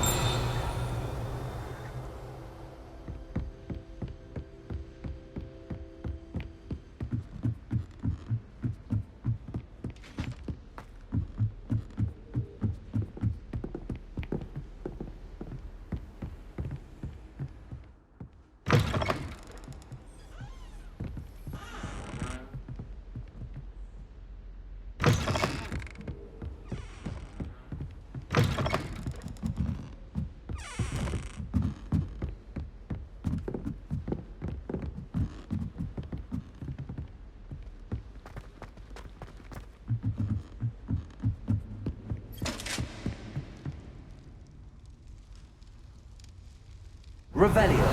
Revelio.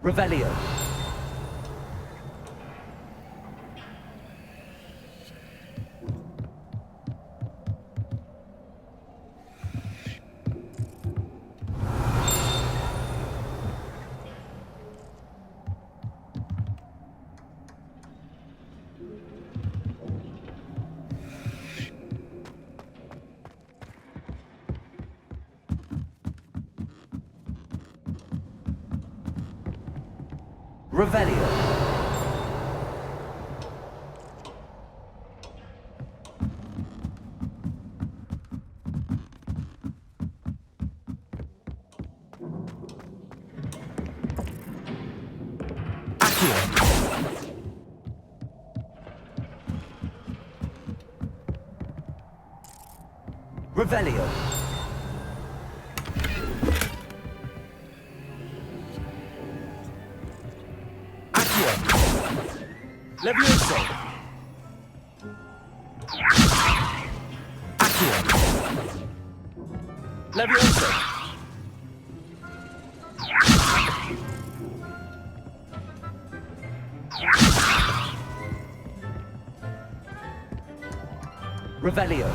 Revelio. Revelio. Revelio. Levioso. Accio. Levioso. Revelio.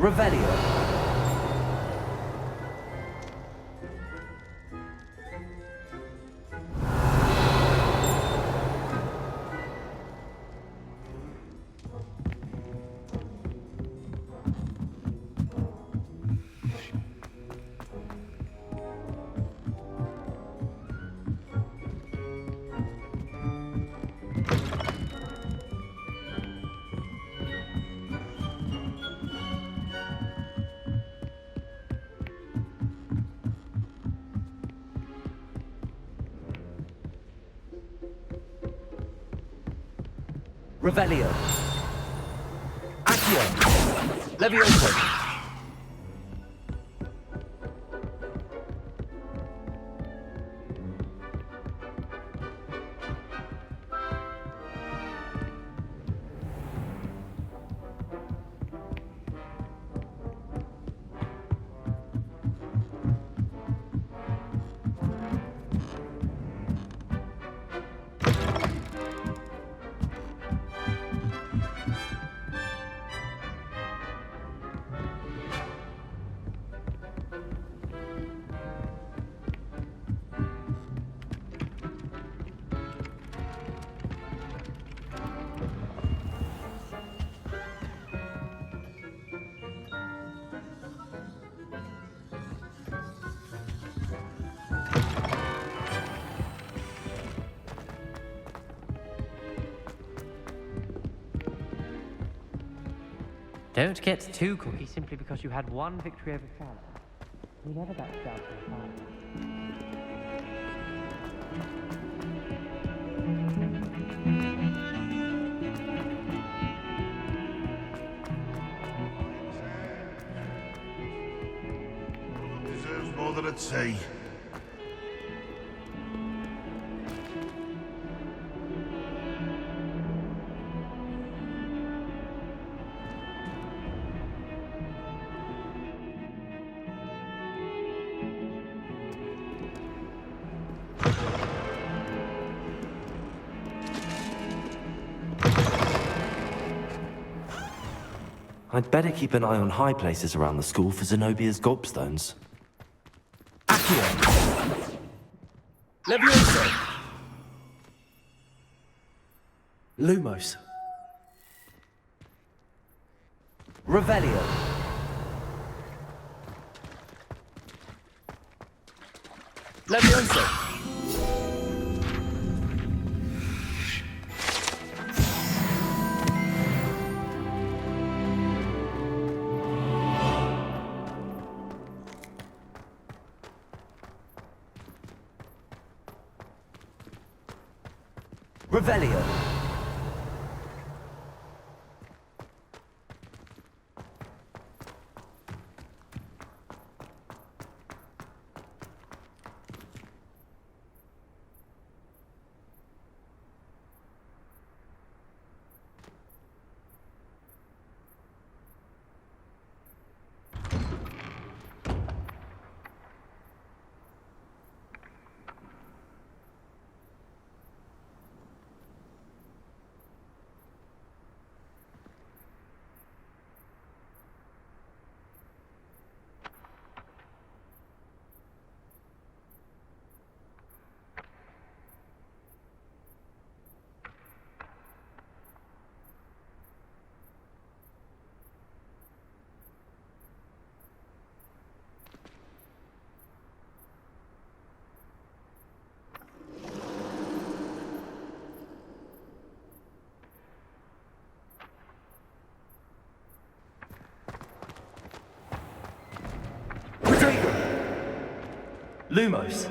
Revelio. Revelio. Accio. Levioso. Don't get too cocky simply because you had one victory over Charlotte. We never got down to far. Deserves more than a tea. I'd better keep an eye on high places around the school for Zenobia's gobstones. Leviosa! Lumos. Revelio. Leviosa! Revelio. Lumos.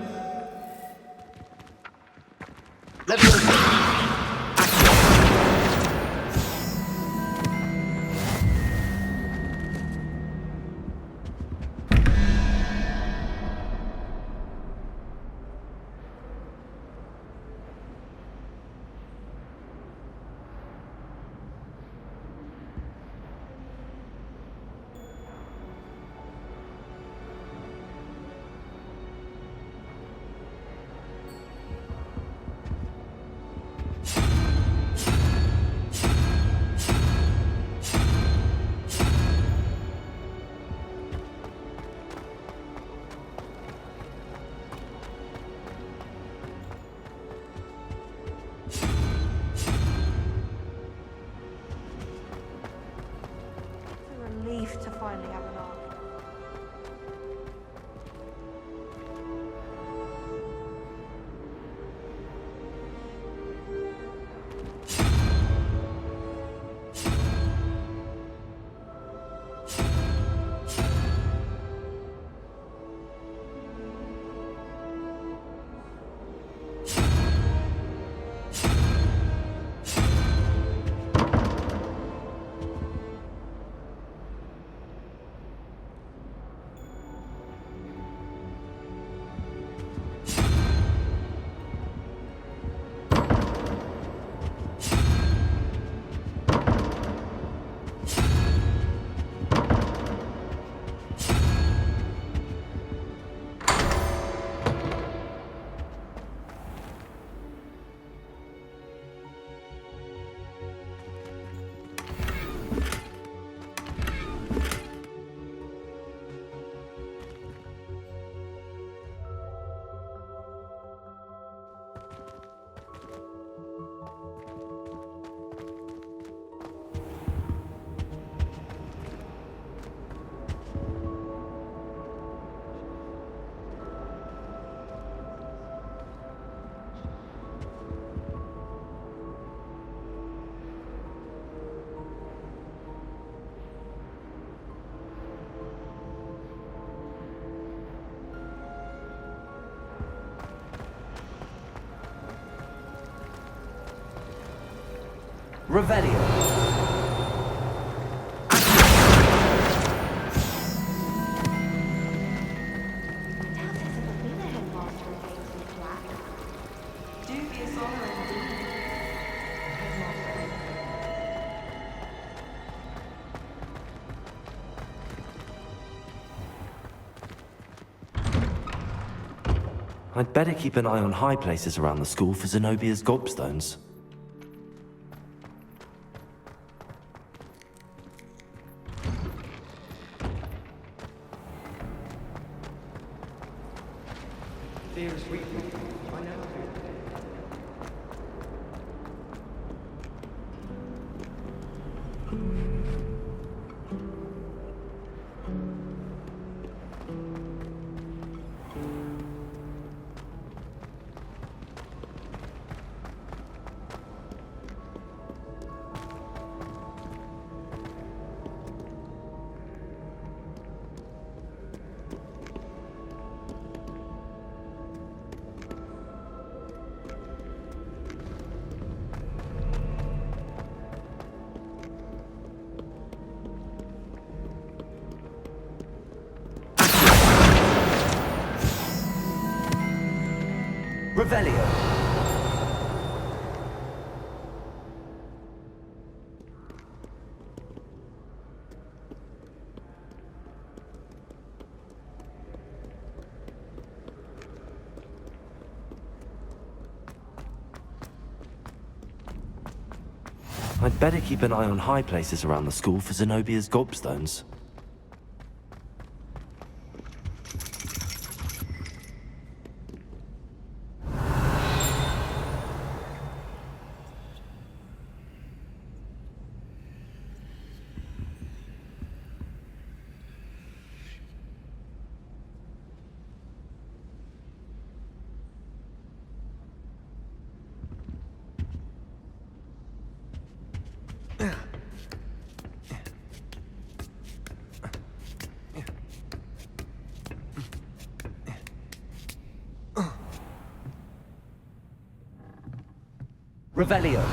To finally have an arc. Revelio. I'd better keep an eye on high places around the school for Zenobia's gobstones. Dearest Weekly, I never Revelio. I'd better keep an eye on high places around the school for Zenobia's gobstones. Revelio.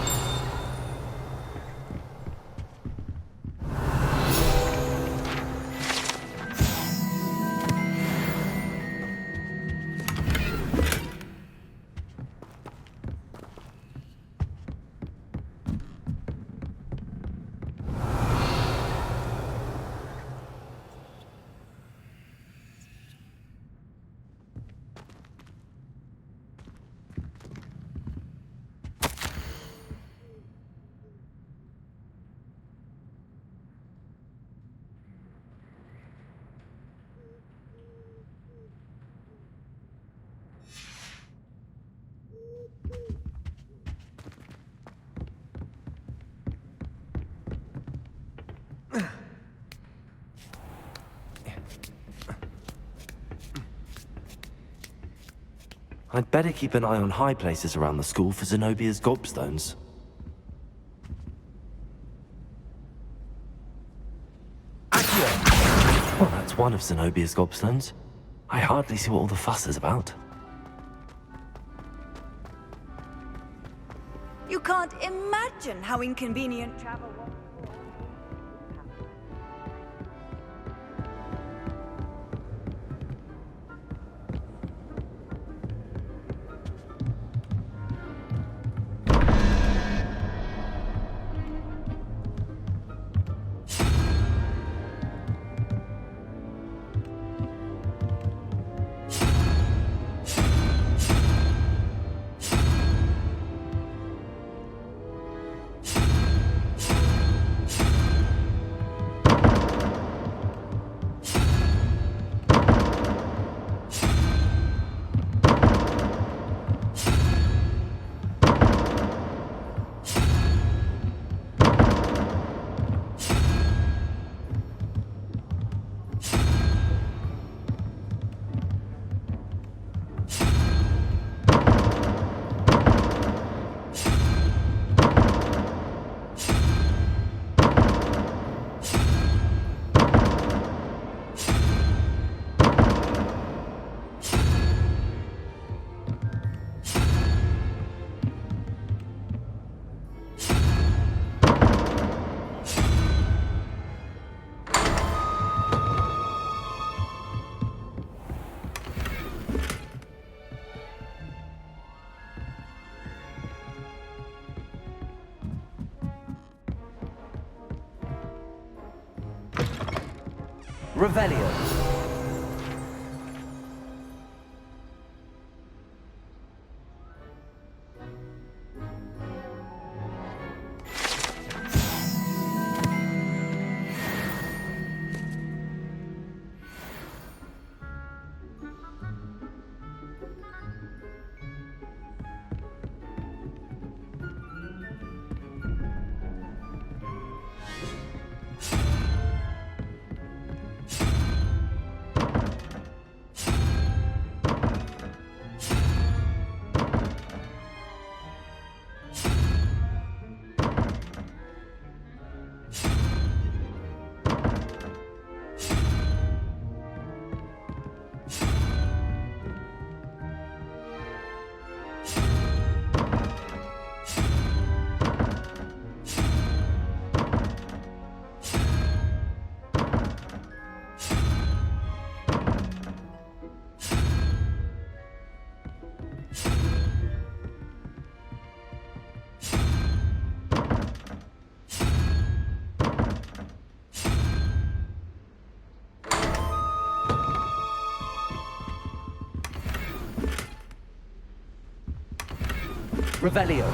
I'd better keep an eye on high places around the school for Zenobia's gobstones. Well, that's one of Zenobia's gobstones. I hardly see what all the fuss is about. You can't imagine how inconvenient travel was. Revelio. Revelio.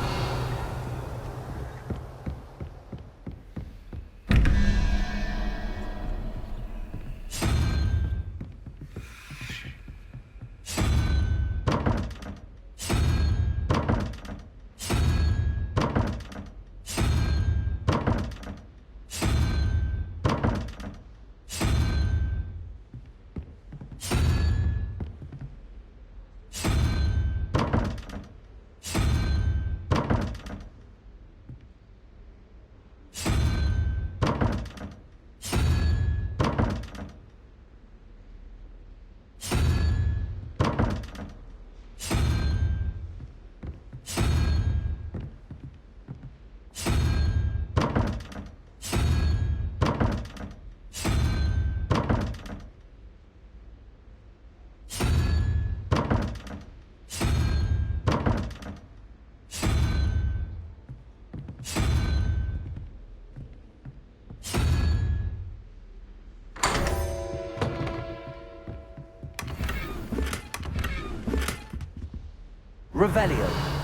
Revelio.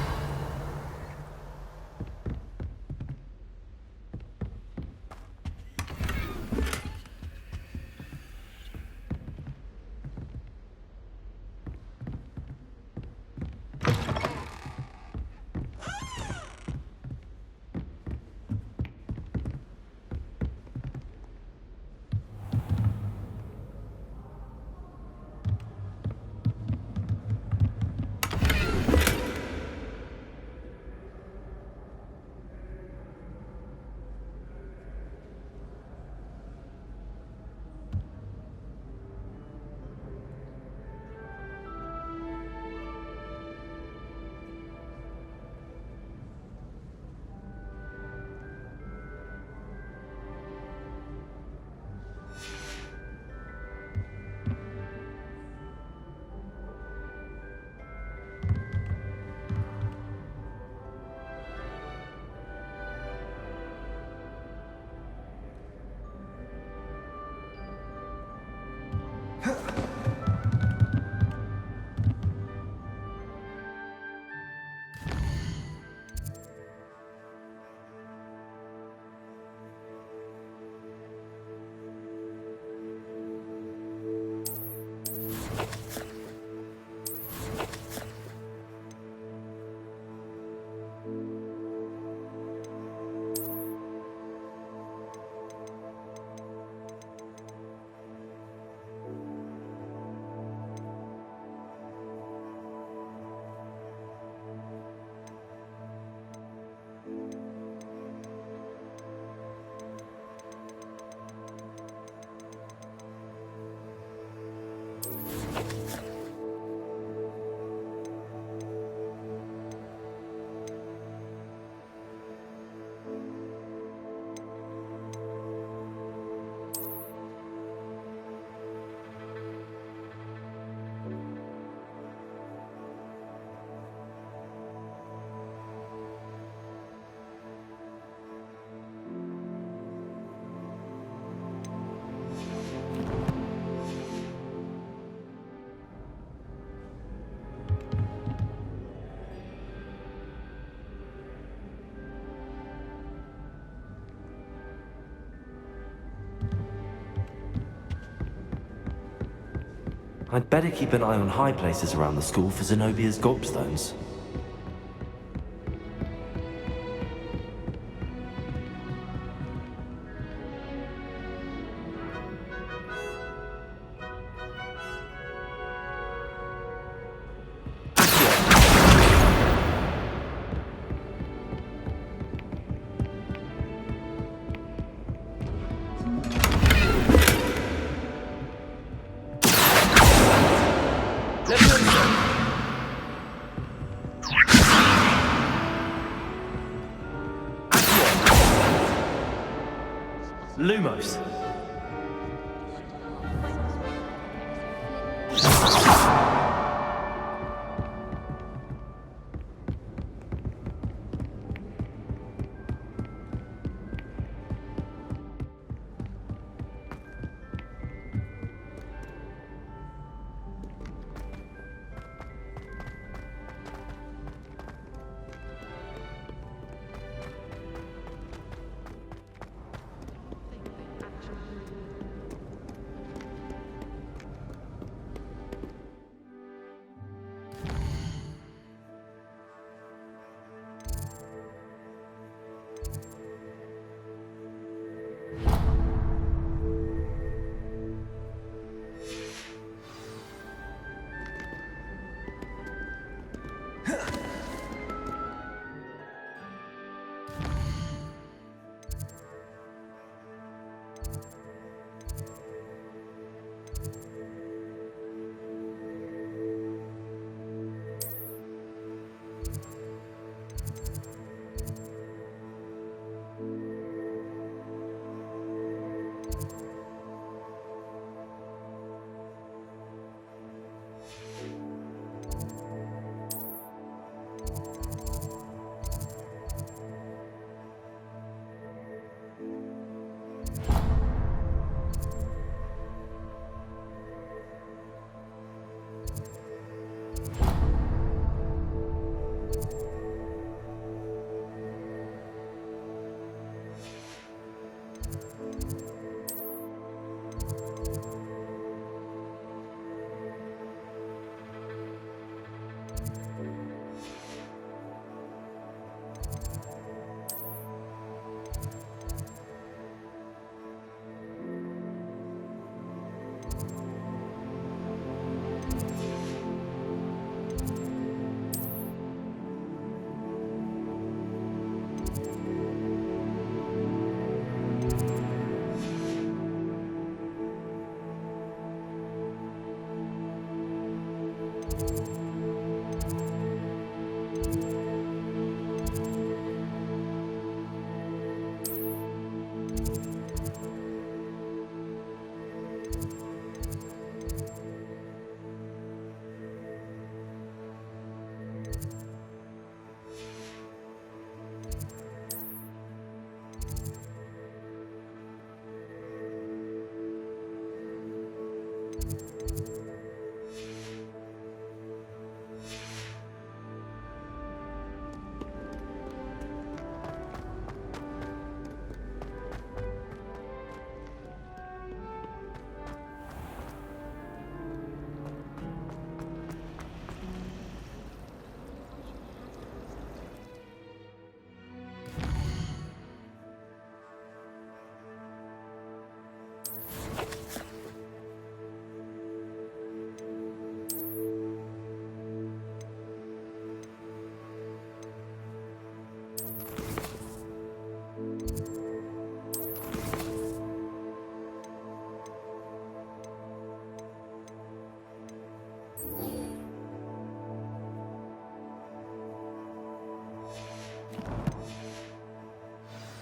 I'd better keep an eye on high places around the school for Zenobia's gobstones. Lumos.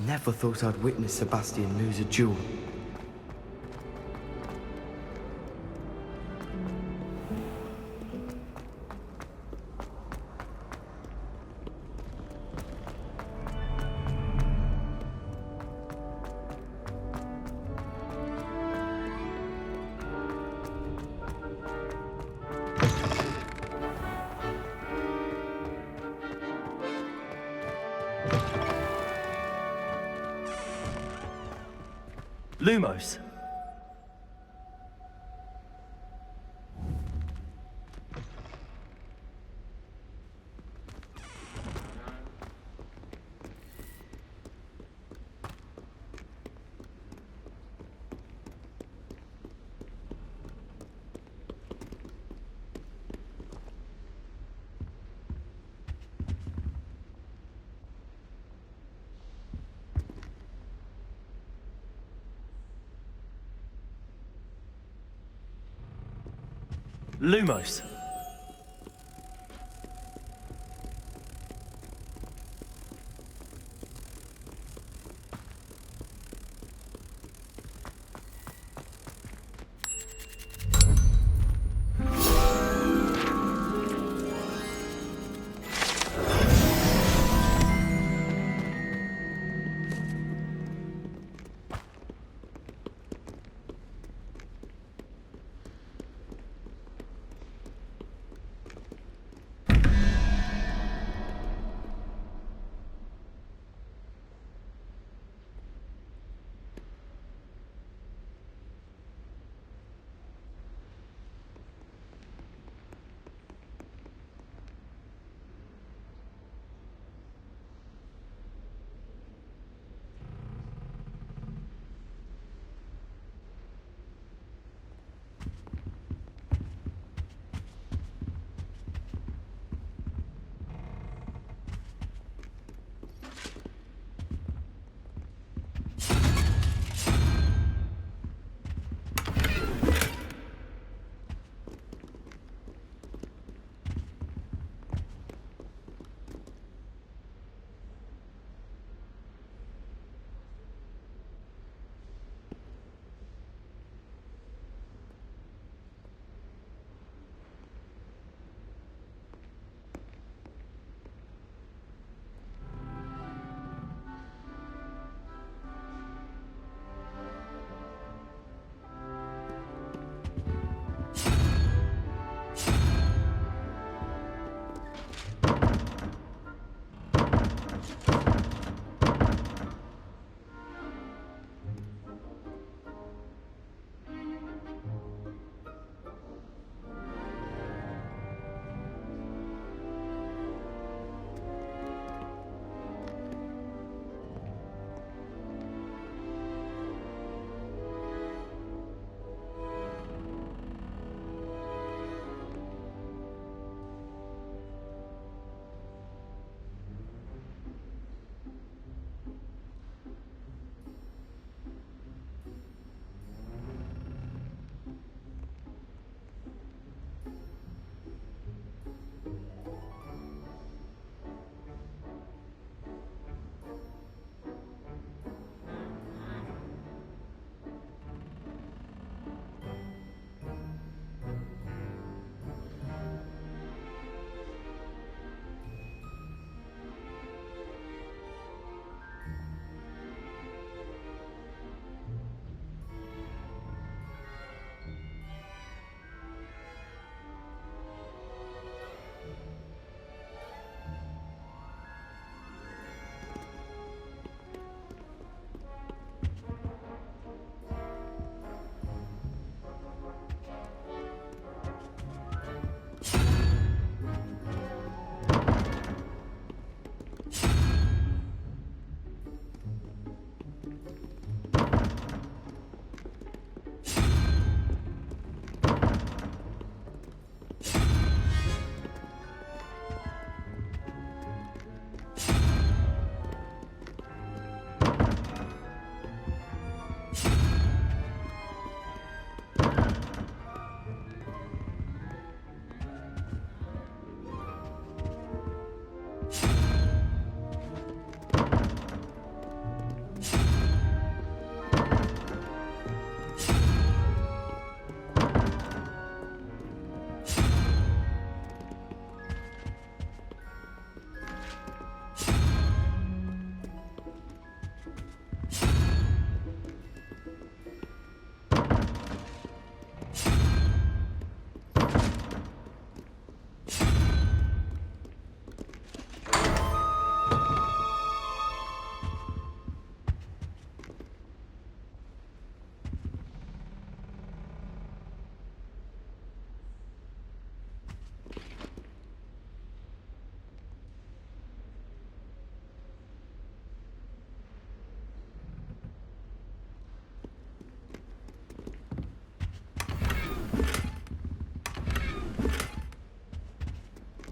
Never thought I'd witness Sebastian lose a duel. Lumos. Lumos.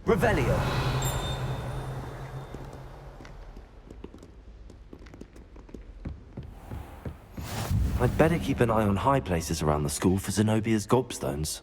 Revelio. I'd better keep an eye on high places around the school for Zenobia's gobstones.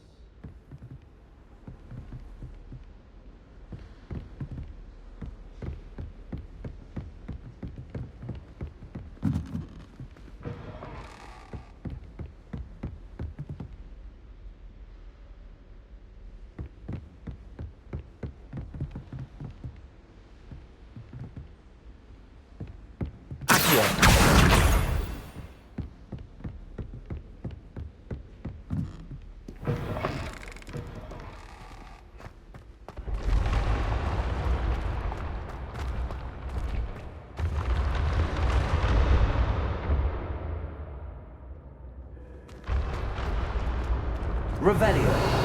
Revelio.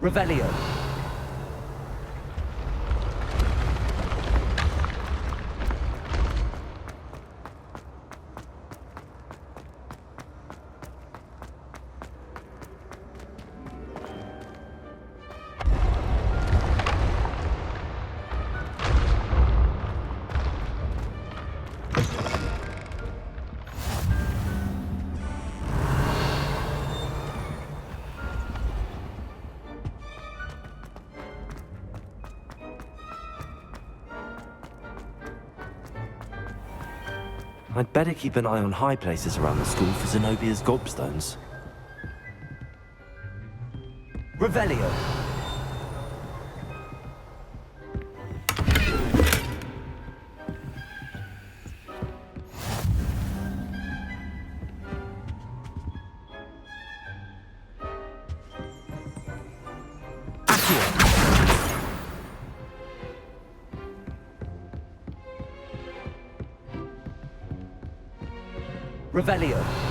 Revelio. I'd better keep an eye on high places around the school for Zenobia's gobstones. Revelio. Revelio.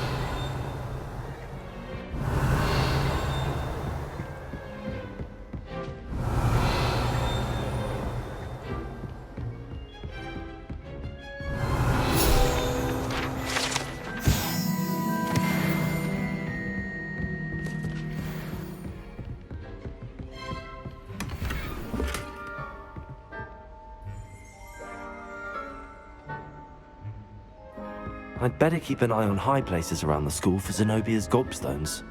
I'd better keep an eye on high places around the school for Zenobia's gobstones.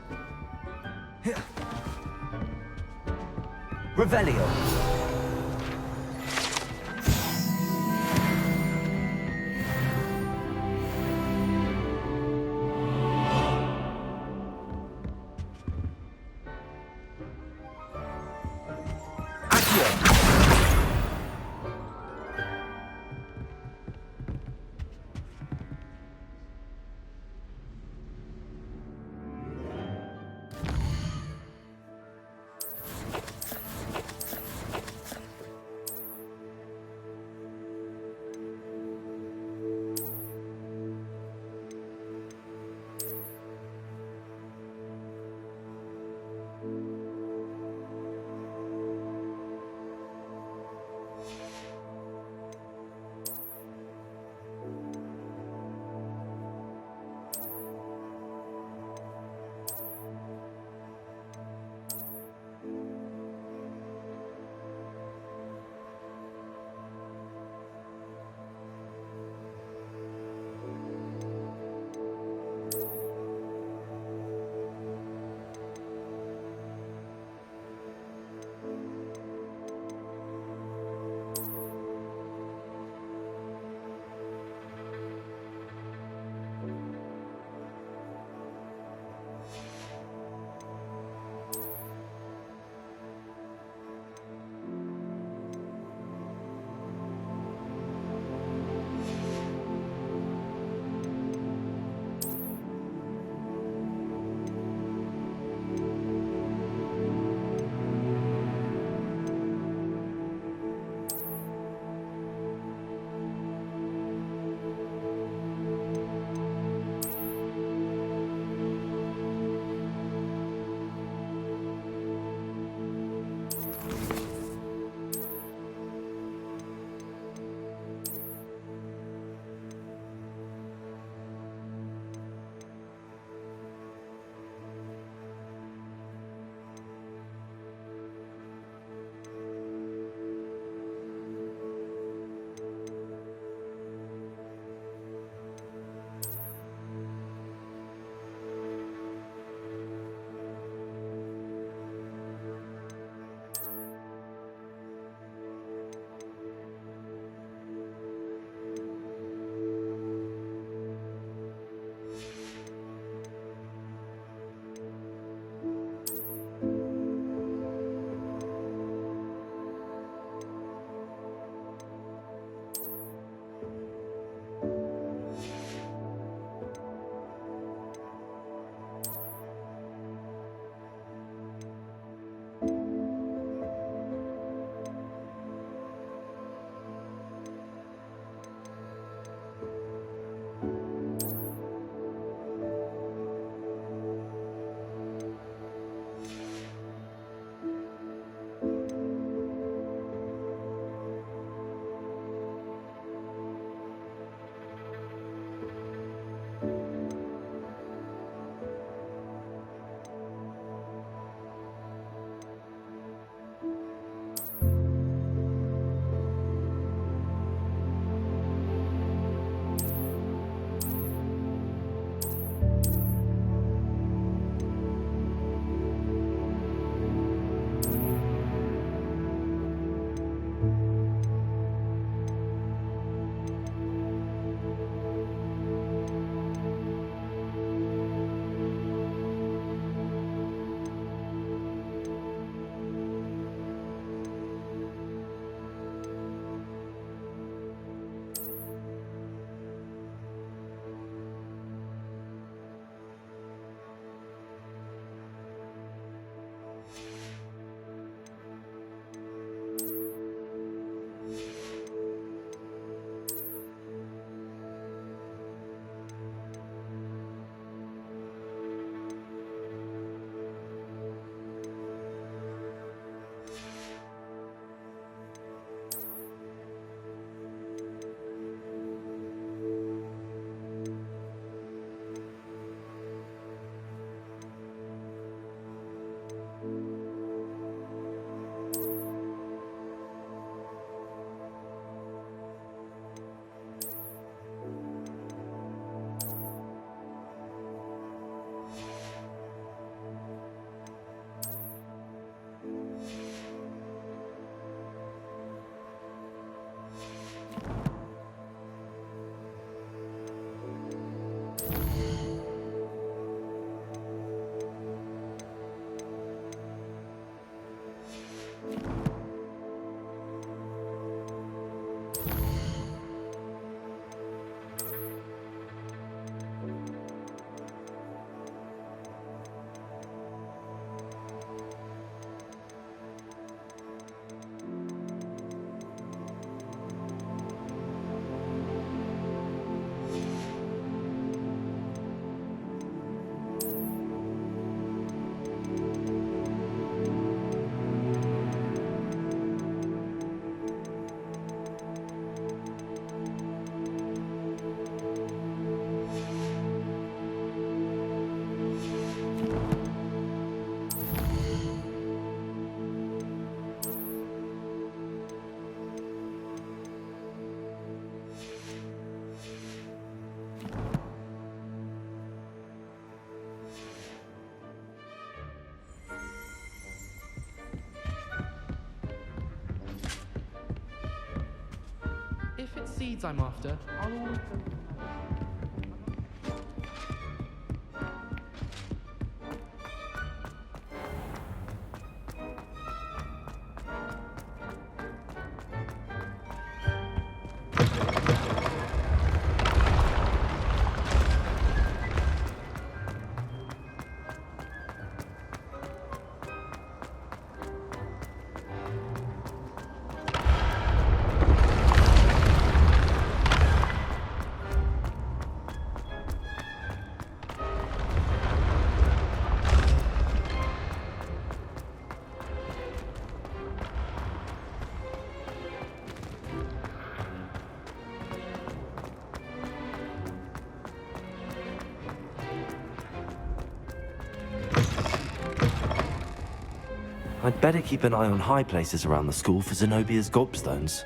Revelio. If it's seeds I'm after, I'll always go. I'd better keep an eye on high places around the school for Zenobia's gobstones.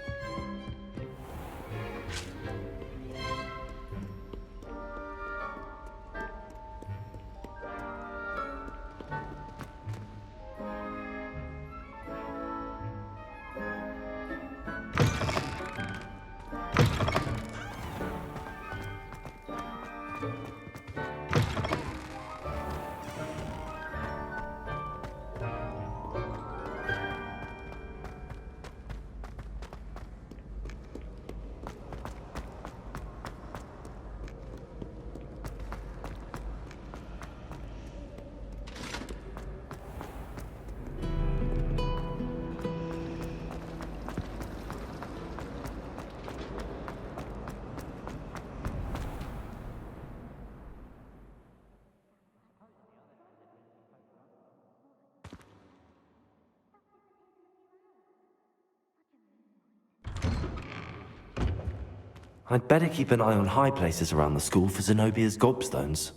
I'd better keep an eye on high places around the school for Zenobia's gobstones.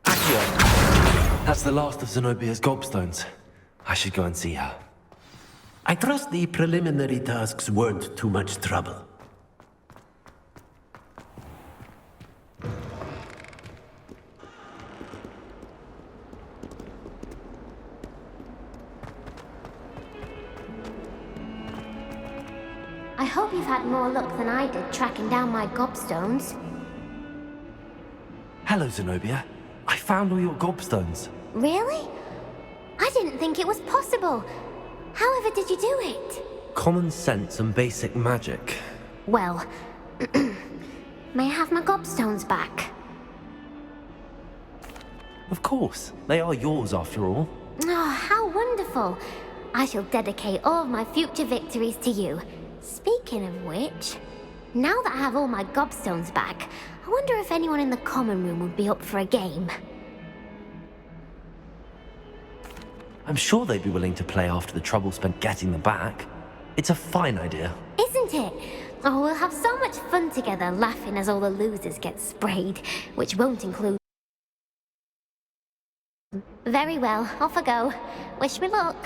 Accio! That's the last of Zenobia's gobstones. I should go and see her. I trust the preliminary tasks weren't too much trouble. I hope you've had more luck than I did tracking down my gobstones. Hello, Zenobia. I found all your gobstones. Really? I didn't think it was possible. However did you do it? Common sense and basic magic. Well, may I have my gobstones back? Of course. They are yours after all. Oh, how wonderful. I shall dedicate all of my future victories to you. Speaking of which, now that I have all my gobstones back, I wonder if anyone in the common room would be up for a game. I'm sure they'd be willing to play after the trouble spent getting them back. It's a fine idea. Isn't it? Oh, we'll have so much fun together laughing as all the losers get sprayed, which won't include... Very well, off I go. Wish me luck.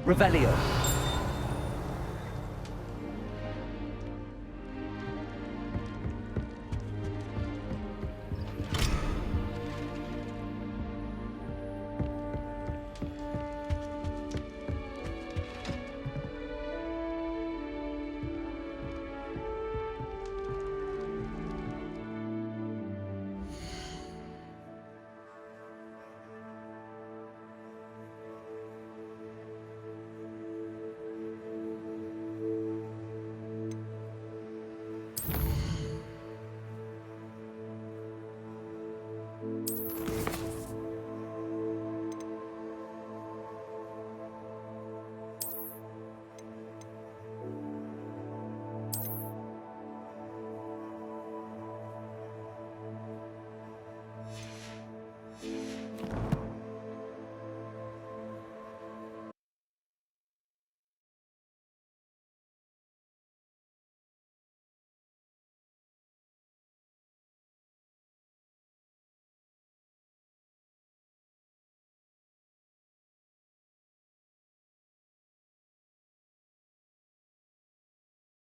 Revelio.